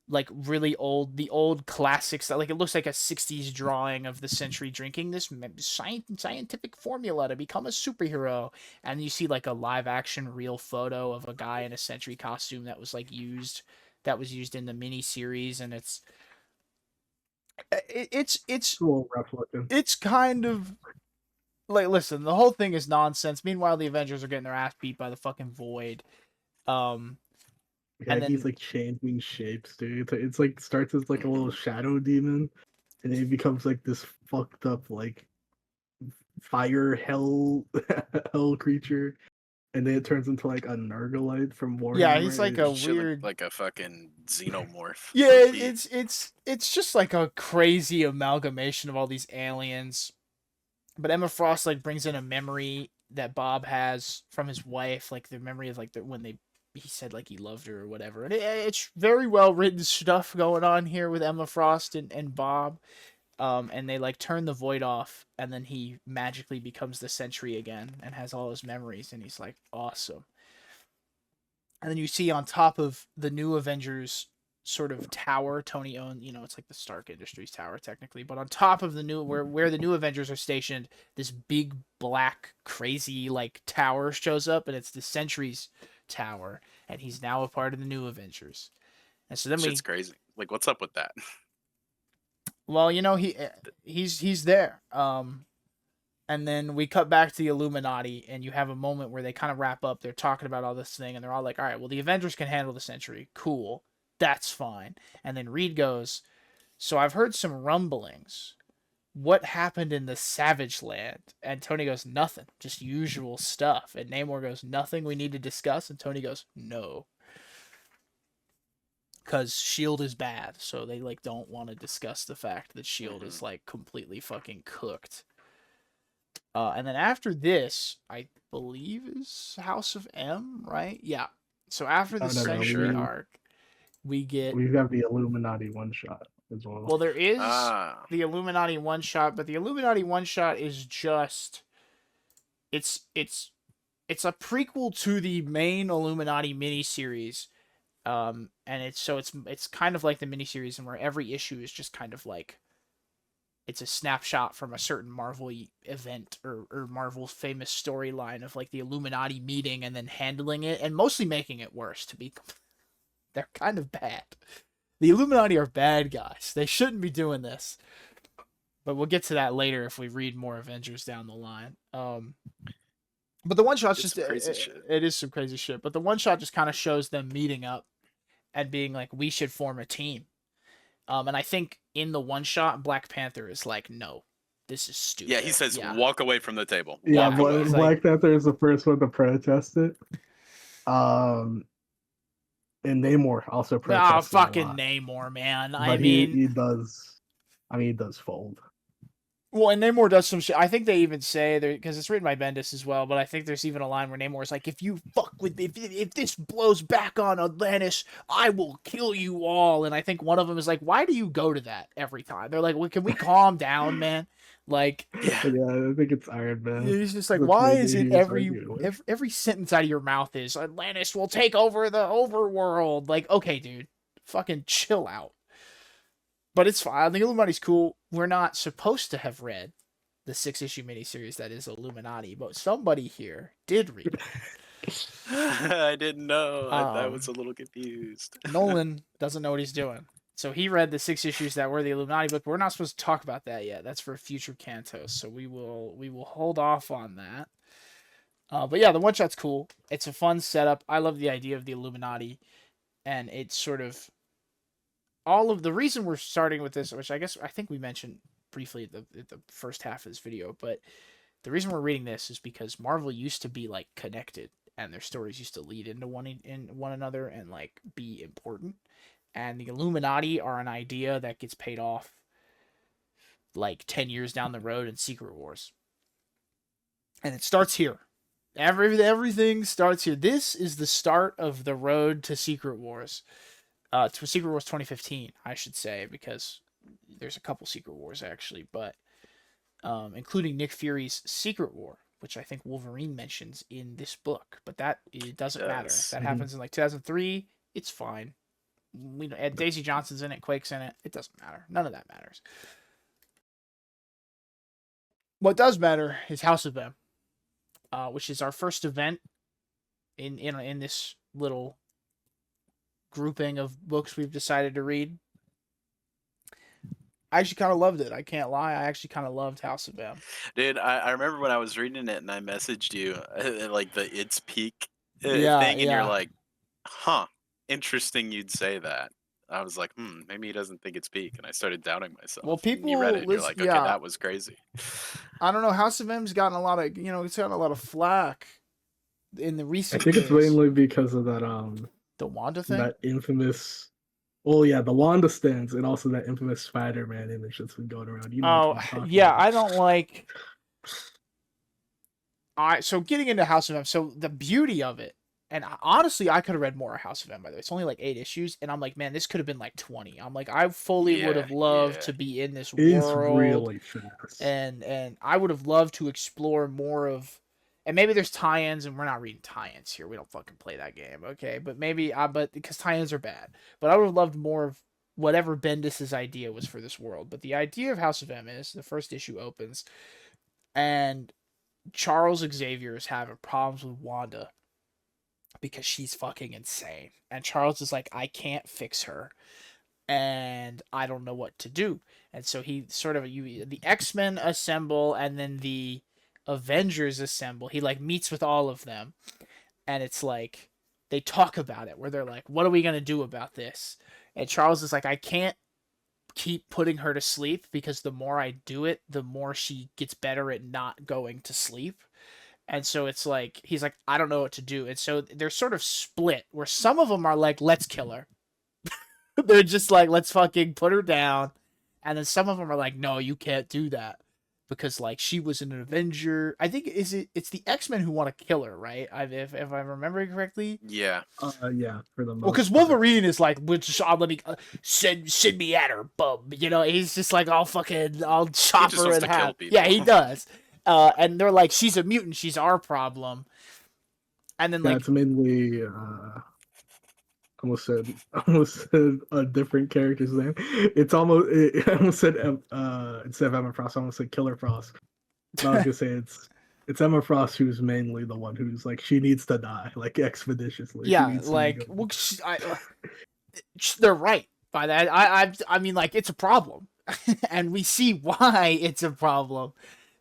Speaker 1: like really the old classics. Like it looks like a '60s drawing of the Sentry drinking this scientific formula to become a superhero, and you see like a live action real photo of a guy in a Sentry costume that was used in the mini series, and it's
Speaker 2: It's a little rough looking.
Speaker 1: it's kind of like, listen, the whole thing is nonsense. Meanwhile, the Avengers are getting their ass beat by the fucking Void.
Speaker 2: Yeah,
Speaker 1: And then
Speaker 2: he's like changing shapes, dude. It's like starts as like a little shadow demon, and then he becomes like this fucked up like fire hell hell creature, and then it turns into like a Nargalite from Warhammer.
Speaker 1: yeah, he's like a
Speaker 3: Shit look
Speaker 1: weird.
Speaker 3: like a fucking xenomorph.
Speaker 1: Yeah,
Speaker 3: low-key.
Speaker 1: it's just like a crazy amalgamation of all these aliens. But Emma Frost like brings in a memory that Bob has from his wife, like the memory of like when he said like he loved her or whatever. And it's very well written stuff going on here with Emma Frost and Bob. And they like turn the Void off, and then he magically becomes the Sentry again and has all his memories, and he's like awesome. And then you see on top of the new Avengers sort of tower, Tony owned, it's like the Stark Industries tower technically, but on top of the new where the new Avengers are stationed, this big black crazy like tower shows up, and it's the Sentry's tower, and he's now a part of the new Avengers. And so then
Speaker 3: Shit's crazy. Like, what's up with that?
Speaker 1: well, he's there. And then we cut back to the Illuminati, and you have a moment where they kind of wrap up. They're talking about all this thing, and they're all like, all right, well, the Avengers can handle the Sentry. Cool. That's fine. And then Reed goes, so I've heard some rumblings. What happened in the Savage Land? And Tony goes, nothing. Just usual stuff. And Namor goes, nothing we need to discuss? And Tony goes, no. because Shield is bad, so they like don't want to discuss the fact that Shield is
Speaker 3: Mhm.
Speaker 1: like completely fucking cooked. And then after this, I believe is House of M, right? Yeah. So after the
Speaker 2: Oh, no,
Speaker 3: Pretty
Speaker 1: Century
Speaker 3: sure.
Speaker 1: arc, we get
Speaker 2: we've got the Illuminati one shot as well.
Speaker 1: well, there is
Speaker 3: Ah,
Speaker 1: the Illuminati one shot, but the Illuminati one shot is just it's it's a prequel to the main Illuminati miniseries. And it's kind of like the miniseries, and where every issue is just kind of like it's a snapshot from a certain Marvel event or Marvel's famous storyline of like the Illuminati meeting and then handling it and mostly making it worse. They're kind of bad. The Illuminati are bad guys. They shouldn't be doing this. But we'll get to that later if we read more Avengers down the line. But the one shot's
Speaker 3: it's
Speaker 1: just
Speaker 3: some crazy shit.
Speaker 1: it is some crazy shit. But the one shot just kind of shows them meeting up and being like, we should form a team. And I think in the one shot, Black Panther is like, no, this is stupid.
Speaker 3: Yeah, he says, walk away from the table.
Speaker 2: Yeah,
Speaker 3: Walk
Speaker 2: but
Speaker 3: away.
Speaker 1: It's
Speaker 2: Black
Speaker 1: like-
Speaker 2: Panther is the first one to protest it. And Namor also
Speaker 1: Oh,
Speaker 2: protests.
Speaker 1: fucking Namor, man.
Speaker 2: But
Speaker 1: I mean,
Speaker 2: he does. I mean, he does fold.
Speaker 1: well, and Namor does some shit. I think they even say there because it's written by Bendis as well. But I think there's even a line where Namor is like, "If you fuck with if this blows back on Atlantis, I will kill you all." And I think one of them is like, "Why do you go to that every time?" They're like, "Well, can we calm down, man?" Like,
Speaker 3: Yeah.
Speaker 2: But yeah, I think it's Iron Man.
Speaker 1: he's just like,
Speaker 2: That's
Speaker 1: "Why
Speaker 2: maybe
Speaker 1: is it
Speaker 2: he's
Speaker 1: every
Speaker 2: arguing with.
Speaker 1: every sentence out of your mouth is Atlantis will take over the overworld?" Like, okay, dude, fucking chill out. But it's fine. The Illuminati's cool. We're not supposed to have read the 6-issue miniseries that is Illuminati, but somebody here did read it.
Speaker 3: I didn't know. I was a
Speaker 1: Um,
Speaker 3: little confused.
Speaker 1: Nolan doesn't know what he's doing. So he read the 6 issues that were the Illuminati book, but we're not supposed to talk about that yet. That's for future Cantos. So we will hold off on that. But yeah, the one shot's cool. It's a fun setup. I love the idea of the Illuminati, and it's sort of all of the reason we're starting with this, which I think we mentioned briefly at the first half of this video, but the reason we're reading this is because Marvel used to be like connected, and their stories used to lead into one another and like be important. And the Illuminati are an idea that gets paid off like 10 years down the road in Secret Wars. And it starts here. Everything starts here. This is the start of the road to Secret Wars. To Secret Wars 2015, I should say, because there's a couple Secret Wars actually, but including Nick Fury's Secret War, which I think Wolverine mentions in this book, but that it doesn't matter. That happens in like 2003. It's fine. We know Daisy Johnson's in it, Quake's in it. It doesn't matter. None of that matters. What does matter is House of M, which is our first event in this little grouping of books we've decided to read. I actually kind of loved it. I can't lie. I actually kind of loved House of M.
Speaker 3: Dude, I remember when I was reading it and I messaged you like the It's Peak
Speaker 1: Yeah,
Speaker 3: thing, and
Speaker 1: yeah.
Speaker 3: you're like, huh, interesting you'd say that. I was like, maybe he doesn't think it's peak, and I started doubting myself.
Speaker 1: Well,
Speaker 3: And you read it, and you're like, okay,
Speaker 1: yeah.
Speaker 3: that was crazy.
Speaker 1: I don't know. House of M's gotten a lot of, it's gotten a lot of flack in the
Speaker 2: I
Speaker 1: recent
Speaker 2: think it's
Speaker 1: years.
Speaker 2: mainly because of that
Speaker 1: The Wanda thing.
Speaker 2: that infamous. Well, yeah, the Wanda stands and also that infamous Spider-Man image that's been going around. You know what I'm talking
Speaker 1: yeah,
Speaker 2: about.
Speaker 1: I don't like. So getting into House of M. So the beauty of it, and honestly, I could have read more of House of M. By the way, it's only like 8 issues, and I'm like, man, this could have been like 20. I'm like, I fully would have loved to be in this
Speaker 2: It's
Speaker 1: world.
Speaker 2: really fast.
Speaker 1: And I would have loved to explore more of, and maybe there's tie-ins, and we're not reading tie-ins here. We don't fucking play that game, okay? But maybe, but because tie-ins are bad. But I would have loved more of whatever Bendis's idea was for this world. But the idea of House of M is the first issue opens, and Charles Xavier is having problems with Wanda because she's fucking insane. And Charles is like, I can't fix her, and I don't know what to do. And so he sort of the X-Men assemble, and then the Avengers assemble. He like meets with all of them, and it's like they talk about it where they're like, what are we gonna do about this? And Charles is like, I can't keep putting her to sleep because the more I do it, the more she gets better at not going to sleep. And so it's like he's like, I don't know what to do. And so they're sort of split where some of them are like, let's kill her. They're just like, let's fucking put her down. And then some of them are like, no, you can't do that. Because like she was an Avenger. I think it's the X-Men who want to kill her, right? If I'm remembering correctly.
Speaker 3: Yeah.
Speaker 2: Yeah, for the
Speaker 1: Well, because
Speaker 2: most part.
Speaker 1: Wolverine is like, let me send me at her, bum. You know, he's just like, I'll chop
Speaker 3: just
Speaker 1: her
Speaker 3: wants
Speaker 1: in
Speaker 3: to kill
Speaker 1: half.
Speaker 3: people.
Speaker 1: Yeah, he does. And they're like, she's a mutant, she's our problem. And then
Speaker 2: Yeah,
Speaker 1: like,
Speaker 2: it's mainly almost said a different character's name. I almost said instead of Emma Frost, I almost said Killer Frost. But I was gonna say it's Emma Frost who's mainly the one who's like she needs to die like expeditiously. She
Speaker 1: yeah,
Speaker 2: needs to
Speaker 1: like,
Speaker 2: go.
Speaker 1: well, they're right by that. I mean, like, it's a problem, and we see why it's a problem,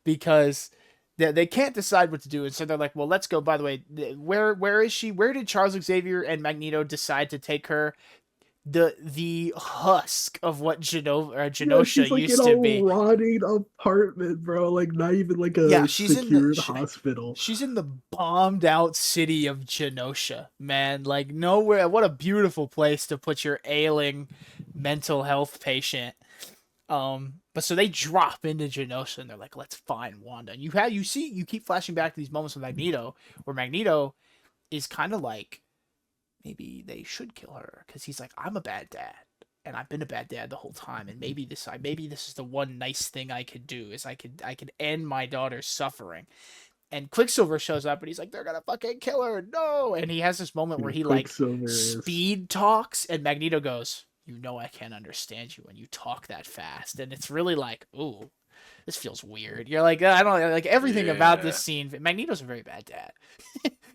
Speaker 1: because they can't decide what to do, and so they're like, well, let's go. By the way, where is she? Where did Charles Xavier and Magneto decide to take her? The husk of what
Speaker 2: Yeah,
Speaker 1: Genosha
Speaker 2: she's like in
Speaker 1: used
Speaker 2: a
Speaker 1: to be.
Speaker 2: rotting apartment, bro. Like not even like
Speaker 1: Yeah,
Speaker 2: a secured hospital.
Speaker 1: she's in the bombed out city of Genosha, man. Like nowhere. What a beautiful place to put your ailing mental health patient. But so they drop into Genosha and they're like, let's find Wanda. And you keep flashing back to these moments with Magneto where Magneto is kind of like, maybe they should kill her because he's like, I'm a bad dad and I've been a bad dad the whole time, and maybe this is the one nice thing I could do is I could end my daughter's suffering. And Quicksilver shows up and he's like, they're gonna fucking kill her, no! And he has this moment where he like speed talks, and Magneto goes, you know I can't understand you when you talk that fast, and it's really like, ooh, this feels weird. You're like, I don't like everything about this scene. Magneto's a very bad dad.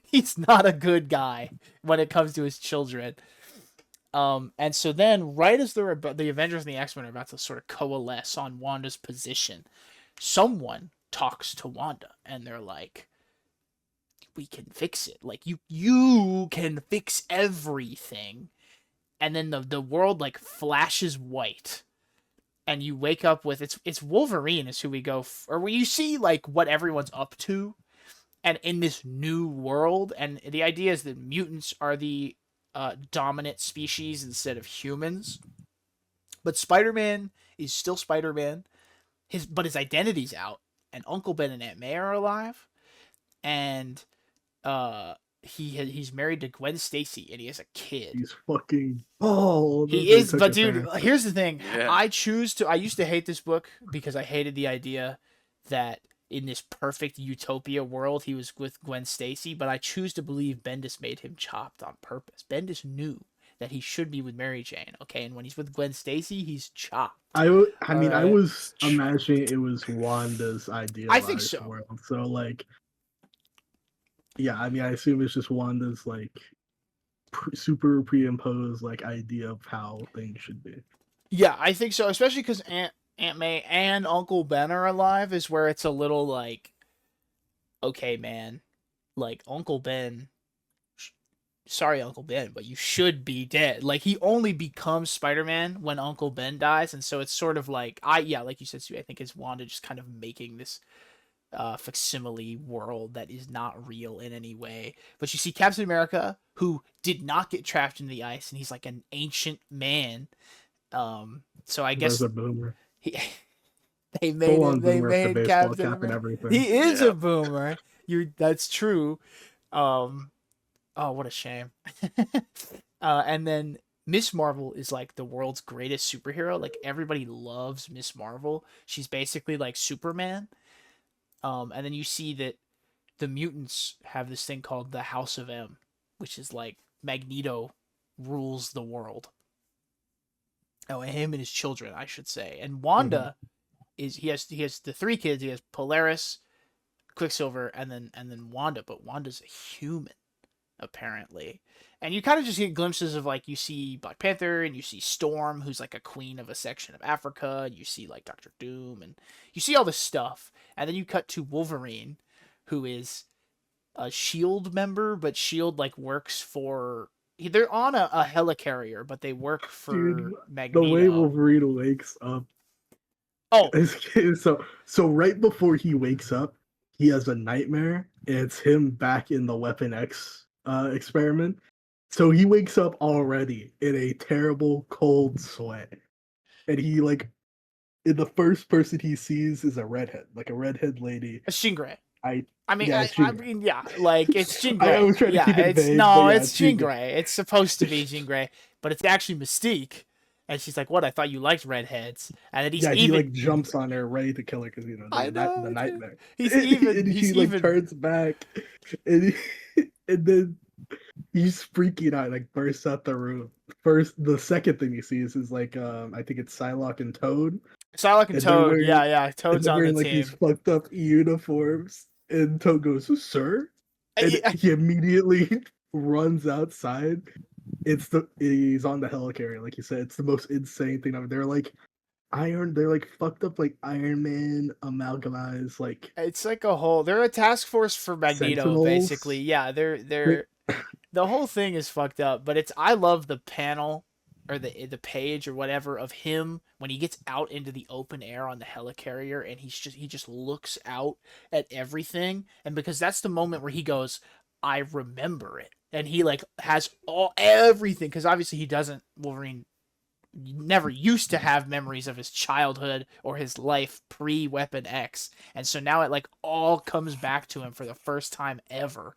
Speaker 1: He's not a good guy when it comes to his children. And so then, right as the Avengers and the X-Men are about to sort of coalesce on Wanda's position, someone talks to Wanda, and they're like, "We can fix it. Like you can fix everything." And then the world like flashes white, and you wake up with it's Wolverine is who we go or where you see like what everyone's up to, and in this new world, and the idea is that mutants are the dominant species instead of humans. But Spider-Man is still Spider-Man. But his identity's out, and Uncle Ben and Aunt May are alive, and he's married to Gwen Stacy, and he has a kid.
Speaker 2: He's fucking bald.
Speaker 1: He is, but dude, here's the thing.
Speaker 3: Yeah.
Speaker 1: I used to hate this book because I hated the idea that in this perfect utopia world he was with Gwen Stacy, but I choose to believe Bendis made him chopped on purpose. Bendis knew that he should be with Mary Jane, okay? And when he's with Gwen Stacy, he's chopped.
Speaker 2: I mean, I was imagining it was Wanda's idealized
Speaker 1: I think so.
Speaker 2: world. So like, yeah, I mean, I assume it's just Wanda's like super pre-imposed like idea of how things should be.
Speaker 1: Yeah, I think so, especially because Aunt May and Uncle Ben are alive, is where it's a little like, okay, man, like Uncle Ben. Sorry, Uncle Ben, but you should be dead. Like he only becomes Spider-Man when Uncle Ben dies, and so it's sort of like like you said, Stu, I think it's Wanda just kind of making this facsimile world that is not real in any way. But you see Captain America, who did not get trapped in the ice, and he's like an ancient man. So I guess
Speaker 2: a boomer.
Speaker 1: They made Captain America.
Speaker 2: Everything.
Speaker 1: He is a boomer. That's true. Oh, what a shame. And then Miss Marvel is like the world's greatest superhero. Like everybody loves Miss Marvel. She's basically like Superman. And then you see that the mutants have this thing called the House of M, which is like Magneto rules the world. Oh, and him and his children, I should say. And Wanda he has the three kids. He has Polaris, Quicksilver, and then Wanda. But Wanda's a human, apparently. And you kind of just get glimpses of like you see Black Panther and you see Storm, who's like a queen of a section of Africa, and you see like Doctor Doom, and you see all this stuff. And then you cut to Wolverine, who is a SHIELD member, but SHIELD like works for. They're on a helicarrier, but they work for Magneto.
Speaker 2: The way Wolverine wakes up.
Speaker 1: Oh,
Speaker 2: so right before he wakes up, he has a nightmare. And it's him back in the Weapon X experiment, So he wakes up already in a terrible cold sweat, and he like, and the first person he sees is a redhead, like a redhead lady.
Speaker 1: A Stingray.
Speaker 2: I
Speaker 1: I mean,
Speaker 2: Yeah,
Speaker 1: I,
Speaker 2: it's
Speaker 1: I
Speaker 2: Jean
Speaker 1: mean, yeah, like it's Jean
Speaker 2: I
Speaker 1: Grey.
Speaker 2: was trying to
Speaker 1: Yeah,
Speaker 2: keep it
Speaker 1: it's
Speaker 2: vague, but
Speaker 1: no,
Speaker 2: yeah,
Speaker 1: it's
Speaker 2: it's
Speaker 1: Jean
Speaker 2: Jean Grey.
Speaker 1: Grey. It's supposed to be Jean Grey, but it's actually Mystique. And she's like, "What? I thought you liked redheads." And then he's
Speaker 2: Yeah, he
Speaker 1: even.
Speaker 2: like jumps on her, ready to kill her because
Speaker 1: I
Speaker 2: the
Speaker 1: know, dude.
Speaker 2: nightmare.
Speaker 1: He's even.
Speaker 2: And
Speaker 1: He's
Speaker 2: he like
Speaker 1: even.
Speaker 2: turns back, and and then he's freaking out, like bursts out the room. The second thing he sees is like I think it's Psylocke and Toad,
Speaker 1: Psylocke and
Speaker 2: and they're
Speaker 1: Toad.
Speaker 2: wearing
Speaker 1: Yeah, yeah.
Speaker 2: and
Speaker 1: Toad's
Speaker 2: they're
Speaker 1: on the
Speaker 2: wearing like these
Speaker 1: team.
Speaker 2: fucked up uniforms. And Toad goes, "Sir," and
Speaker 1: I-
Speaker 2: he immediately runs outside. He's on the helicarrier, like you said. It's the most insane thing ever. They're like fucked up like Iron Man amalgamized like
Speaker 1: It's like a whole. They're a task force for Magneto, basically.
Speaker 2: Sentinels.
Speaker 1: Yeah,
Speaker 2: They-
Speaker 1: they're the whole thing is fucked up. But it's I love the panel or the page or whatever of him when he gets out into the open air on the helicarrier and he just looks out at everything, and because that's the moment where he goes, I remember it, and he like has all everything because obviously he doesn't Wolverine never used to have memories of his childhood or his life pre Weapon X. And so now it like all comes back to him for the first time ever.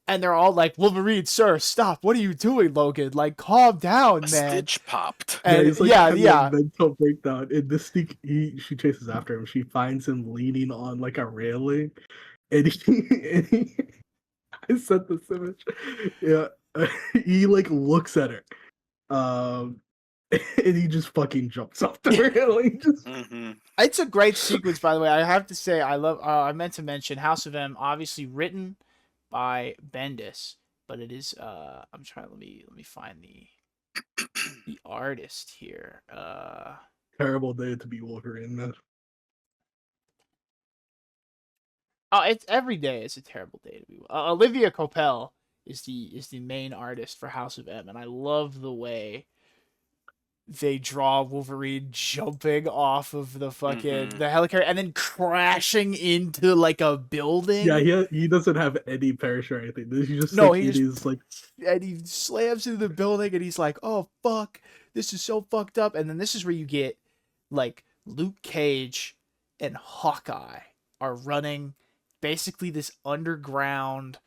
Speaker 1: And they're all like, Wolverine, sir, stop. What are you doing, Logan? Like, calm down,
Speaker 3: A
Speaker 1: man.
Speaker 3: stitch popped.
Speaker 2: Yeah,
Speaker 1: And
Speaker 2: he's like
Speaker 1: yeah,
Speaker 2: having a
Speaker 1: yeah.
Speaker 2: mental breakdown. In this sneak, she chases after him. She finds him leaning on like a railing, and I sent this image. Yeah, he like looks at her, um, and he just fucking jumps off the railing. Just
Speaker 3: Mm-hmm.
Speaker 1: It's a great sequence, by the way. I have to say, I love. I meant to mention House of M, obviously written by Bendis, but it is. I'm trying. Let me find the artist here.
Speaker 2: terrible day to be Wolverine, man.
Speaker 1: Oh, it's every day is a terrible day to be. Olivia Coppel is the main artist for House of M, and I love the way they draw Wolverine jumping off of the fucking
Speaker 3: Mhm.
Speaker 1: the helicarrier and then crashing into like a building.
Speaker 2: Yeah, he doesn't have any parachute or anything. He's just
Speaker 1: No,
Speaker 2: like
Speaker 1: he
Speaker 2: it
Speaker 1: just
Speaker 2: is like
Speaker 1: and he slams into the building and he's like, "Oh fuck, this is so fucked up." And then this is where you get like Luke Cage and Hawkeye are running basically this underground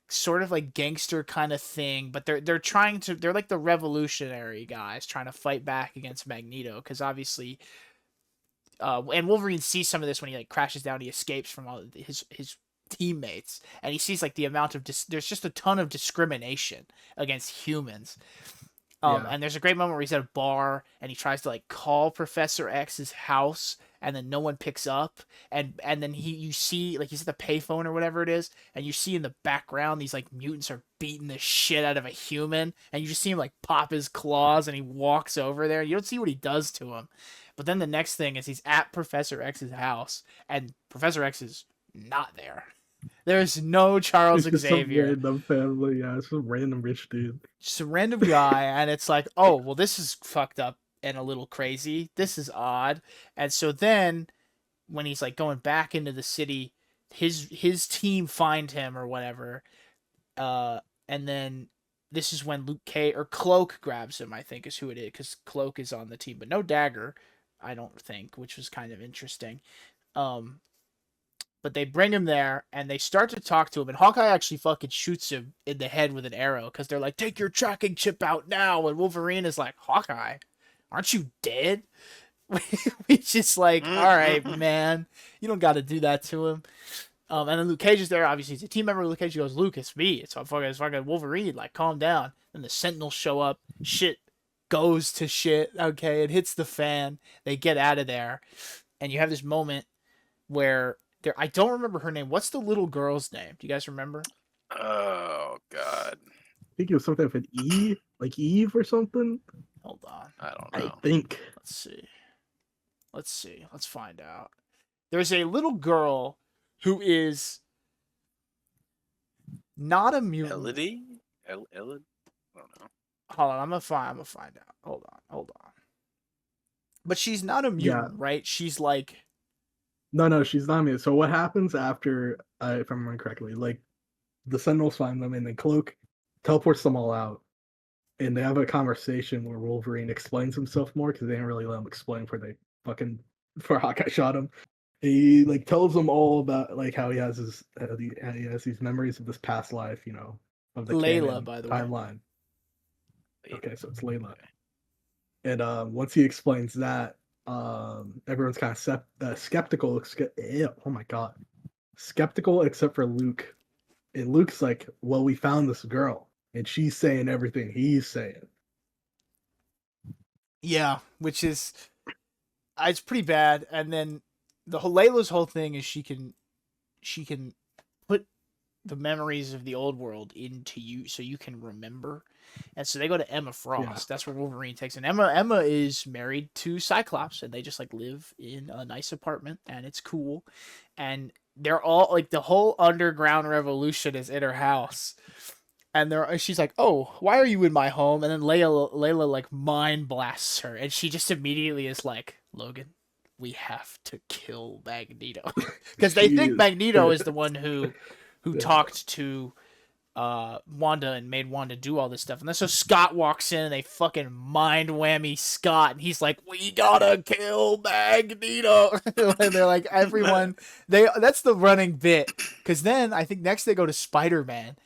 Speaker 1: sort of like gangster kind of thing, but they're like the revolutionary guys trying to fight back against Magneto because obviously and Wolverine sees some of this when he like crashes down. He escapes from all his teammates, and he sees like the amount of there's just a ton of discrimination against humans.
Speaker 2: yeah.
Speaker 1: And there's a great moment where he's at a bar and he tries to like call Professor X's house, and then no one picks up, and then you see like he's at the payphone or whatever it is, and you see in the background these like mutants are beating the shit out of a human, and you just see him like pop his claws, and he walks over there. You don't see what he does to him, but then the next thing is he's at Professor X's house, and Professor X is not there. There's no Charles
Speaker 2: It's just some
Speaker 1: Xavier,
Speaker 2: random family. Yeah, it's some random rich dude.
Speaker 1: just a random guy, and it's like, oh, well, this is fucked up and a little crazy. This is odd. And so then when he's like going back into the city, his team find him or whatever. And then this is when Luke Cage or Cloak grabs him, I think is who it is, because Cloak is on the team, but no Dagger, I don't think, which was kind of interesting. Um, but they bring him there and they start to talk to him, and Hawkeye actually fucking shoots him in the head with an arrow because they're like, "Take your tracking chip out now!" And Wolverine is like, "Hawkeye, aren't you dead?" We just like, all right, man, you don't got to do that to him. And then Luke Cage is there. Obviously, he's a team member. Luke Cage goes, "Luke, it's me. It's fucking Wolverine. Like, calm down." Then the Sentinels show up. Shit goes to shit. Okay, it hits the fan. They get out of there, and you have this moment where there. I don't remember her name. What's the little girl's name? Do you guys remember?
Speaker 3: Oh God,
Speaker 2: I think it was something with an E, like Eve or something.
Speaker 1: Hold on.
Speaker 3: I don't
Speaker 2: I
Speaker 3: know.
Speaker 2: think.
Speaker 1: Let's see. Let's see. Let's find out. There's a little girl who is not a mutant.
Speaker 3: Elodie? Elodie? I don't know.
Speaker 1: Hold on, I'm gonna find out. Hold on. But she's not a mutant, right? She's like
Speaker 2: No, she's not me. So what happens after, if I'm remembering correctly, like the Sentinels find them, and then Cloak teleports them all out, and they have a conversation where Wolverine explains himself more because they didn't really let him explain before Hawkeye shot him. He like tells them all about like how he has he has these memories of this past life, of the
Speaker 1: Layla,
Speaker 2: canon
Speaker 1: by the way.
Speaker 2: timeline. Okay, so it's Layla. And once he explains that, everyone's kind of skeptical. Oh my god, skeptical except for Luke. And Luke's like, "Well, we found this girl, and she's saying everything he's saying."
Speaker 1: Yeah, which is it's pretty bad. And then Layla's whole thing is she can put the memories of the old world into you, so you can remember. And so they go to Emma Frost.
Speaker 2: Yeah.
Speaker 1: That's where Wolverine takes. And Emma is married to Cyclops, and they just like live in a nice apartment, and it's cool. And they're all like the whole underground revolution is in her house. And she's like, "Oh, why are you in my home?" And then Layla like mind blasts her, and she just immediately is like, "Logan, we have to kill Magneto," because they think Magneto is the one who talked to Wanda and made Wanda do all this stuff. And then so Scott walks in and they fucking mind whammy Scott, and he's like, "We gotta kill Magneto." And they're like, everyone, that's the running bit. Because then I think next they go to Spider-Man,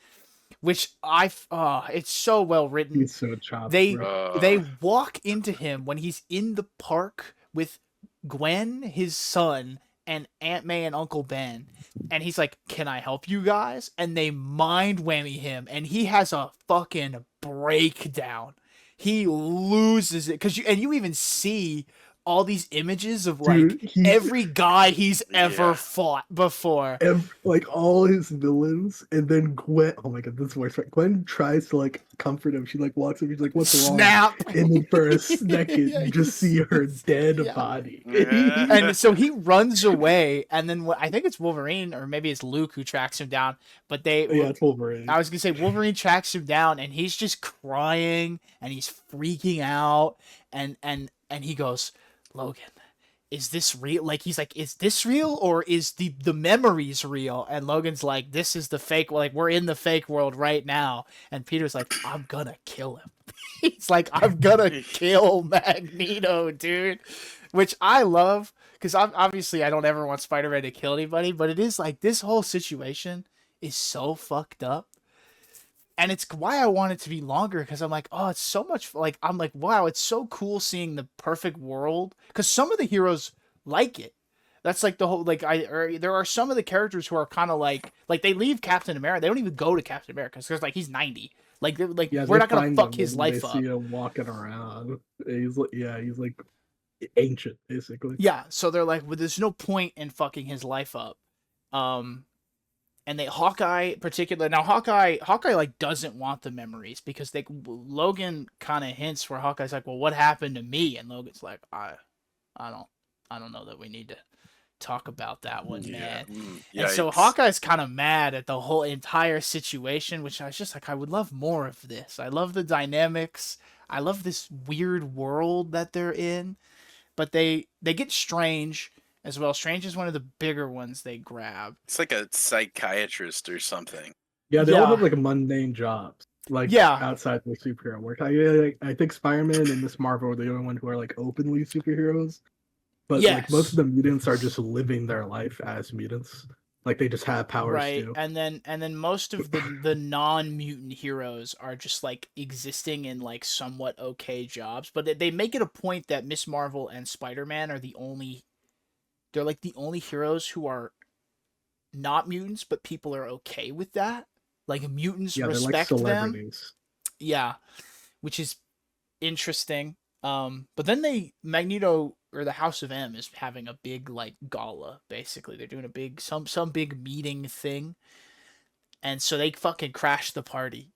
Speaker 1: which it's so well written.
Speaker 2: He's so choppy.
Speaker 1: They walk into him when he's in the park with Gwen, his son, and Aunt May and Uncle Ben, and he's like, "Can I help you guys?" And they mind whammy him, and he has a fucking breakdown. He loses it because you even see all these images of like every guy he's ever fought before,
Speaker 2: like all his villains, and then Gwen. Oh my god, this voice! Gwen tries to like comfort him. She like walks up. She's like, "What's wrong?"
Speaker 1: Snap.
Speaker 2: And then for a second, you just see her dead body.
Speaker 1: And so he runs away, and then I think it's Wolverine or maybe it's Luke who tracks him down. But
Speaker 2: it's Wolverine.
Speaker 1: I was gonna say Wolverine tracks him down, and he's just crying and he's freaking out, and he goes, "Logan, is this real?" Like he's like, "Is this real or is the memories real?" And Logan's like, "This is the fake. Like we're in the fake world right now." And Peter's like, "I'm gonna kill him." He's like, "I'm gonna kill Magneto, dude," which I love because obviously I don't ever want Spider-Man to kill anybody, but it is like this whole situation is so fucked up. And it's why I want it to be longer, because I'm like, oh, it's so much, like, I'm like, wow, it's so cool seeing the perfect world, because some of the heroes like it. That's like the whole, like, there are some of the characters who are kind of like they leave Captain America, they don't even go to Captain America, because like he's 90. Like we're not gonna fuck his life up.
Speaker 2: They see him walking around. He's like ancient, basically.
Speaker 1: Yeah, so they're like, well, there's no point in fucking his life up. And Hawkeye particular, now Hawkeye like doesn't want the memories, because Logan kind of hints where Hawkeye's like, well, what happened to me? And Logan's like, I don't know that we need to talk about that one, man. And so Hawkeye's kind of mad at the whole entire situation, which I was just like, I would love more of this. I love the dynamics. I love this weird world that they're in, but they get Strange as well. Strange is one of the bigger ones they grab.
Speaker 3: It's like a psychiatrist or something.
Speaker 2: Yeah, they all have like mundane jobs, like outside the superhero work. I think Spider-Man and Miss Marvel are the only one who are like openly superheroes. But like most of the mutants are just living their life as mutants. Like they just have powers,
Speaker 1: right?
Speaker 2: Too.
Speaker 1: And then most of the non-mutant heroes are just like existing in like somewhat okay jobs. But they make it a point that Miss Marvel and Spider-Man are they're like the only heroes who are not mutants, but people are okay with that. Like mutants respect them. Yeah, which is interesting. But then Magneto or the House of M is having a big like gala. Basically, they're doing a big some big meeting thing, and so they fucking crash the party.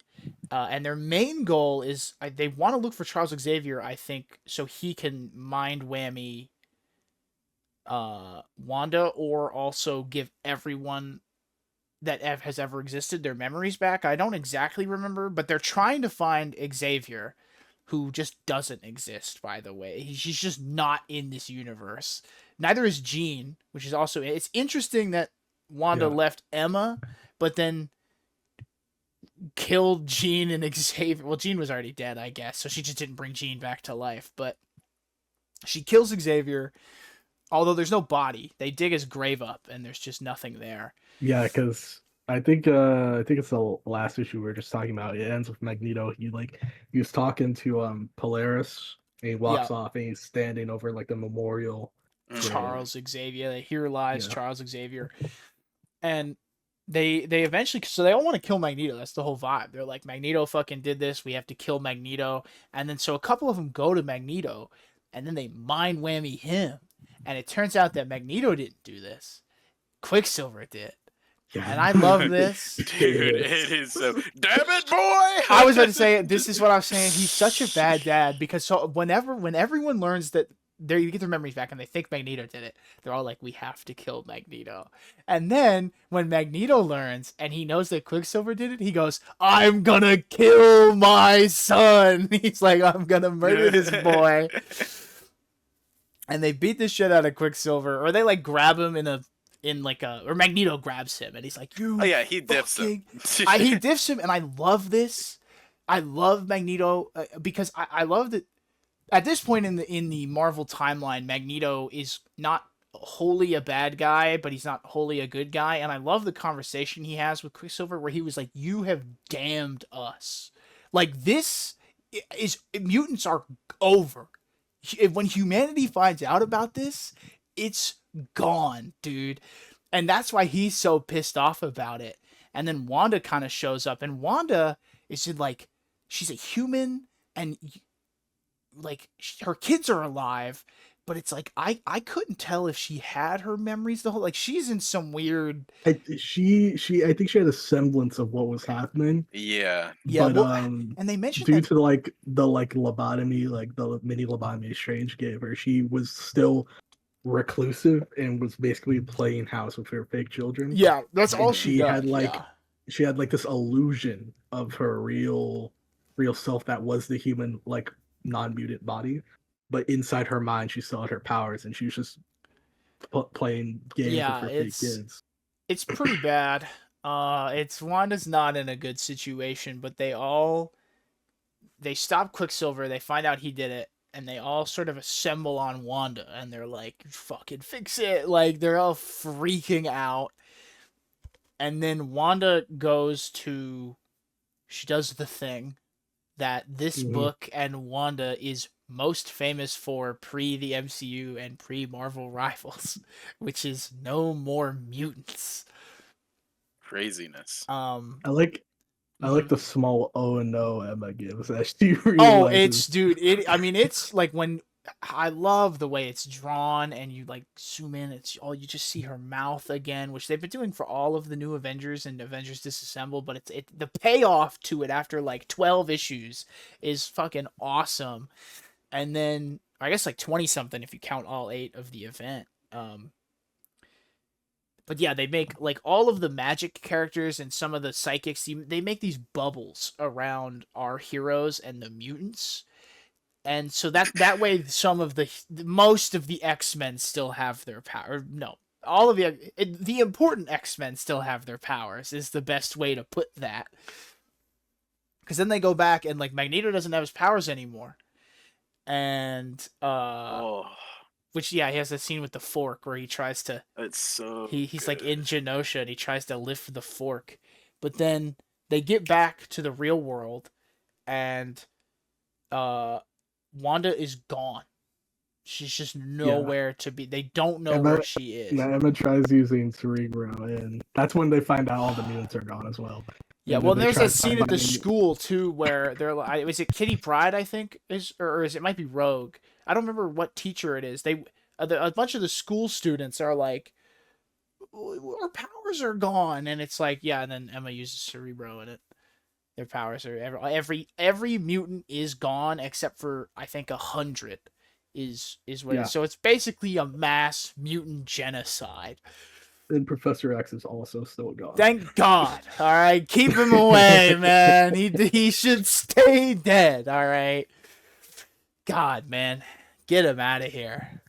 Speaker 1: And their main goal is they want to look for Charles Xavier, I think, so he can mind whammy Wanda, or also give everyone that has ever existed their memories back. I don't exactly remember, but they're trying to find Xavier, who just doesn't exist, by the way. He's just not in this universe. Neither is Jean, which is also... It's interesting that Wanda left Emma, but then killed Jean and Xavier. Well, Jean was already dead, I guess, so she just didn't bring Jean back to life. But she kills Xavier, although there's no body. They dig his grave up, and there's just nothing there.
Speaker 2: Yeah, because I think it's the last issue we were just talking about. It ends with Magneto. He was talking to Polaris, and he walks
Speaker 1: Yeah,
Speaker 2: off, and he's standing over like the memorial grave.
Speaker 1: Charles Xavier. Here lies
Speaker 2: Yeah.
Speaker 1: Charles Xavier, and they eventually, so they all want to kill Magneto. That's the whole vibe. They're like, Magneto fucking did this. We have to kill Magneto. And then so a couple of them go to Magneto, and then they mind whammy him. And it turns out that Magneto didn't do this. Quicksilver did.
Speaker 2: Yeah.
Speaker 1: And I love this.
Speaker 3: Dude, it is so. Damn it, boy!
Speaker 1: I was about to say, this is what I was saying. He's such a bad dad because so when everyone learns that you get their memories back and they think Magneto did it, they're all like, we have to kill Magneto. And then when Magneto learns and he knows that Quicksilver did it, he goes, I'm gonna kill my son. He's like, I'm gonna murder this boy. And they beat the shit out of Quicksilver, or they like grab him or Magneto grabs him and he's like, you
Speaker 3: Oh yeah, he diffs him.
Speaker 1: he diffs him, and I love this. I love Magneto because I love that at this point in the Marvel timeline, Magneto is not wholly a bad guy, but he's not wholly a good guy. And I love the conversation he has with Quicksilver where he was like, you have damned us. Like, this is, mutants are over. When humanity finds out about this, it's gone, dude. And that's why he's so pissed off about it. And then Wanda kind of shows up, and Wanda is just like, she's a human, and like her kids are alive, but it's like I couldn't tell if she had her memories the whole, like, she's in some weird.
Speaker 2: I think she had a semblance of what was happening.
Speaker 3: Yeah.
Speaker 1: Yeah,
Speaker 2: But
Speaker 1: well, and they mentioned
Speaker 2: due
Speaker 1: that,
Speaker 2: to the lobotomy, like the mini lobotomy Strange gave her, she was still reclusive and was basically playing house with her fake children.
Speaker 1: yeah, that's all
Speaker 2: And
Speaker 1: she
Speaker 2: she
Speaker 1: does.
Speaker 2: had like
Speaker 1: Yeah.
Speaker 2: she had like this illusion of her real self that was the human, like, non-mutant body, but inside her mind she still had her powers, and she was just playing games with her fake kids.
Speaker 1: It's pretty bad. It's Wanda's not in a good situation, but they stop Quicksilver, they find out he did it, and they all sort of assemble on Wanda, and they're like, fucking fix it. Like, they're all freaking out. And then Wanda she does the thing that this book and Wanda is most famous for pre the MCU and pre Marvel Rivals, which is no more mutants.
Speaker 3: Craziness.
Speaker 2: I like the small oh no Emma gives as she realizes.
Speaker 1: Oh, it's like when I love the way it's drawn, and you like zoom in, you just see her mouth again, which they've been doing for all of the new Avengers and Avengers Disassemble, but the payoff to it after like 12 issues is fucking awesome. And then I guess like 20 something if you count all 8 of the event. But yeah, they make like all of the magic characters and some of the psychics, they make these bubbles around our heroes and the mutants. And so that way, most of the X-Men still have their power. No, all of the important X-Men still have their powers is the best way to put that. Because then they go back and like Magneto doesn't have his powers anymore, and which, yeah, he has a scene with the fork where he tries to.
Speaker 3: It's so.
Speaker 1: He's like in Genosha and he tries to lift the fork, but then they get back to the real world, and Wanda is gone. She's just nowhere to be. They don't know where she is.
Speaker 2: Emma tries using Cerebro, and that's when they find out all the mutants are gone as well.
Speaker 1: Yeah, well, there's a scene at the school too where they're like, is it Kitty Pryde? I think or it might be Rogue. I don't remember what teacher it is. A bunch of the school students are like, our powers are gone, and it's like, yeah, and then Emma uses Cerebro, and their powers are every mutant is gone except for I think 100 is what it is. So it's basically a mass mutant genocide.
Speaker 2: And Professor X is also still gone.
Speaker 1: Thank God. All right, keep him away, man. He should stay dead. All right. God, man, get him out of here.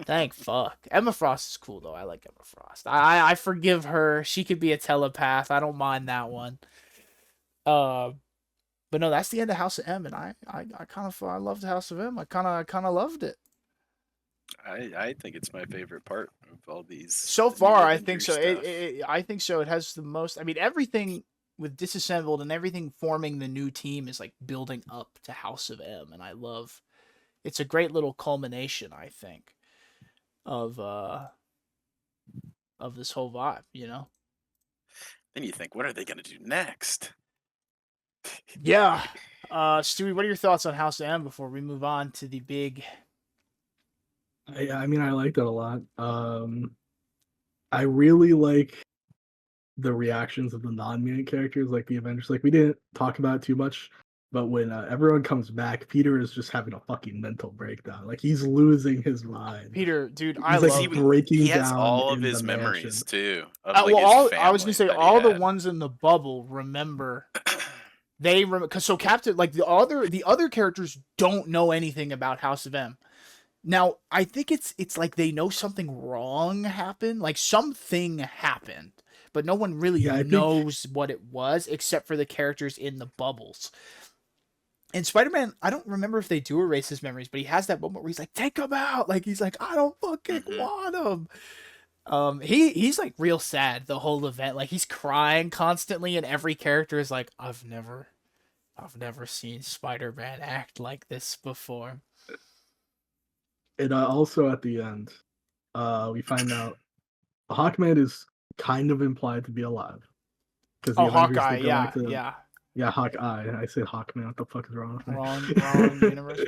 Speaker 1: Thank fuck. Emma Frost is cool though. I like Emma Frost. I forgive her. She could be a telepath. I don't mind that one. Uh, but no, that's the end of House of M, and I kind of I loved House of M. I kind of loved it.
Speaker 3: I think it's my favorite part of all these
Speaker 1: So
Speaker 3: new
Speaker 1: far, I think
Speaker 3: Avengers
Speaker 1: so.
Speaker 3: stuff.
Speaker 1: I think so. It has the most. I mean, everything with disassembled and everything forming the new team is like building up to House of M, and I love. It's a great little culmination, I think, of this whole vibe. You know.
Speaker 3: Then you think, what are they gonna do next?
Speaker 1: Yeah. Stewie, what are your thoughts on House of M before we move on to the big?
Speaker 2: I mean, I liked it a lot. I really like the reactions of the non-mutant characters, like the Avengers. Like we didn't talk about it too much, but when everyone comes back, Peter is just having a fucking mental breakdown. Like he's losing his mind.
Speaker 1: Peter, dude, I
Speaker 2: He's like
Speaker 3: Because
Speaker 1: love.
Speaker 2: breaking
Speaker 3: he has
Speaker 2: down
Speaker 3: all of
Speaker 2: in the
Speaker 3: his
Speaker 2: mansion.
Speaker 3: memories too of like
Speaker 1: Well,
Speaker 3: his
Speaker 1: I was gonna
Speaker 3: family
Speaker 1: say
Speaker 3: that he
Speaker 1: all the
Speaker 3: had.
Speaker 1: ones in the bubble remember. They because so Captain like the other characters don't know anything about House of M. Now I think it's like they know something wrong happened, like something happened, but no one really
Speaker 2: Yeah, I think
Speaker 1: knows what it was except for the characters in the bubbles. And Spider-Man, I don't remember if they do erase his memories, but he has that moment where he's like, "Take him out!" Like he's like, "I don't fucking
Speaker 3: Hmm.
Speaker 1: want him." He's like real sad the whole event. Like he's crying constantly, and every character is like, I've never seen Spider-Man act like this before."
Speaker 2: and also at the end, we find out Hawkman is kind of implied to be alive because the
Speaker 1: Oh,
Speaker 2: Avengers
Speaker 1: Hawkeye,
Speaker 2: they go back
Speaker 1: yeah,
Speaker 2: to
Speaker 1: yeah.
Speaker 2: yeah Hawkeye. I said Hawkman. What the fuck is wrong with
Speaker 1: Wrong
Speaker 2: me?
Speaker 1: universe.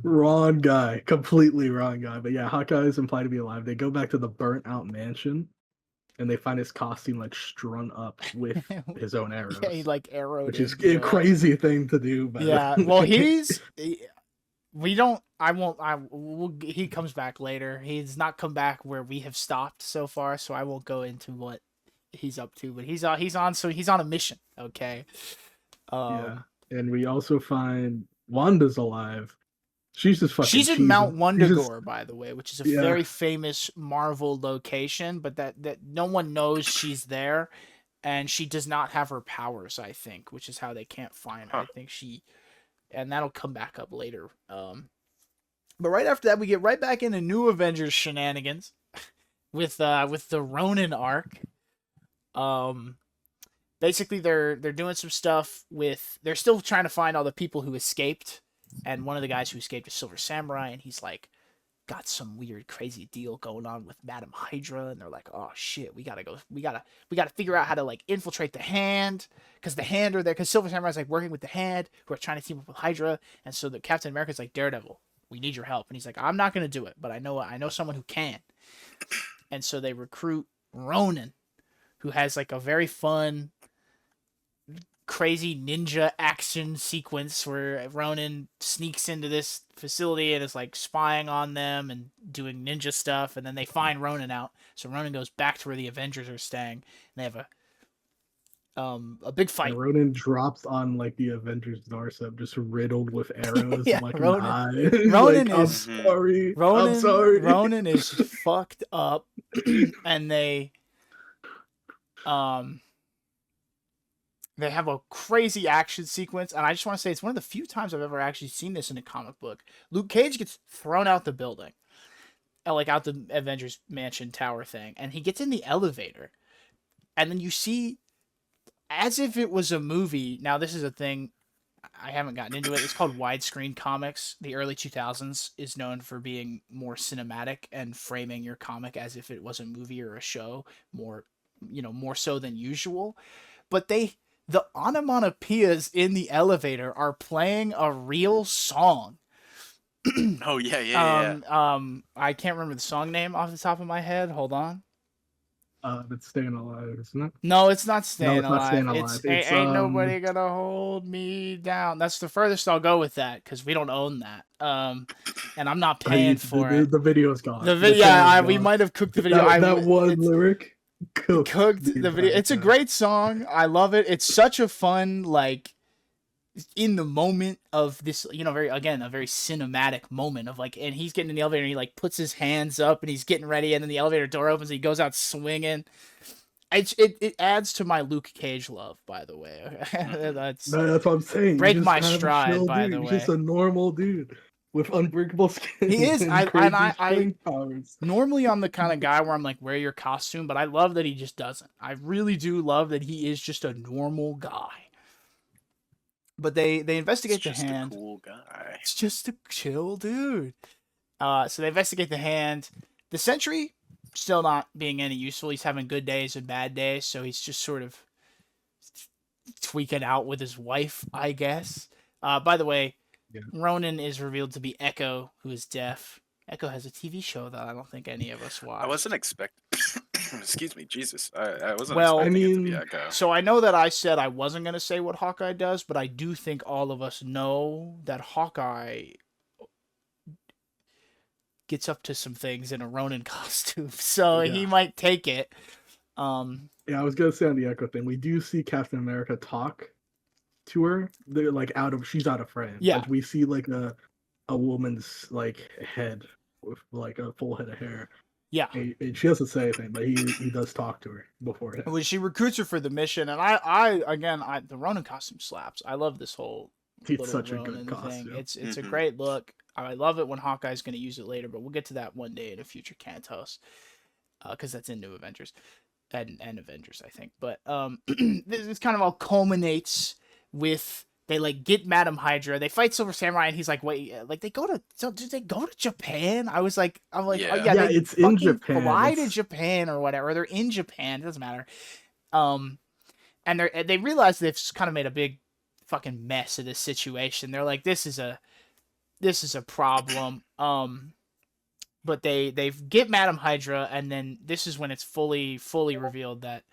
Speaker 2: Wrong guy, completely wrong guy. But yeah, Hawkeye is implied to be alive. They go back to the burnt out mansion, and they find his costume like strung up with his own
Speaker 1: Yeah, he
Speaker 2: arrows,
Speaker 1: like arrowed
Speaker 2: which is
Speaker 1: into
Speaker 2: a
Speaker 1: it.
Speaker 2: crazy thing to do. By
Speaker 1: Yeah,
Speaker 2: the
Speaker 1: well,
Speaker 2: way.
Speaker 1: we don't. I won't. He comes back later. He's not come back where we have stopped so far, so I won't go into what he's up to. But he's on a mission. Okay.
Speaker 2: Yeah,
Speaker 1: Um,
Speaker 2: and we also find Wanda's alive. She's just fucking
Speaker 1: she's in
Speaker 2: cheesing.
Speaker 1: Mount
Speaker 2: She's just
Speaker 1: Wundagore, by the way, which is a
Speaker 2: yeah.
Speaker 1: very famous Marvel location, but that no one knows she's there, and she does not have her powers. I think, which is how they can't find her.
Speaker 3: Huh.
Speaker 1: I think and that'll come back up later. But right after that, we get right back into New Avengers shenanigans with the Ronin arc. Um, Basically, they're doing some stuff with. They're still trying to find all the people who escaped, and one of the guys who escaped is Silver Samurai, and he's like got some weird, crazy deal going on with Madam Hydra, and they're like, "Oh shit, we gotta go. We gotta figure out how to like infiltrate the Hand, because the Hand are there. Because Silver Samurai's like working with the Hand, who are trying to team up with Hydra, and so the Captain America's like, Daredevil, we need your help, and he's like, I'm not gonna do it, but I know someone who can, and so they recruit Ronin, who has like a very fun, crazy ninja action sequence where Ronin sneaks into this facility and is like spying on them and doing ninja stuff, and then they find Ronin out. So Ronin goes back to where the Avengers are staying, and they have a big
Speaker 2: And
Speaker 1: fight.
Speaker 2: Ronan drops on like the Avengers doorstep, just riddled with arrows
Speaker 1: Yeah,
Speaker 2: and like an
Speaker 1: Ronin.
Speaker 2: eye.
Speaker 1: Ronin
Speaker 2: like, I'm
Speaker 1: is
Speaker 2: sorry. I'm
Speaker 1: Ronin.
Speaker 2: sorry.
Speaker 1: Ronin is fucked up, and um they have a crazy action sequence, and I just want to say it's one of the few times I've ever actually seen this in a comic book. Luke Cage gets thrown out the building, like out the Avengers Mansion Tower thing, and he gets in the elevator, and then you see, as if it was a movie. Now this is a thing I haven't gotten into it. It's called widescreen comics. The early 2000s is known for being more cinematic and framing your comic as if it was a movie or a show, more more so than usual. But the onomatopoeias in the elevator are playing a real song.
Speaker 3: Oh yeah.
Speaker 1: I can't remember the song name off the top of my head. Hold on.
Speaker 2: It's staying alive, isn't it?
Speaker 1: No, it's not
Speaker 2: No,
Speaker 1: Staying
Speaker 2: it's not
Speaker 1: Alive.
Speaker 2: staying alive. It's
Speaker 1: Ain't Nobody Gonna Hold Me Down. That's the furthest I'll go with that because we don't own that. And I'm not paying for it.
Speaker 2: The video's gone.
Speaker 1: The
Speaker 2: The
Speaker 1: video,
Speaker 2: song's
Speaker 1: we
Speaker 2: gone.
Speaker 1: might have cooked the video.
Speaker 2: That one
Speaker 1: It's
Speaker 2: lyric cooked
Speaker 1: the video.
Speaker 2: entire
Speaker 1: It's a
Speaker 2: thing.
Speaker 1: great song. I love it. It's such a fun, like, in the moment of this, very, again, a very cinematic moment of like, and he's getting in the elevator and he like puts his hands up and he's getting ready, and then the elevator door opens and he goes out swinging. it adds to my Luke Cage love, by the way. That's
Speaker 2: That's what I'm saying. You
Speaker 1: break
Speaker 2: just
Speaker 1: my
Speaker 2: have a
Speaker 1: stride,
Speaker 2: chill
Speaker 1: by
Speaker 2: dude.
Speaker 1: the
Speaker 2: He's just
Speaker 1: way.
Speaker 2: a normal dude with unbreakable
Speaker 1: He
Speaker 2: skin
Speaker 1: is.
Speaker 2: and
Speaker 1: I
Speaker 2: strength powers.
Speaker 1: normally I'm the kind of guy where I'm like, wear your costume, but I love that he just doesn't. I really do love that he is just a normal guy. But they
Speaker 3: He's
Speaker 1: investigate the
Speaker 3: just a
Speaker 1: hand.
Speaker 3: cool guy.
Speaker 1: It's just a chill dude. So they investigate the hand. The sentry still not being any useful. He's having good days and bad days, so he's just sort of tweaking out with his wife, I guess. By the way,
Speaker 2: Yeah.
Speaker 1: Ronan is revealed to be Echo, who is deaf. Echo has a TV show that I don't think any of us watch.
Speaker 3: I wasn't expecting. Excuse me, Jesus. I wasn't
Speaker 1: Well,
Speaker 3: expecting it to be
Speaker 2: I mean,
Speaker 3: Echo.
Speaker 1: So I know that I said I wasn't going to say what Hawkeye does, but I do think all of us know that Hawkeye gets up to some things in a Ronin costume, so he
Speaker 2: Yeah.
Speaker 1: might take it.
Speaker 2: Yeah, I was gonna say on the Echo thing, we do see Captain America talk to her. They're like she's out of frame.
Speaker 1: Yeah.
Speaker 2: Like we see like a woman's like head with like a full head of hair.
Speaker 1: Yeah.
Speaker 2: And she doesn't say anything, but he does talk to her beforehand.
Speaker 1: When she recruits her for the mission, and the Ronin costume slaps. I love this whole
Speaker 2: It's
Speaker 1: little
Speaker 2: such a
Speaker 1: Ronin
Speaker 2: good
Speaker 1: thing.
Speaker 2: costume.
Speaker 1: It's a
Speaker 3: Mhm.
Speaker 1: great look. I love it when Hawkeye's going to use it later, but we'll get to that one day in a future Cantos, because that's in New Avengers and Avengers, I think. But this kind of all culminates with they like get Madam Hydra. They fight Silver Samurai, and he's like, "Wait, like did they go to Japan?" I'm like, oh
Speaker 3: Yeah.
Speaker 1: yeah,
Speaker 2: Yeah,
Speaker 1: they
Speaker 2: it's in
Speaker 1: fucking
Speaker 2: Japan.
Speaker 1: fly to
Speaker 2: It's-
Speaker 1: Japan or whatever. They're in Japan. It doesn't matter. And they realize they've kind of made a big fucking mess of this situation. They're like, this is a problem. But they get Madam Hydra, and then this is when it's fully revealed that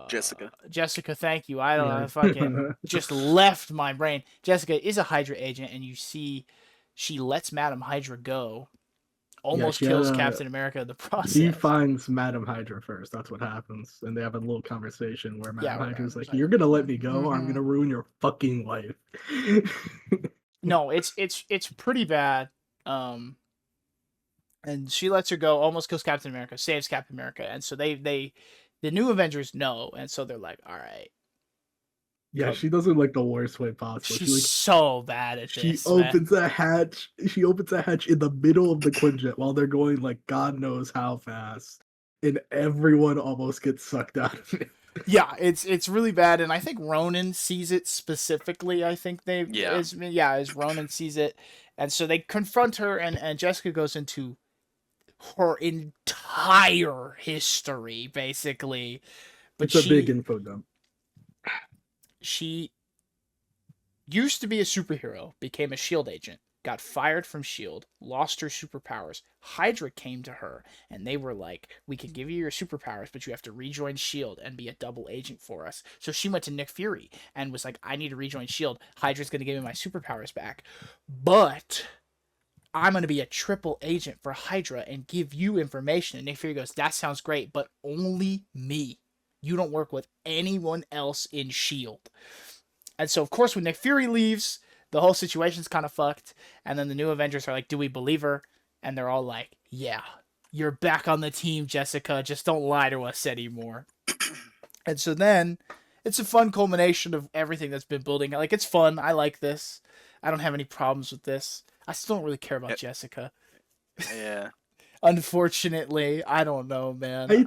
Speaker 1: Jessica, thank you. I don't know,
Speaker 2: Yeah.
Speaker 1: I fucking just left my brain. Jessica is a Hydra agent, and you see she lets Madam Hydra go. Almost
Speaker 2: she
Speaker 1: kills
Speaker 2: had
Speaker 1: Captain America in the process.
Speaker 2: He finds Madam Hydra first. That's what happens, and they have a little conversation where Madam Hydra's like, "You're gonna let me go, or I'm gonna ruin your fucking life."
Speaker 1: No, it's pretty bad. And she lets her go, almost kills Captain America, saves Captain America, and so the new Avengers know, and so they're like, all right.
Speaker 2: Yeah, she does it like the worst way possible.
Speaker 1: She's so bad at
Speaker 2: she
Speaker 1: this.
Speaker 2: opens a hatch. She opens a hatch in the middle of the Quinjet while they're going like God knows how fast, and everyone almost gets sucked out of it.
Speaker 1: Yeah, it's really bad, and I think Ronan sees it specifically. I think as Ronan sees it, and so they confront her, and Jessica goes into her entire history, basically. But
Speaker 2: It's a big info dump.
Speaker 1: She used to be a superhero, became a SHIELD agent, got fired from SHIELD, lost her superpowers. Hydra came to her, and they were like, we can give you your superpowers, but you have to rejoin SHIELD and be a double agent for us. So she went to Nick Fury and was like, I need to rejoin SHIELD. Hydra's going to give me my superpowers back. But I'm going to be a triple agent for Hydra and give you information. And Nick Fury goes, that sounds great, but only me. You don't work with anyone else in SHIELD. And so, of course, when Nick Fury leaves, the whole situation's kind of fucked. And then the new Avengers are like, do we believe her? And they're all like, yeah, you're back on the team, Jessica. Just don't lie to us anymore. And so then it's a fun culmination of everything that's been building. Like, it's fun. I like this. I don't have any problems with this. I still don't really care about Jessica.
Speaker 3: Yeah.
Speaker 1: Unfortunately, I don't know, man.
Speaker 2: I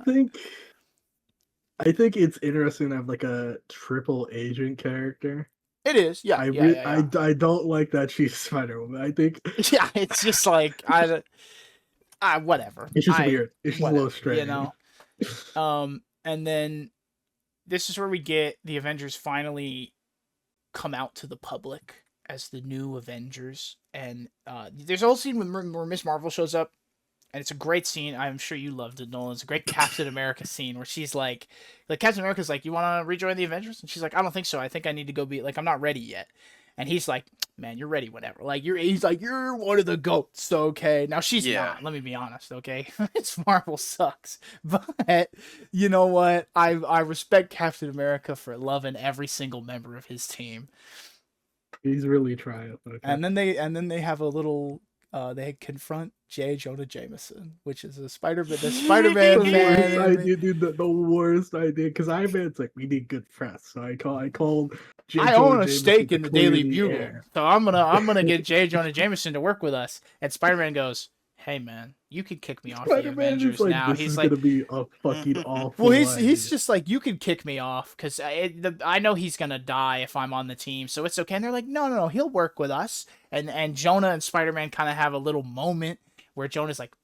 Speaker 2: think it's interesting to have like a triple agent character.
Speaker 1: It is, yeah.
Speaker 2: I don't like that she's Spider-Woman. I think
Speaker 1: yeah, it's just like whatever.
Speaker 2: It's just weird. It's just a little strange,
Speaker 1: you know. And then this is where we get the Avengers finally come out to the public as the new Avengers, and there's a whole scene where Miss Marvel shows up. And it's a great scene. I'm sure you loved it, Nolan. It's a great Captain America scene where she's like Captain America's like, you want to rejoin the Avengers? And she's like, I don't think so. I think I need to go I'm not ready yet. And he's like, man, you're ready whenever. He's like, you're one of the GOATs, okay? Now she's not, let me be honest, okay? It's Marvel sucks. But you know what? I respect Captain America for loving every single member of his team.
Speaker 2: He's really trying. Okay.
Speaker 1: And then they have a little they confront J. Jonah Jameson, which is the Spider-Man
Speaker 2: The worst
Speaker 1: fan.
Speaker 2: idea, dude. The worst idea. Because Iron Man's like, we need good press. So I called J.
Speaker 1: I
Speaker 2: Jonah
Speaker 1: own a
Speaker 2: Jameson
Speaker 1: stake
Speaker 2: to
Speaker 1: in the
Speaker 2: clear
Speaker 1: Daily
Speaker 2: the
Speaker 1: Bugle,
Speaker 2: air.
Speaker 1: so I'm gonna get J. Jonah Jameson to work with us. And Spider-Man goes, "Hey man, you can kick me off the
Speaker 2: Spider-Man is
Speaker 1: Avengers
Speaker 2: like,
Speaker 1: now."
Speaker 2: this
Speaker 1: He's
Speaker 2: is
Speaker 1: like,
Speaker 2: gonna be a fucking awful.
Speaker 1: well, he's
Speaker 2: idea.
Speaker 1: just like, you can kick me off because I know he's gonna die if I'm on the team, so it's okay. And they're like, no, he'll work with us. And Jonah and Spider-Man kind of have a little moment where Jonah's like,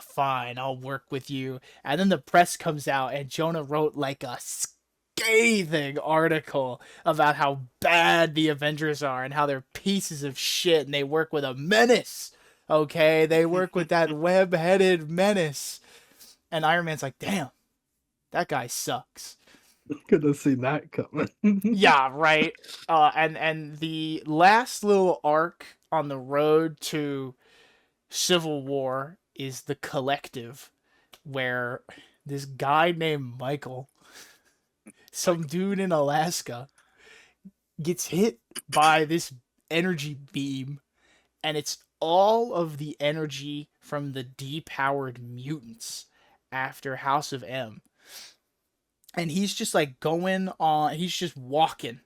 Speaker 1: fine, I'll work with you. And then the press comes out, and Jonah wrote like a scathing article about how bad the Avengers are and how they're pieces of shit and they work with a menace. Okay, they work with that web-headed menace. And Iron Man's like, damn, that guy sucks.
Speaker 2: Could have seen that coming.
Speaker 1: Yeah, right. And the last little arc on the road to Civil War is the Collective, where this guy named Michael, some dude in Alaska, gets hit by this energy beam, and it's all of the energy from the depowered mutants after House of M. And he's just like he's just walking.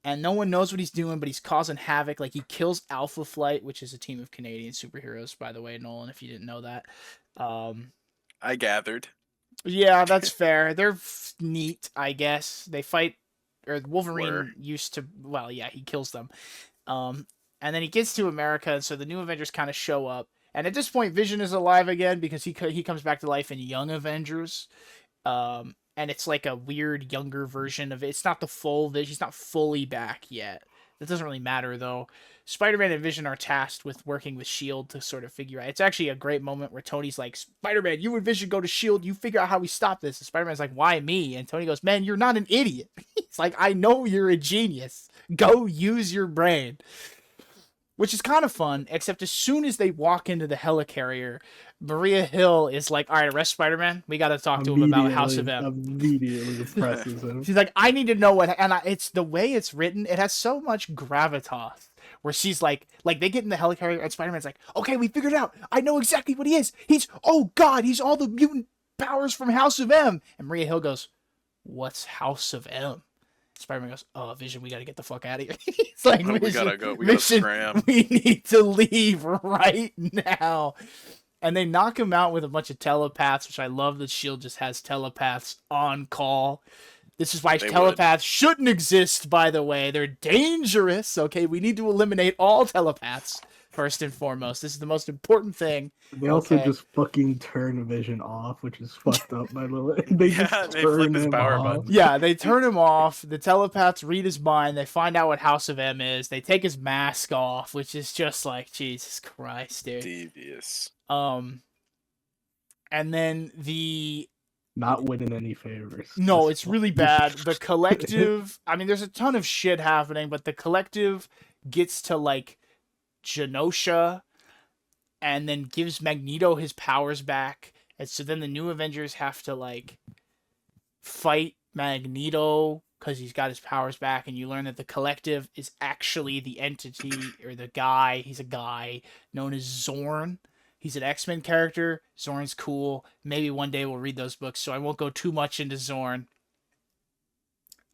Speaker 1: And no one knows what he's doing, but he's causing havoc. Like, he kills Alpha Flight, which is a team of Canadian superheroes, by the way, Nolan, if you didn't know that.
Speaker 3: I gathered.
Speaker 1: Yeah, that's fair. They're neat, I guess. They fight, or Wolverine used to, well, yeah, he kills them. And then he gets to America, and so the new Avengers kind of show up. And at this point, Vision is alive again because he comes back to life in Young Avengers. And it's like a weird younger version of it. It's not the full Vision. He's not fully back yet. That doesn't really matter, though. Spider-Man and Vision are tasked with working with S.H.I.E.L.D. to sort of figure out. It's actually a great moment where Tony's like, Spider-Man, you and Vision go to S.H.I.E.L.D. You figure out how we stop this. And Spider-Man's like, why me? And Tony goes, man, you're not an idiot. It's like, I know you're a genius. Go use your brain. Which is kind of fun, except as soon as they walk into the helicarrier, Maria Hill is like, all right, arrest Spider-Man. We got to talk to him about House of M.
Speaker 2: Immediately presses him.
Speaker 1: She's like, I need to know what, and it's the way it's written, it has so much gravitas, where she's like they get in the helicarrier, and Spider-Man's like, okay, we figured it out. I know exactly what he is. Oh God, he's all the mutant powers from House of M. And Maria Hill goes, what's House of M? Spider-Man goes, oh, Vision, we gotta get the fuck out of here. It's like,
Speaker 3: we
Speaker 1: Vision,
Speaker 3: gotta go. We
Speaker 1: Vision,
Speaker 3: gotta scram.
Speaker 1: we need to leave right now. And they knock him out with a bunch of telepaths, which I love that S.H.I.E.L.D. just has telepaths on call. This is why telepaths shouldn't exist, by the way. They're dangerous, okay? We need to eliminate all telepaths, first and foremost. This is the most important thing.
Speaker 2: They also just fucking turn Vision off, which is fucked up, by the way. They
Speaker 3: flip his power button.
Speaker 1: Yeah, they turn him off. The telepaths read his mind. They find out what House of M is. They take his mask off, which is just like, Jesus Christ, dude.
Speaker 3: Devious.
Speaker 1: And then
Speaker 2: not winning any favors.
Speaker 1: No, it's really bad. The Collective, I mean, there's a ton of shit happening, but the Collective gets to, like, Genosha and then gives Magneto his powers back. And so then the new Avengers have to, like, fight Magneto because he's got his powers back. And you learn that the Collective is actually the entity or the guy. He's a guy known as Zorn. He's an X-Men character. Zorn's cool. Maybe one day we'll read those books, so I won't go too much into Zorn.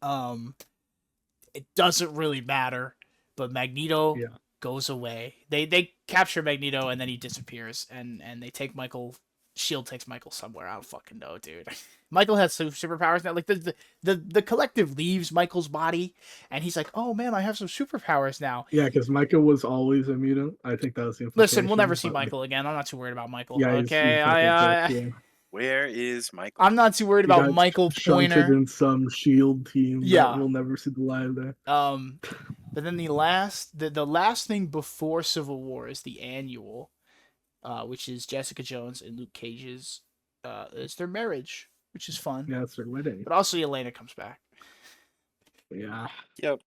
Speaker 1: It doesn't really matter, but Magneto goes away. They capture Magneto, and then he disappears, and they take Michael. S.H.I.E.L.D. takes Michael somewhere. I don't fucking know, dude. Michael has some superpowers now. Like, the Collective leaves Michael's body, and he's like, oh, man, I have some superpowers now.
Speaker 2: Yeah, because Michael was always a mutant. I think that was the implication.
Speaker 1: Listen, we'll never see Michael again. I'm not too worried about Michael.
Speaker 2: Yeah,
Speaker 1: okay?
Speaker 3: Where is Michael?
Speaker 1: I'm not too worried about Michael Pointer.
Speaker 2: In some S.H.I.E.L.D. team.
Speaker 1: Yeah.
Speaker 2: We'll never see the light there.
Speaker 1: But then the last thing before Civil War is the annual, which is Jessica Jones and Luke Cage's. It's their marriage, which is fun.
Speaker 2: Yeah, it's their wedding.
Speaker 1: But also Elena comes back.
Speaker 2: Yeah.
Speaker 3: Yep.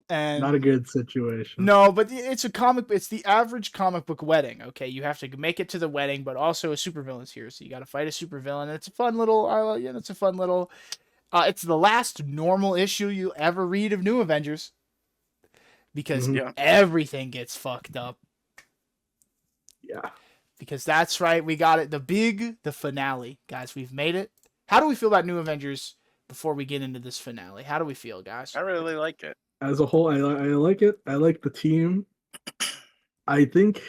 Speaker 1: And
Speaker 2: not a good situation.
Speaker 1: No, but it's the average comic book wedding. Okay, you have to make it to the wedding, but also a supervillain's here, so you got to fight a supervillain. And it's a fun little. It's the last normal issue you ever read of New Avengers, because everything gets fucked up.
Speaker 2: Yeah.
Speaker 1: Because that's right, we got it. The finale, guys. We've made it. How do we feel about New Avengers before we get into this finale? How do we feel, guys?
Speaker 3: I really like it.
Speaker 2: As a whole, I like it. I like the team. I think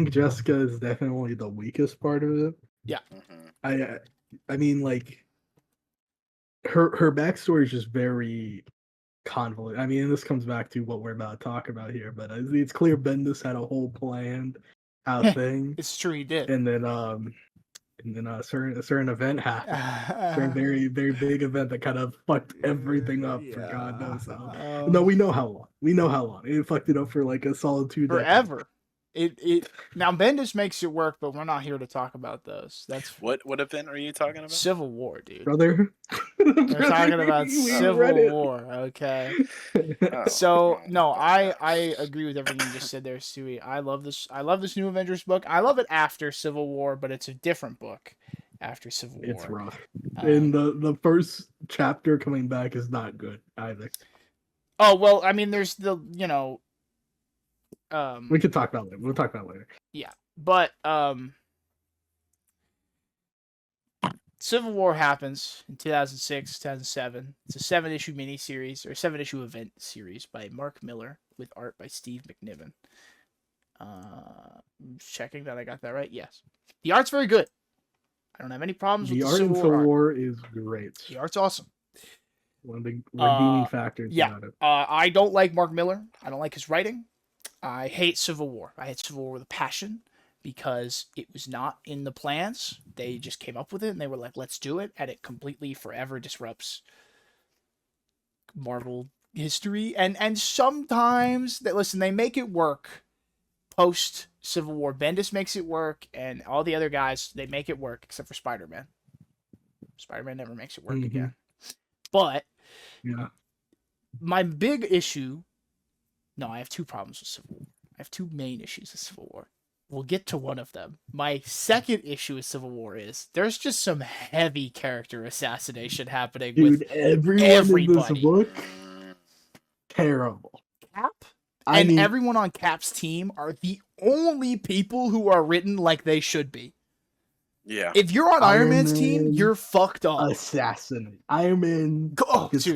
Speaker 2: Jessica is definitely the weakest part of it.
Speaker 1: Yeah.
Speaker 3: Mhm.
Speaker 2: I mean, like her backstory is just very convoluted. I mean, this comes back to what we're about to talk about here, but it's clear Bendis had a whole planned out thing,
Speaker 1: It's true, he did.
Speaker 2: and then a certain event happened, a certain very big event that kind of fucked everything up for God knows how. No, we know how long. It fucked it up for like a solid 2 decades.
Speaker 1: Forever. It now Bendis makes it work, but we're not here to talk about those. That's
Speaker 3: What event are you talking about?
Speaker 1: Civil War, dude.
Speaker 2: Brother.
Speaker 1: We're talking about
Speaker 2: We
Speaker 1: Civil
Speaker 2: read it.
Speaker 1: War, okay?
Speaker 3: Oh,
Speaker 1: So
Speaker 3: oh,
Speaker 1: no,
Speaker 3: okay.
Speaker 1: I agree with everything you just said there, Stewie. I love this new Avengers book. I love it after Civil War, but it's a different book after Civil War.
Speaker 2: It's rough. And the first chapter coming back is not good either.
Speaker 1: Oh well, I mean, there's the
Speaker 2: we could talk about it. We'll talk about it later.
Speaker 1: Yeah, but Civil War happens in 2006, 2007. It's a 7-issue miniseries or 7-issue event series by Mark Miller with art by Steve McNiven. Checking that I got that right. Yes, the art's very good. I don't have any problems with the
Speaker 2: art in
Speaker 1: Civil
Speaker 2: Civil
Speaker 1: War.
Speaker 2: War is great.
Speaker 1: The art's awesome.
Speaker 2: One of the redeeming factors
Speaker 1: Yeah,
Speaker 2: about it.
Speaker 1: I don't like Mark Miller. I don't like his writing. I hate Civil War. I hate Civil War with a passion because it was not in the plans. They just came up with it and they were like, let's do it. And it completely forever disrupts Marvel history. And sometimes, they make it work post Civil War. Bendis makes it work and all the other guys, they make it work except for Spider-Man. Spider-Man never makes it work again. But
Speaker 2: yeah,
Speaker 1: my big issue... No, I have 2 problems with Civil War. I have 2 main issues with Civil War. We'll get to one of them. My second issue with Civil War is there's just some heavy character assassination happening with
Speaker 2: everyone
Speaker 1: everybody.
Speaker 2: in this book, terrible.
Speaker 1: Cap and everyone on Cap's team are the only people who are written like they should be.
Speaker 3: Yeah.
Speaker 1: If you're on Iron Man's team, you're fucked up.
Speaker 2: Assassin. Iron Man is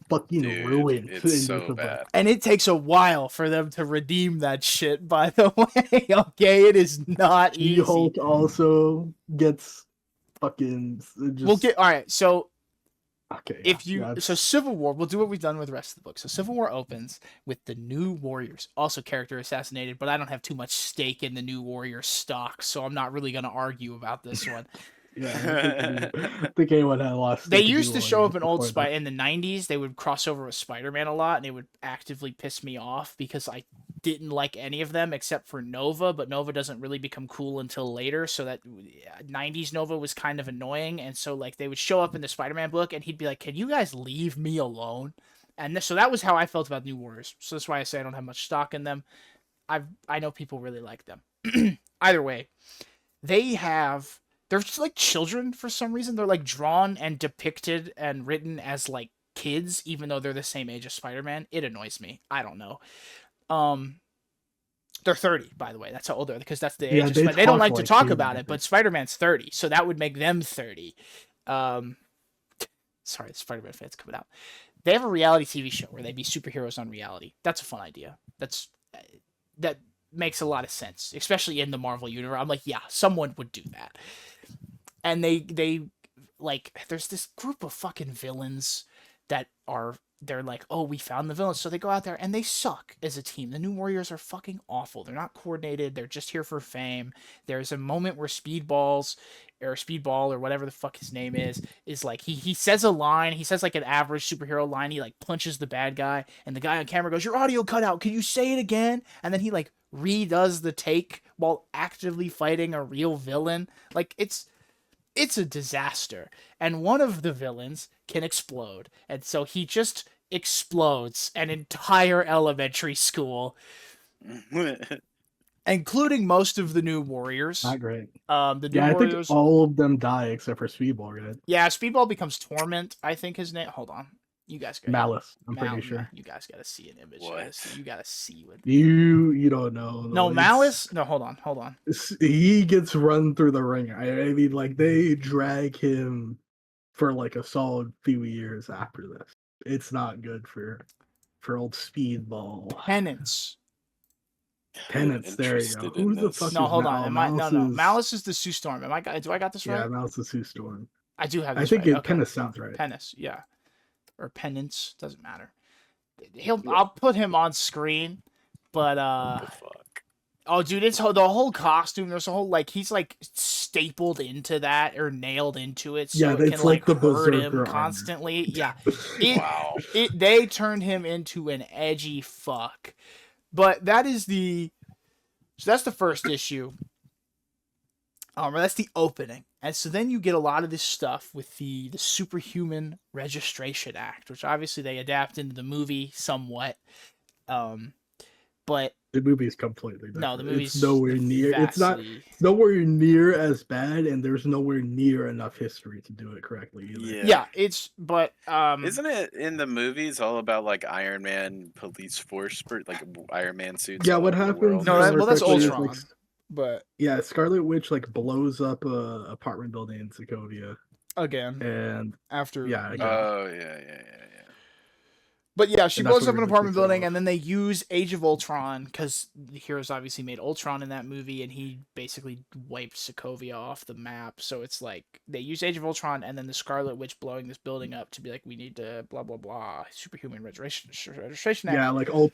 Speaker 2: fucking ruined.
Speaker 3: It's so bad.
Speaker 1: And it takes a while for them to redeem that shit, by the way. Okay, it is not easy.
Speaker 2: She-Hulk also gets fucking...
Speaker 1: We'll get... Alright, so...
Speaker 2: Okay.
Speaker 1: So Civil War, we'll do what we've done with the rest of the book. So Civil War opens with the New Warriors, also character assassinated, but I don't have too much stake in the New Warrior stock, so I'm not really going to argue about this one.
Speaker 2: Yeah, I think anyone had lost.
Speaker 1: They used to show up in in the 90s. They would cross over with Spider-Man a lot, and it would actively piss me off because I didn't like any of them except for Nova, but Nova doesn't really become cool until later, so that 90s Nova was kind of annoying, and so like they would show up in the Spider-Man book, and he'd be like, "Can you guys leave me alone?" And so that was how I felt about New Warriors. So that's why I say I don't have much stock in them. I know people really like them. Either way, they're just like children for some reason. They're like drawn and depicted and written as like kids, even though they're the same age as Spider-Man. It annoys me. I don't know. They're 30, by the way. That's how old they are, because that's the age of Spider-Man. They don't like to talk about it, but Spider-Man's 30, so that would make them 30. Sorry, Spider-Man fans coming out. They have a reality TV show where they be superheroes on reality. That's a fun idea. That makes a lot of sense, especially in the Marvel universe. I'm like, yeah, someone would do that. And they like, there's this group of fucking villains that they're like, oh, we found the villains. So they go out there and they suck as a team. The New Warriors are fucking awful. They're not coordinated. They're just here for fame. There's a moment where Speedball or whatever the fuck his name is like, he says a line. He says like an average superhero line. He like punches the bad guy, and the guy on camera goes, "Your audio cut out. Can you say it again?" And then he like redoes the take while actively fighting a real villain. Like, it's a disaster. And one of the villains can explode. And so he just explodes an entire elementary school, including most of the New Warriors.
Speaker 2: Not great.
Speaker 1: The New Warriors,
Speaker 2: think all of them die except for Speedball, right?
Speaker 1: Yeah, Speedball becomes Torment, I think his name. Hold on. You guys got
Speaker 2: Malice. I'm pretty
Speaker 1: Mal-
Speaker 2: sure.
Speaker 1: You guys got to see an image
Speaker 3: What?
Speaker 1: of this. You got to see what.
Speaker 2: You don't know.
Speaker 1: No,
Speaker 2: though.
Speaker 1: Malice. No, hold on.
Speaker 2: He gets run through the ringer. I mean, like they drag him for like a solid few years after this. It's not good for old Speedball.
Speaker 1: Penance.
Speaker 2: Penance. There you go.
Speaker 3: Interested in
Speaker 2: Who's the
Speaker 3: this.
Speaker 2: fuck
Speaker 1: No,
Speaker 2: is
Speaker 1: hold
Speaker 2: Mal-
Speaker 1: on.
Speaker 2: oh,
Speaker 1: Am I?
Speaker 2: Malice
Speaker 1: No.
Speaker 2: is-
Speaker 1: Malice is the Sue Storm. Am I? Do I got this right?
Speaker 2: Yeah, Malice is Sue Storm.
Speaker 1: I do have
Speaker 2: I
Speaker 1: this
Speaker 2: think
Speaker 1: right.
Speaker 2: it
Speaker 1: Okay.
Speaker 2: kind of sounds right.
Speaker 1: Penance. Yeah. Or penance. Doesn't matter. I'll put him on screen, but
Speaker 3: What the fuck?
Speaker 1: oh, dude, it's the whole costume. There's a whole he's like stapled into that or nailed into it, so
Speaker 2: Yeah,
Speaker 1: it
Speaker 2: it's
Speaker 1: can
Speaker 2: like the
Speaker 1: hurt him
Speaker 2: Berserker armor.
Speaker 1: constantly. Yeah,
Speaker 3: Wow.
Speaker 1: they turned him into an edgy fuck. But that's the first issue. That's the opening, and so then you get a lot of this stuff with the Superhuman Registration Act, which obviously they adapt into the movie somewhat. But
Speaker 2: The movie's completely different.
Speaker 1: no, the movie's
Speaker 2: It's nowhere near. It's nowhere near as bad, and there's nowhere near enough history to do it correctly either.
Speaker 1: Yeah, but
Speaker 3: Isn't it in the movies all about like Iron Man police force, like Iron Man suits?
Speaker 2: Yeah,
Speaker 3: all
Speaker 2: what
Speaker 3: over the
Speaker 2: happens?
Speaker 3: world?
Speaker 1: No, that's
Speaker 2: quickly is,
Speaker 1: Ultron. But
Speaker 2: yeah, Scarlet Witch like blows up a apartment building in Sokovia,
Speaker 1: again,
Speaker 2: and
Speaker 1: after
Speaker 2: yeah, again.
Speaker 3: Oh yeah.
Speaker 1: But yeah, she
Speaker 2: And that's
Speaker 1: blows up
Speaker 2: what
Speaker 1: an
Speaker 2: really
Speaker 1: apartment
Speaker 2: kicks it
Speaker 1: building,
Speaker 2: off.
Speaker 1: and then they use Age of Ultron because the heroes obviously made Ultron in that movie, and he basically wiped Sokovia off the map. So it's like they use Age of Ultron, and then the Scarlet Witch blowing this building up to be like, we need to blah blah blah, Superhuman Registration Act.
Speaker 2: Yeah, like all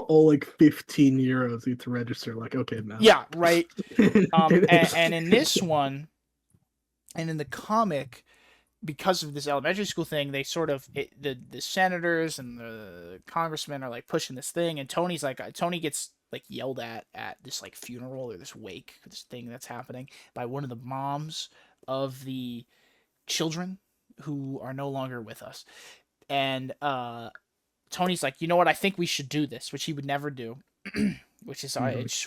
Speaker 2: like 15 euros need to register. Like, okay, man.
Speaker 1: Yeah, right. And in this one, and in the comic, because of this elementary school thing, they sort of the senators and the congressmen are like pushing this thing, and Tony gets like yelled at this like funeral or this wake, this thing that's happening by one of the moms of the children who are no longer with us, and Tony's like, you know what, I think we should do this, which he would never do. Which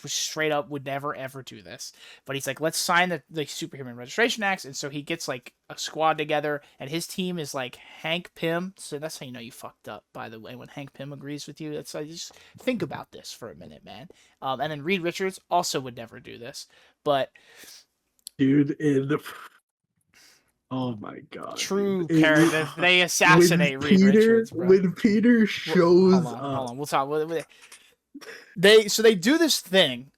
Speaker 1: straight up would never ever do this, but he's like, let's sign the Superhuman Registration Acts, and so he gets like a squad together, and his team is like Hank Pym. So that's how you know you fucked up, by the way, when Hank Pym agrees with you. That's just think about this for a minute, man. And then Reed Richards also would never do this, but
Speaker 2: dude, oh my god,
Speaker 1: true character. They assassinate Reed Richards, bro.
Speaker 2: When Peter shows
Speaker 1: hold on, we'll talk. They do this thing,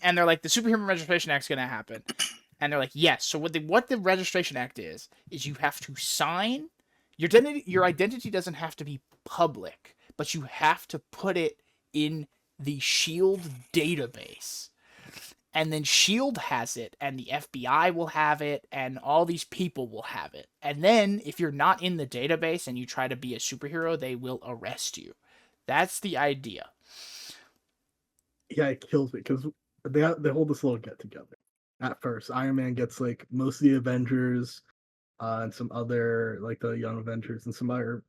Speaker 1: and they're like, the Superhuman Registration Act's gonna happen, and they're like, yes. So what the Registration Act is you have to sign your identity. Your identity doesn't have to be public, but you have to put it in the Shield database, and then Shield has it, and the FBI will have it, and all these people will have it. And then if you're not in the database and you try to be a superhero, they will arrest you. That's the idea.
Speaker 2: Yeah, it kills me because they hold this little get together. At first, Iron Man gets like most of the Avengers, and some other like the Young Avengers and some other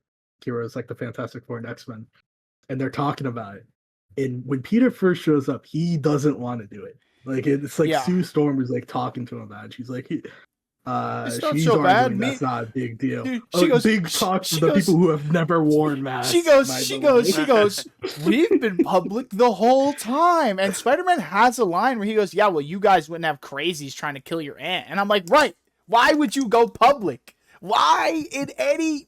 Speaker 2: heroes like the Fantastic Four and X-Men, and they're talking about it. And when Peter first shows up, he doesn't want to do it. Like it's like Sue Storm is like talking to him about it. She's like,
Speaker 1: it's not
Speaker 2: she's
Speaker 1: so
Speaker 2: arguing
Speaker 1: bad.
Speaker 2: that's not a big deal.
Speaker 1: Dude, she goes,
Speaker 2: big talk to the people who have never worn masks.
Speaker 1: She goes, we've been public the whole time. And Spider-Man has a line where he goes, yeah, well, you guys wouldn't have crazies trying to kill your aunt. And I'm like, right, why would you go public? Why in any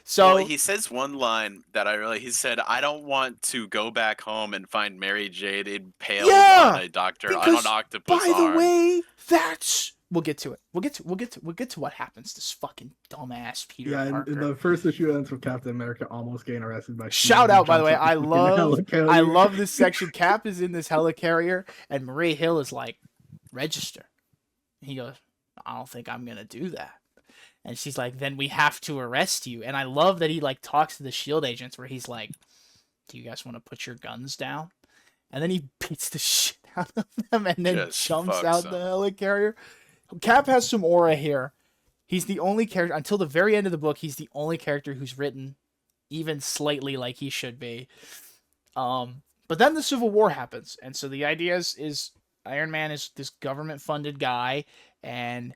Speaker 1: so
Speaker 3: well, he says one line that he said, I don't want to go back home and find Mary Jade impaled on a doctor on an octopus
Speaker 1: by
Speaker 3: arm.
Speaker 1: the way, that's we'll get to it. We'll get to what happens to this fucking dumbass Peter Parker.
Speaker 2: In the first issue ends with Captain America almost getting arrested by
Speaker 1: shout out, by the way, I love this section. Cap is in this helicarrier and Maria Hill is like, register. He goes, I don't think I'm gonna do that. And she's like, then we have to arrest you. And I love that he like talks to the SHIELD agents where he's like, do you guys want to put your guns down? And then he beats the shit out of them and then jumps out the helicarrier. Cap has some aura here. He's the only character, until the very end of the book, he's the only character who's written even slightly like he should be. But then the Civil War happens. And so the idea is Iron Man is this government-funded guy, and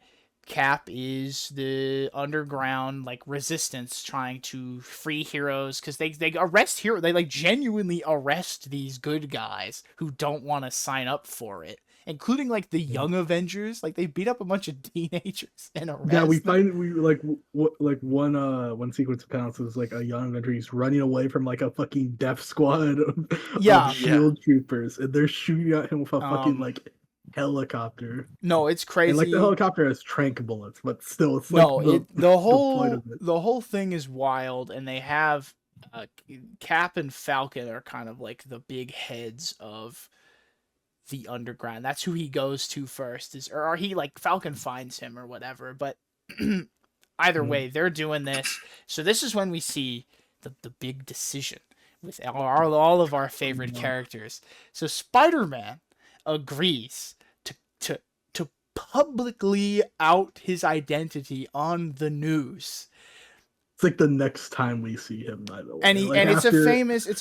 Speaker 1: Cap is the underground like resistance trying to free heroes because they arrest hero they like genuinely arrest these good guys who don't want to sign up for it, including like the young Avengers. Like they beat up a bunch of teenagers and arrest
Speaker 2: Yeah, we
Speaker 1: them.
Speaker 2: find we like like one sequence of Cantos is like a young Avenger. He's running away from like a fucking death squad
Speaker 1: Yeah.
Speaker 2: of shield troopers, and they're shooting at him with a fucking
Speaker 1: Um,
Speaker 2: like helicopter.
Speaker 1: No, it's
Speaker 2: And like the
Speaker 1: crazy.
Speaker 2: helicopter has trank bullets, but still, it's like
Speaker 1: No, it the
Speaker 2: point of
Speaker 1: whole
Speaker 2: it.
Speaker 1: the whole thing is wild, and they have Cap and Falcon are kind of like the big heads of the underground. That's who he goes to first, or he like Falcon finds him or whatever. But either way, they're doing this. So this is when we see the big decision with all of our favorite characters. So Spider-Man agrees to publicly out his identity on the news.
Speaker 2: It's like the next time we see him, by the way.
Speaker 1: And
Speaker 2: like
Speaker 1: it's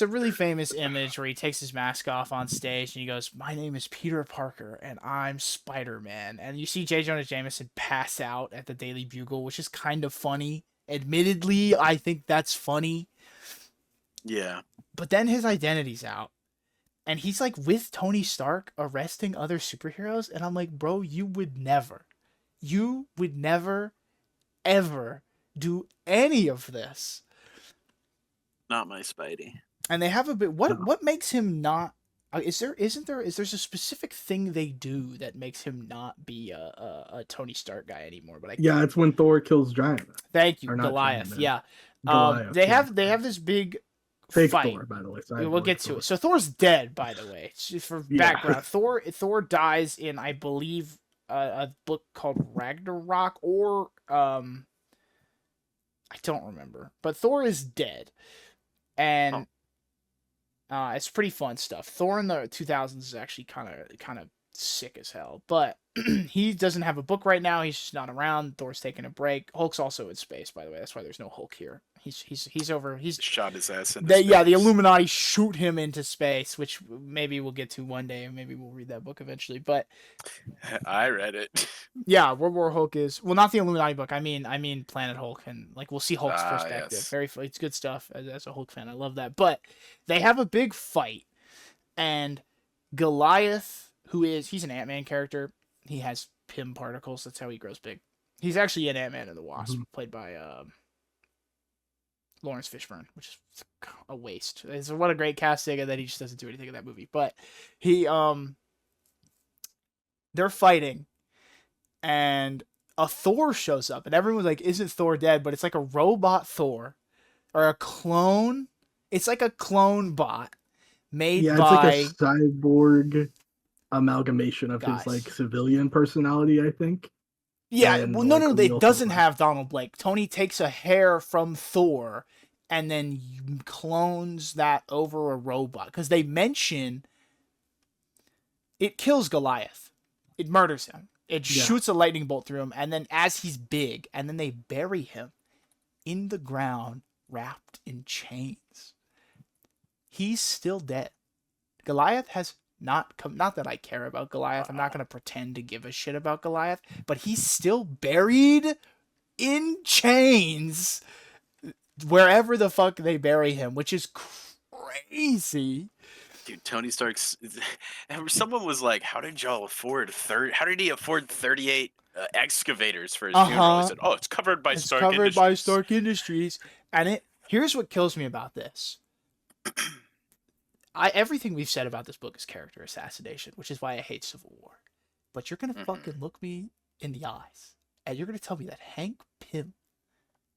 Speaker 1: a really famous image where he takes his mask off on stage and he goes, "My name is Peter Parker and I'm Spider-Man." And you see J. Jonah Jameson pass out at the Daily Bugle, which is kind of funny. Admittedly, I think that's funny.
Speaker 3: Yeah.
Speaker 1: But then his identity's out. And he's like with Tony Stark arresting other superheroes. And I'm like, bro, you would never, ever do any of this.
Speaker 3: Not my Spidey.
Speaker 1: And they have a bit. What makes him not? Is there a specific thing they do that makes him not be a Tony Stark guy anymore? But
Speaker 2: yeah, it's when Thor kills Giant.
Speaker 1: Thank you,
Speaker 2: Or not
Speaker 1: Goliath.
Speaker 2: Giant,
Speaker 1: Yeah.
Speaker 2: Goliath,
Speaker 1: They
Speaker 2: yeah.
Speaker 1: have this big
Speaker 2: Fake
Speaker 1: fight.
Speaker 2: Thor, by the way.
Speaker 1: We'll get to it. So Thor's dead, by the way. For background, Thor dies in, I believe, a book called Ragnarok, or I don't remember, but Thor is dead, and it's pretty fun stuff. Thor in the 2000s is actually kind of sick as hell, but he doesn't have a book right now. He's just not around. Thor's taking a break. Hulk's also in space, by the way. That's why there's no Hulk here. He's over. He's
Speaker 3: shot his ass into space.
Speaker 1: Yeah, the Illuminati shoot him into space, which maybe we'll get to one day, and maybe we'll read that book eventually. But
Speaker 3: I read it.
Speaker 1: yeah, World War Hulk is not the Illuminati book. I mean Planet Hulk, and like we'll see Hulk's perspective.
Speaker 3: Yes.
Speaker 1: It's good stuff. As a Hulk fan, I love that. But they have a big fight, and Goliath, he's an Ant-Man character. He has Pym particles. That's how he grows big. He's actually an Ant-Man and the Wasp, played by Lawrence Fishburne, which is a waste. It's what a great casting, and then he just doesn't do anything in that movie. But they're fighting, and a Thor shows up, and everyone's like, "Isn't Thor dead?" But it's like a robot Thor, or a clone. It's like a clone bot made by.
Speaker 2: It's like a cyborg amalgamation of his like civilian personality, I think.
Speaker 1: Yeah, well, no, it doesn't have Donald Blake. Tony takes a hair from Thor and then clones that over a robot. Because they mention it kills Goliath. It murders him. It shoots a lightning bolt through him. And then as he's big, and then they bury him in the ground wrapped in chains. He's still dead. Goliath has not that I care about Goliath. I'm not going to pretend to give a shit about Goliath, but he's still buried in chains wherever the fuck they bury him, which is crazy.
Speaker 3: Dude, Tony Stark's. Someone was like, "How did y'all afford How did he afford 38 excavators for his funeral?" He said, "Oh, it's covered by Stark Industries."
Speaker 1: It's covered by Stark Industries, and here's what kills me about this. Everything we've said about this book is character assassination, which is why I hate Civil War. But you're gonna fucking look me in the eyes, and you're gonna tell me that Hank Pym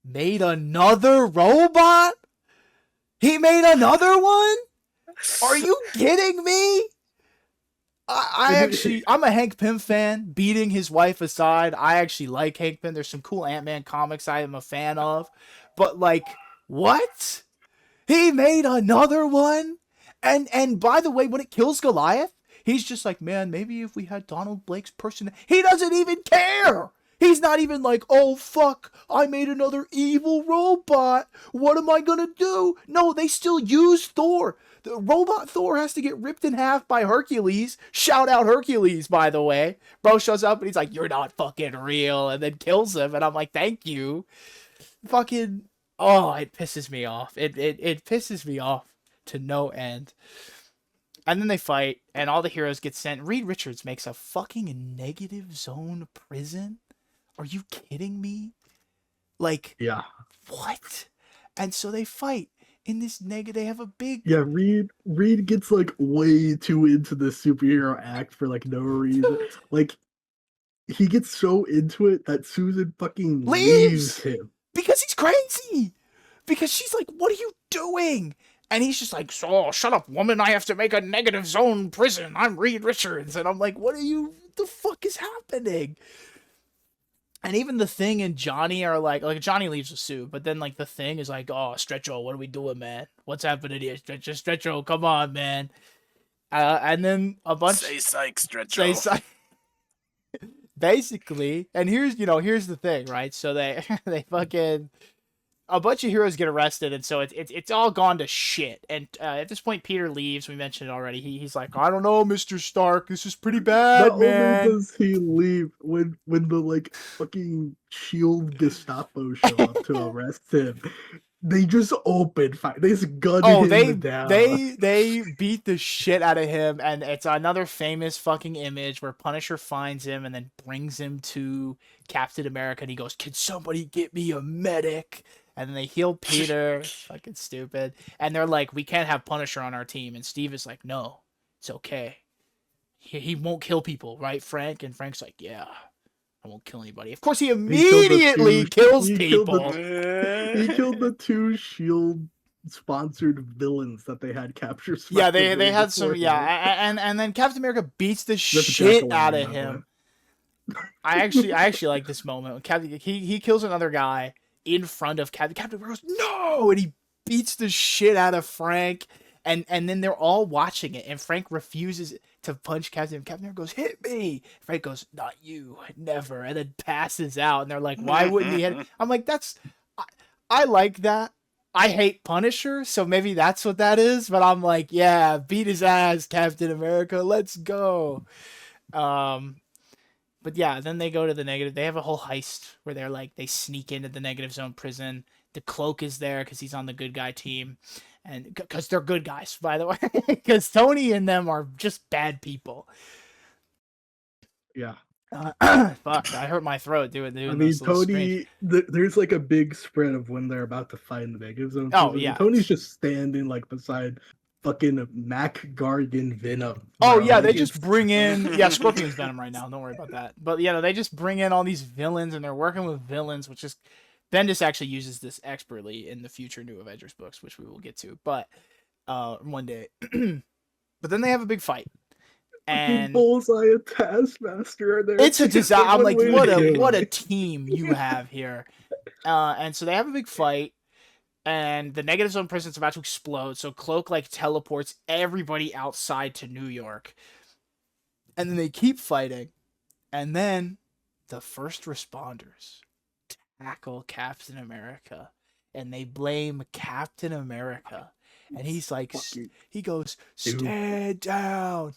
Speaker 1: made another robot? He made another one? Are you kidding me? I'm a Hank Pym fan, beating his wife aside. I actually like Hank Pym. There's some cool Ant-Man comics I am a fan of. But like, what? He made another one? And by the way, when it kills Goliath, he's just like, man, maybe if we had Donald Blake's person. He doesn't even care. He's not even like, oh, fuck, I made another evil robot. What am I going to do? No, they still use Thor. The robot Thor has to get ripped in half by Hercules. Shout out Hercules, by the way. Bro shows up and he's like, "You're not fucking real," and then kills him. And I'm like, "Thank you." Fucking, oh, it pisses me off. It pisses me off to no end. And then they fight, and all the heroes get sent. Reed Richards makes a fucking negative zone prison. Are you kidding me? Like,
Speaker 2: Yeah.
Speaker 1: what? And so they fight in this negative. They have a big.
Speaker 2: Yeah, Reed gets like way too into the superhero act for like no reason. Like he gets so into it that Susan fucking leaves him.
Speaker 1: Because he's crazy. Because she's like, "What are you doing?" And he's just like, "So, shut up, woman. I have to make a negative zone prison. I'm Reed Richards." And I'm like, what the fuck is happening? And even the Thing and Johnny are like Johnny leaves with Sue, but then like the Thing is like, "Oh, Stretcho, what are we doing, man? What's happening here? Stretcho, come on, man." And then a bunch
Speaker 3: Say psych, Stretcho.
Speaker 1: basically, and here's the thing, right? So they fucking a bunch of heroes get arrested, and so it's all gone to shit. And at this point, Peter leaves. We mentioned it already. He's like, "I don't know, Mr. Stark. This is pretty bad,
Speaker 2: Not
Speaker 1: man."
Speaker 2: only does he leave when the like fucking Shield Gestapo show up to arrest him, they just open fire. They just gun him down.
Speaker 1: They beat the shit out of him, and it's another famous fucking image where Punisher finds him and then brings him to Captain America, and he goes, "Can somebody get me a medic?" And then they heal Peter. Fucking stupid. And they're like, "We can't have Punisher on our team." And Steve is like, "No, it's okay. He won't kill people, right, Frank?" And Frank's like, "Yeah, I won't kill anybody." Of course, he immediately kills people.
Speaker 2: He killed the two Shield sponsored villains that they had captured.
Speaker 1: Yeah, they had some. Yeah, and then Captain America beats the shit out of him. I actually like this moment when Captain he kills another guy in front of Captain. Captain America goes, "No!" and he beats the shit out of Frank. And then they're all watching it, and Frank refuses to punch Captain. Captain America goes, "Hit me!" Frank goes, "Not you, never," and then passes out. And they're like, "Why wouldn't he hit?" I'm like, I like that. I hate Punisher, so maybe that's what that is. But I'm like, yeah, beat his ass, Captain America. Let's go. But yeah, then they go to the negative. They have a whole heist where they sneak into the negative zone prison. The Cloak is there because he's on the good guy team, and because they're good guys, by the way, because Tony and them are just bad people.
Speaker 2: Yeah.
Speaker 1: Fuck, I hurt my throat doing
Speaker 2: I mean, Tony, there's like a big spread of when they're about to fight in the negative zone.
Speaker 1: Oh, yeah.
Speaker 2: Tony's just standing like beside fucking Mac Gargan Venom.
Speaker 1: Oh, yeah, they just bring in... Yeah, Scorpion's Venom right now. Don't worry about that. But, yeah, they just bring in all these villains, and they're working with villains, which is... Bendis actually uses this expertly in the future New Avengers books, which we will get to, but one day. But then they have a big fight. And
Speaker 2: Bullseye and Taskmaster are there.
Speaker 1: It's a disaster. I'm like, what a team you have here. And so they have a big fight, and the negative zone prison's about to explode. So Cloak teleports everybody outside to New York, and then they keep fighting, and then the first responders tackle Captain America, and they blame Captain America, and he's like, he goes, "Stand down.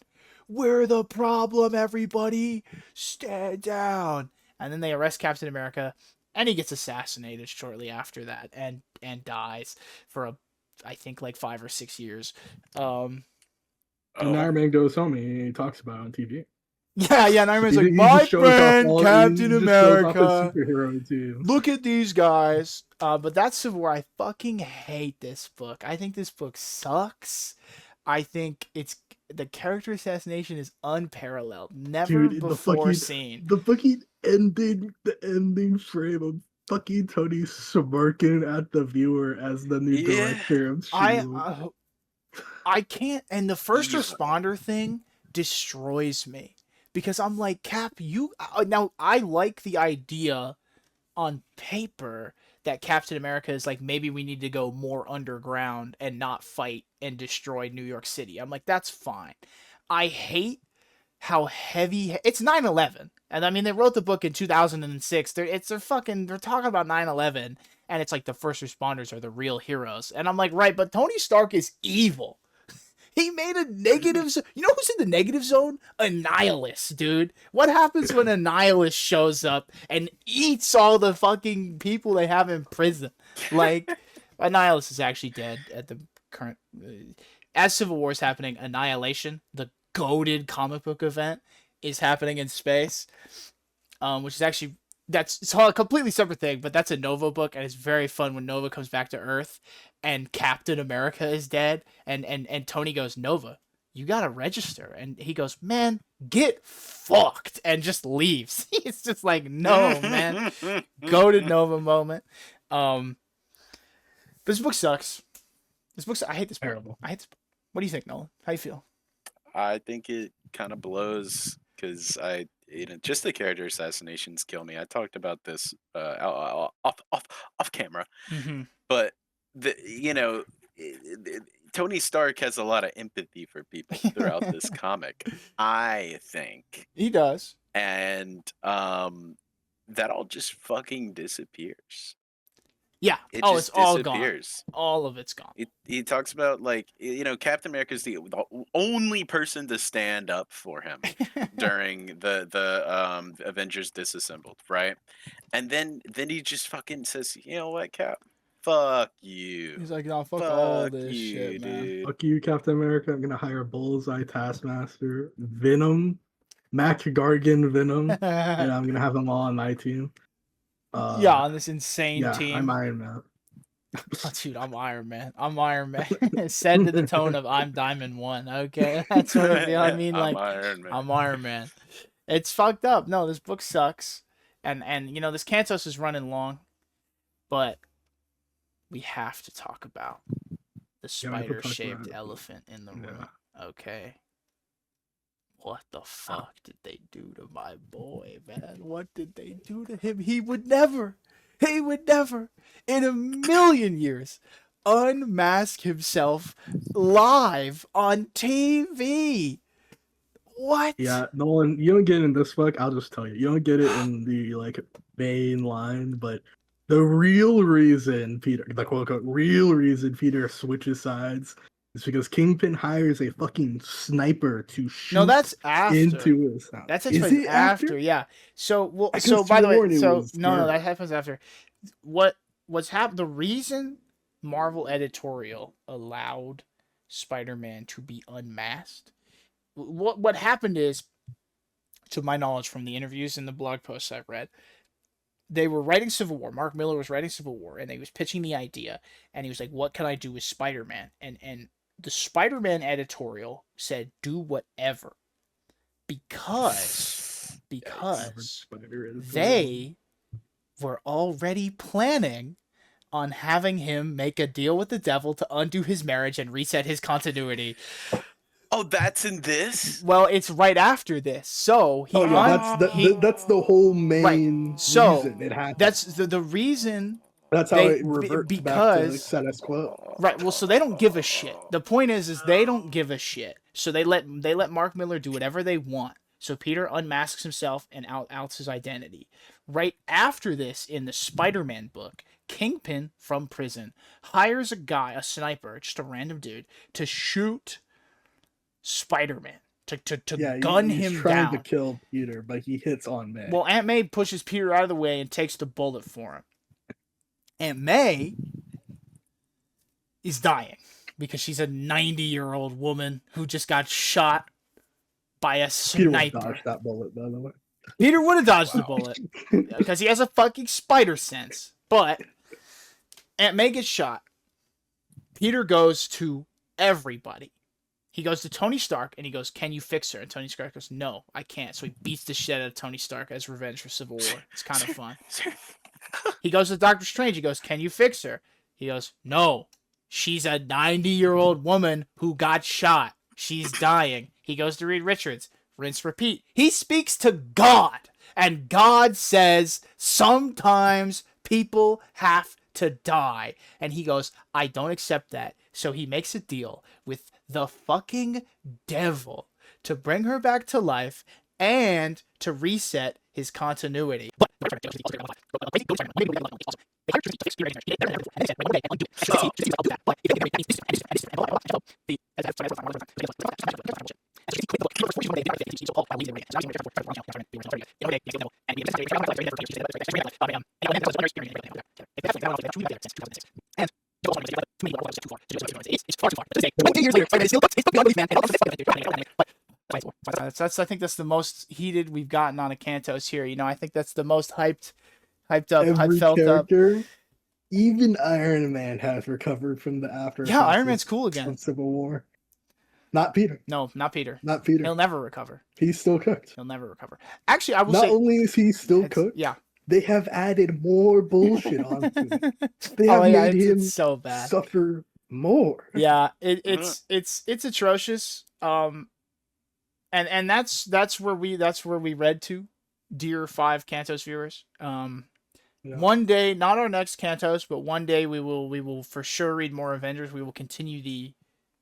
Speaker 1: We're the problem, everybody. Stand down." And then they arrest Captain America, and he gets assassinated shortly after that, and dies for I think 5 or 6 years.
Speaker 2: And Iron Man goes home and he talks about it on TV.
Speaker 1: Yeah, and Iron Man's like, "My friend Captain America. Look at these guys." But that's where I fucking hate this book. I think this book sucks. I think the character assassination is unparalleled, never before seen.
Speaker 2: The fucking ending frame of fucking Tony smirking at the viewer as the new director of S.H.I.E.L.D.
Speaker 1: I can't, and the first responder thing destroys me because I'm like, Cap, you now I like the idea on paper that Captain America is maybe we need to go more underground and not fight and destroy New York City. I'm like, that's fine. I hate how heavy it's 9/11. And I mean, they wrote the book in 2006. They're talking about 9/11, and it's the first responders are the real heroes. And I'm like, right, but Tony Stark is evil. He made a negative zone. You know who's in the negative zone? A nihilist, dude. What happens when a nihilist shows up and eats all the fucking people they have in prison? Like, a nihilist is actually dead at the current. As Civil War is happening, Annihilation, the goated comic book event, is happening in space, which is actually it's a completely separate thing, but that's a Nova book, and it's very fun when Nova comes back to Earth, and Captain America is dead, and Tony goes, Nova, you gotta register, and he goes, man, get fucked, and just leaves. It's just like, no, man, goated Nova moment. This book sucks. I hate this book.
Speaker 2: Terrible.
Speaker 1: I hate this book. What do you think, Nolan? How you feel?
Speaker 3: I think it kind of blows because just the character assassinations kill me. I talked about this off camera, but Tony Stark has a lot of empathy for people throughout this comic. I think
Speaker 1: he does,
Speaker 3: and that all just fucking disappears.
Speaker 1: Yeah.
Speaker 3: It
Speaker 1: it's
Speaker 3: just
Speaker 1: all
Speaker 3: disappears.
Speaker 1: gone. All of it's gone.
Speaker 3: He talks about, like, Captain America's the only person to stand up for him during the Avengers disassembled, right? And then he just fucking says, you know what, Cap? Fuck you.
Speaker 1: He's like, no, fuck all this shit, man.
Speaker 3: dude.
Speaker 2: Fuck you, Captain America. I'm gonna hire Bullseye, Taskmaster, Venom, Mac Gargan, Venom, and I'm gonna have them all on my team.
Speaker 1: Yeah, on this insane team.
Speaker 2: I'm Iron Man.
Speaker 1: Oh, dude, I'm Iron Man. I'm Iron Man. Said to the tone of I'm Diamond 1. Okay, that's what I feel. I mean, like, I'm Iron Man. It's fucked up. No, this book sucks, and this Cantos is running long, but we have to talk about the spider-shaped elephant in the room. Okay. What the fuck did they do to my boy, man? What did they do to him? He would never, in a million years, unmask himself live on TV. What?
Speaker 2: Yeah, Nolan, you don't get it in this book. I'll just tell you. You don't get it in the, main line, but the real reason the quote-unquote real reason Peter switches sides is because Kingpin hires a fucking sniper to shoot.
Speaker 1: No, that's after.
Speaker 2: Into his house.
Speaker 1: That's actually after, yeah. So, by the way, that happens after. What's happened? The reason Marvel editorial allowed Spider-Man to be unmasked, what happened is, to my knowledge from the interviews and the blog posts I've read, they were writing Civil War. Mark Miller was writing Civil War, and he was pitching the idea, and he was like, "What can I do with Spider-Man?" And the Spider-Man editorial said, "Do whatever," because they were already planning on having him make a deal with the devil to undo his marriage and reset his continuity.
Speaker 3: Oh, that's in this?
Speaker 1: Well, it's right after this. So
Speaker 2: that's the whole main reason it happened.
Speaker 1: That's the reason.
Speaker 2: That's how it reverts back to status quo.
Speaker 1: Right. Well, so they don't give a shit. The point is they don't give a shit. So they let Mark Miller do whatever they want. So Peter unmasks himself and outs his identity. Right after this, in the Spider-Man book, Kingpin from prison hires a sniper, just a random dude, to shoot Spider-Man, to gun him down.
Speaker 2: Trying to kill Peter, but he hits on May.
Speaker 1: Well, Aunt May pushes Peter out of the way and takes the bullet for him. Aunt May is dying because she's a 90-year-old woman who just got shot by a sniper.
Speaker 2: Peter would dodge that bullet, by the way.
Speaker 1: Peter would have dodged the bullet because he has a fucking spider sense. But Aunt May gets shot. Peter goes to everybody. He goes to Tony Stark and he goes, "Can you fix her?" And Tony Stark goes, "No, I can't." So he beats the shit out of Tony Stark as revenge for Civil War. It's kind of fun. He goes to Doctor Strange. He goes, "Can you fix her?" He goes, "No, she's a 90-year-old woman who got shot. She's dying." He goes to Reed Richards. Rinse, repeat. He speaks to God. And God says, sometimes people have to die. And he goes, "I don't accept that." So he makes a deal with the fucking devil to bring her back to life and to reset his continuity. I think that's the most heated we've gotten on a Cantos here. You know, I think that's the most hyped up,
Speaker 2: Every
Speaker 1: felt up.
Speaker 2: character, even Iron Man has recovered from the after
Speaker 1: Yeah, Iron
Speaker 2: effects
Speaker 1: Man's cool again.
Speaker 2: of Civil War. Not Peter.
Speaker 1: No, not Peter.
Speaker 2: Not Peter.
Speaker 1: He'll never recover.
Speaker 2: He's still cooked.
Speaker 1: He'll never recover. Actually, I will
Speaker 2: Not
Speaker 1: say,
Speaker 2: only is he still cooked,
Speaker 1: yeah,
Speaker 2: they have added more bullshit onto him. They
Speaker 1: oh
Speaker 2: have
Speaker 1: yeah,
Speaker 2: made him
Speaker 1: it's so bad.
Speaker 2: suffer more.
Speaker 1: Yeah, it's atrocious. And that's where we read to, dear 5 Cantos viewers.
Speaker 2: Yeah.
Speaker 1: One day, not our next Cantos, but one day we will for sure read more Avengers. We will continue the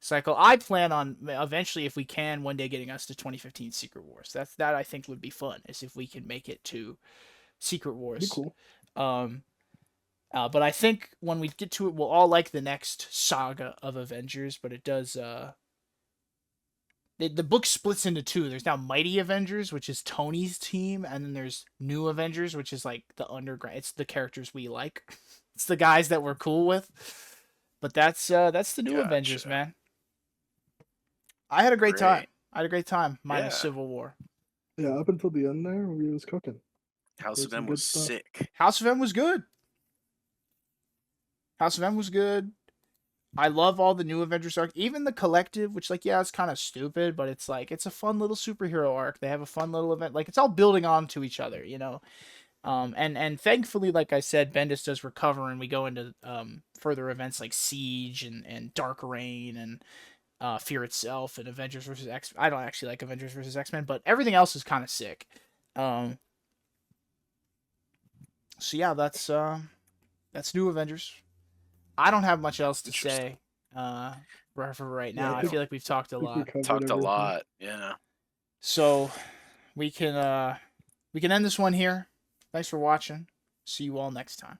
Speaker 1: cycle. I plan on eventually, if we can, one day getting us to 2015 Secret Wars. That I think would be fun, is if we can make it to Secret Wars.
Speaker 2: Be cool.
Speaker 1: But I think when we get to it, we'll all like the next saga of Avengers. But it does. The book splits into 2. There's now Mighty Avengers, which is Tony's team, and then there's New Avengers, which is like the underground. It's the characters we like. It's the guys that we're cool with. But that's the New Avengers, man. I had a great time. Minus Civil War.
Speaker 2: Yeah, up until the end there, we was cooking.
Speaker 3: House of M was sick.
Speaker 1: House of M was good. I love all the New Avengers arc, even the Collective, which it's kind of stupid, but it's a fun little superhero arc. They have a fun little event, it's all building on to each other, you know. And thankfully, like I said, Bendis does recover, and we go into further events like Siege and Dark Reign and Fear Itself and Avengers versus X. I don't actually like Avengers versus X-Men, but everything else is kind of sick. So yeah, that's New Avengers. I don't have much else to say for right now. I feel like we've talked a lot.
Speaker 3: Talked a lot, yeah.
Speaker 1: So we can end this one here. Thanks for watching. See you all next time.